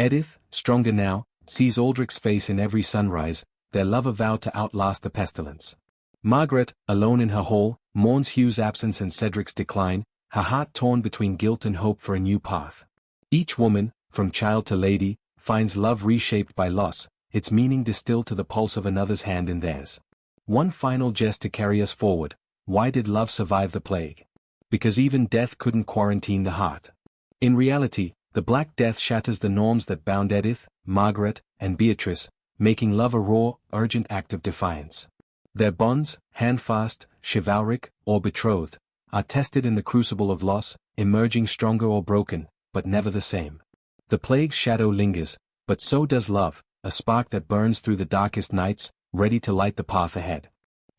Edith, stronger now, sees Aldrich's face in every sunrise, their love a vow to outlast the pestilence. Margaret, alone in her hall, mourns Hugh's absence and Cedric's decline, her heart torn between guilt and hope for a new path. Each woman, from child to lady, finds love reshaped by loss, its meaning distilled to the pulse of another's hand in theirs. One final jest to carry us forward: why did love survive the plague? Because even death couldn't quarantine the heart. In reality, the Black Death shatters the norms that bound Edith, Margaret, and Beatrice, making love a raw, urgent act of defiance. Their bonds, handfast, chivalric, or betrothed, are tested in the crucible of loss, emerging stronger or broken, but never the same. The plague's shadow lingers, but so does love, a spark that burns through the darkest nights, ready to light the path ahead.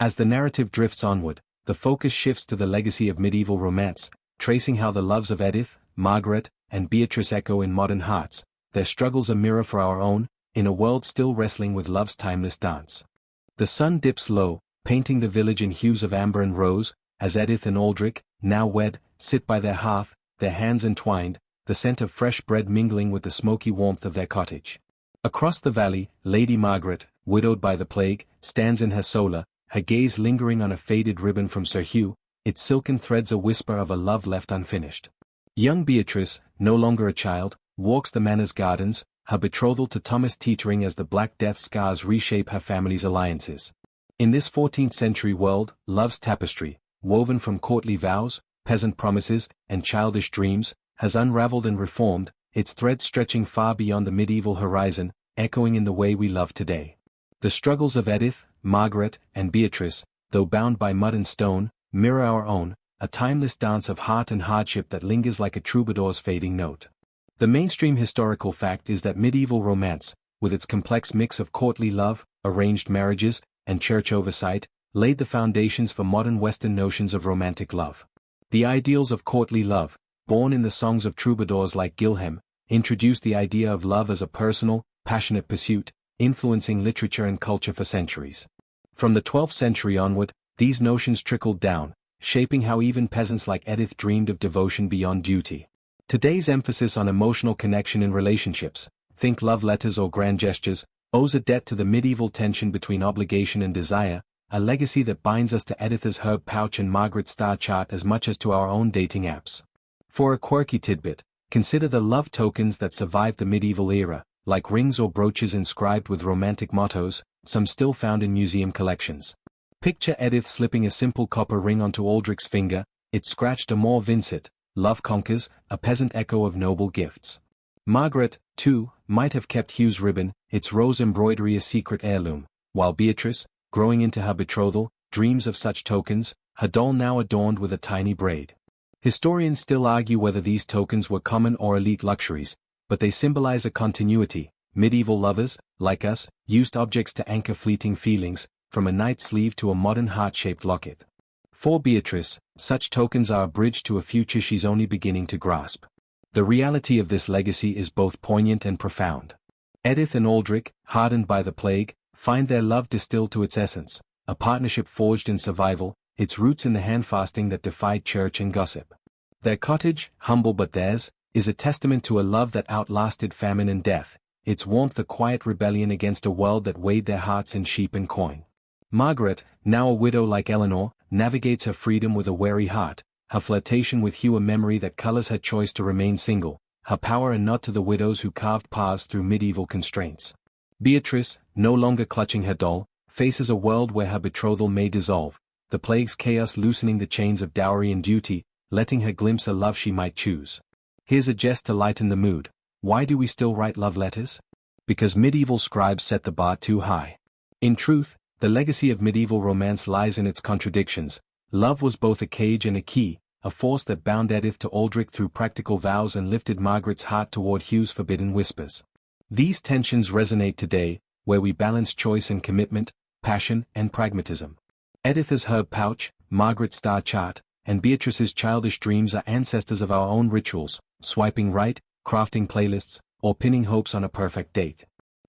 As the narrative drifts onward, the focus shifts to the legacy of medieval romance, tracing how the loves of Edith, Margaret, and Beatrice echo in modern hearts, their struggles a mirror for our own, in a world still wrestling with love's timeless dance. The sun dips low, painting the village in hues of amber and rose, as Edith and Aldrich, now wed, sit by their hearth, their hands entwined, the scent of fresh bread mingling with the smoky warmth of their cottage. Across the valley, Lady Margaret, widowed by the plague, stands in her solar, her gaze lingering on a faded ribbon from Sir Hugh, its silken threads a whisper of a love left unfinished. Young Beatrice, no longer a child, walks the manor's gardens, her betrothal to Thomas teetering as the Black Death scars reshape her family's alliances. In this 14th-century world, love's tapestry, woven from courtly vows, peasant promises, and childish dreams, has unraveled and reformed, its threads stretching far beyond the medieval horizon, echoing in the way we love today. The struggles of Edith, Margaret, and Beatrice, though bound by mud and stone, mirror our own, a timeless dance of heart and hardship that lingers like a troubadour's fading note. The mainstream historical fact is that medieval romance, with its complex mix of courtly love, arranged marriages, and church oversight, laid the foundations for modern Western notions of romantic love. The ideals of courtly love, born in the songs of troubadours like Gilhem, introduced the idea of love as a personal, passionate pursuit, influencing literature and culture for centuries. From the 12th century onward, these notions trickled down, shaping how even peasants like Edith dreamed of devotion beyond duty. Today's emphasis on emotional connection in relationships, think love letters or grand gestures, owes a debt to the medieval tension between obligation and desire, a legacy that binds us to Edith's herb pouch and Margaret's star chart as much as to our own dating apps. For a quirky tidbit, consider the love tokens that survived the medieval era, like rings or brooches inscribed with romantic mottos, some still found in museum collections. Picture Edith slipping a simple copper ring onto Aldrich's finger, it scratched a more Vincit, love conquers, a peasant echo of noble gifts. Margaret, too, might have kept Hugh's ribbon, its rose embroidery a secret heirloom, while Beatrice, growing into her betrothal, dreams of such tokens, her doll now adorned with a tiny braid. Historians still argue whether these tokens were common or elite luxuries, but they symbolize a continuity. Medieval lovers, like us, used objects to anchor fleeting feelings, from a knight's sleeve to a modern heart-shaped locket. For Beatrice, such tokens are a bridge to a future she's only beginning to grasp. The reality of this legacy is both poignant and profound. Edith and Aldrich, hardened by the plague, find their love distilled to its essence, a partnership forged in survival, its roots in the handfasting that defied church and gossip. Their cottage, humble but theirs, is a testament to a love that outlasted famine and death, its warmth a quiet rebellion against a world that weighed their hearts in sheep and coin. Margaret, now a widow like Eleanor, navigates her freedom with a wary heart, her flirtation with Hugh a memory that colors her choice to remain single, her power a nod to the widows who carved paths through medieval constraints. Beatrice, no longer clutching her doll, faces a world where her betrothal may dissolve, the plague's chaos loosening the chains of dowry and duty, letting her glimpse a love she might choose. Here's a jest to lighten the mood. Why do we still write love letters? Because medieval scribes set the bar too high. In truth, the legacy of medieval romance lies in its contradictions. Love was both a cage and a key, a force that bound Edith to Aldrich through practical vows and lifted Margaret's heart toward Hugh's forbidden whispers. These tensions resonate today, where we balance choice and commitment, passion and pragmatism. Edith's herb pouch, Margaret's star chart, and Beatrice's childish dreams are ancestors of our own rituals, swiping right, crafting playlists, or pinning hopes on a perfect date.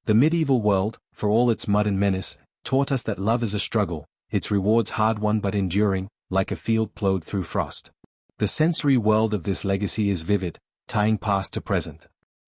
The medieval world, for all its mud and menace, taught us that love is a struggle, its rewards hard-won but enduring, like a field plowed through frost. The sensory world of this legacy is vivid, tying past to present.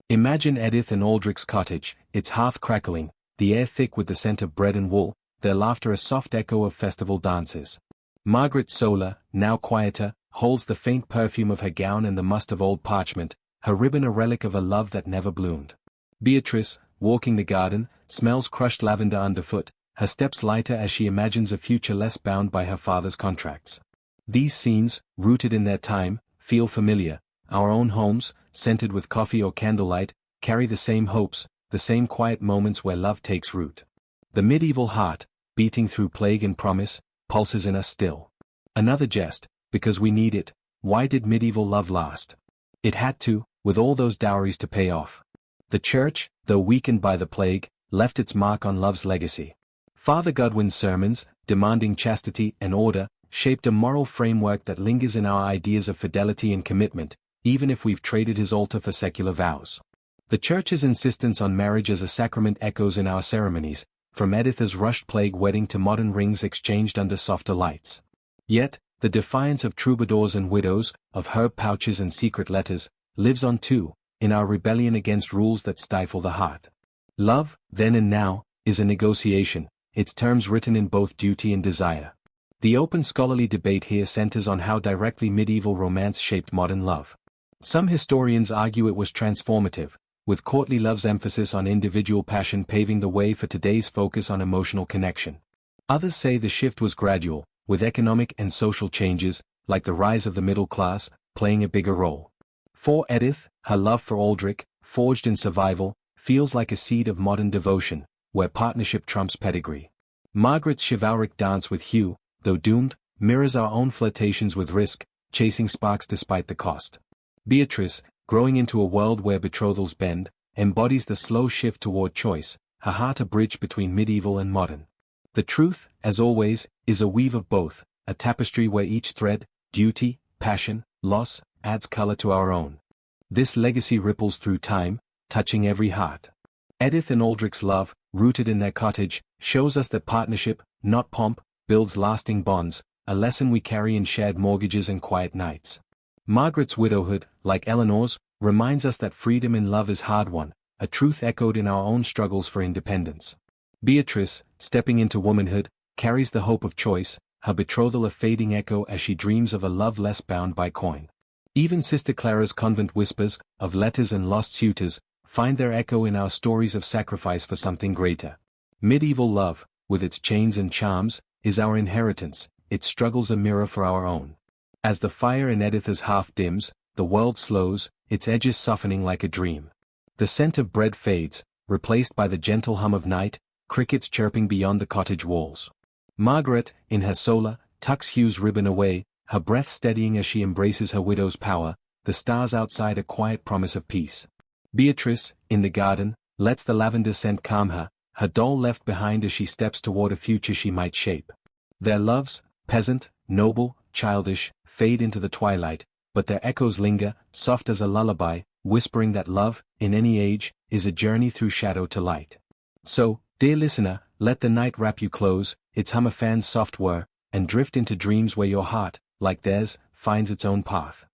Imagine Edith and Aldrich's cottage, its hearth crackling, the air thick with the scent of bread and wool, their laughter a soft echo of festival dances. Margaret Solar, now quieter, holds the faint perfume of her gown and the must of old parchment, her ribbon a relic of a love that never bloomed. Beatrice, walking the garden, smells crushed lavender underfoot, her steps lighter as she imagines a future less bound by her father's contracts. These scenes, rooted in their time, feel familiar. Our own homes, scented with coffee or candlelight, carry the same hopes, the same quiet moments where love takes root. The medieval heart, beating through plague and promise, pulses in us still. Another jest, because we need it. Why did medieval love last? It had to, with all those dowries to pay off. The church, though weakened by the plague, left its mark on love's legacy. Father Godwin's sermons, demanding chastity and order, shaped a moral framework that lingers in our ideas of fidelity and commitment, even if we've traded his altar for secular vows. The Church's insistence on marriage as a sacrament echoes in our ceremonies, from Edith's rushed plague wedding to modern rings exchanged under softer lights. Yet, the defiance of troubadours and widows, of herb pouches and secret letters, lives on too, in our rebellion against rules that stifle the heart. Love, then and now, is a negotiation, its terms written in both duty and desire. The open scholarly debate here centers on how directly medieval romance shaped modern love. Some historians argue it was transformative, with courtly love's emphasis on individual passion paving the way for today's focus on emotional connection. Others say the shift was gradual, with economic and social changes, like the rise of the middle class, playing a bigger role. For Edith, her love for Aldrich, forged in survival, feels like a seed of modern devotion, where partnership trumps pedigree. Margaret's chivalric dance with Hugh, though doomed, mirrors our own flirtations with risk, chasing sparks despite the cost. Beatrice, growing into a world where betrothals bend, embodies the slow shift toward choice, her heart a bridge between medieval and modern. The truth, as always, is a weave of both, a tapestry where each thread, duty, passion, loss, adds color to our own. This legacy ripples through time, touching every heart. Edith and Aldrich's love, rooted in their cottage, shows us that partnership, not pomp, builds lasting bonds, a lesson we carry in shared mortgages and quiet nights. Margaret's widowhood, like Eleanor's, reminds us that freedom in love is hard-won, a truth echoed in our own struggles for independence. Beatrice, stepping into womanhood, carries the hope of choice, her betrothal a fading echo as she dreams of a love less bound by coin. Even Sister Clara's convent whispers, of letters and lost suitors, find their echo in our stories of sacrifice for something greater. Medieval love, with its chains and charms, is our inheritance, its struggles a mirror for our own. As the fire in Edith's hearth dims, the world slows, its edges softening like a dream. The scent of bread fades, replaced by the gentle hum of night, crickets chirping beyond the cottage walls. Margaret, in her solar, tucks Hugh's ribbon away, her breath steadying as she embraces her widow's power, the stars outside a quiet promise of peace. Beatrice, in the garden, lets the lavender scent calm her, her doll left behind as she steps toward a future she might shape. Their loves, peasant, noble, childish, fade into the twilight, but their echoes linger, soft as a lullaby, whispering that love, in any age, is a journey through shadow to light. So, dear listener, let the night wrap you close, its hum a fan's soft whir, and drift into dreams where your heart, like theirs, finds its own path.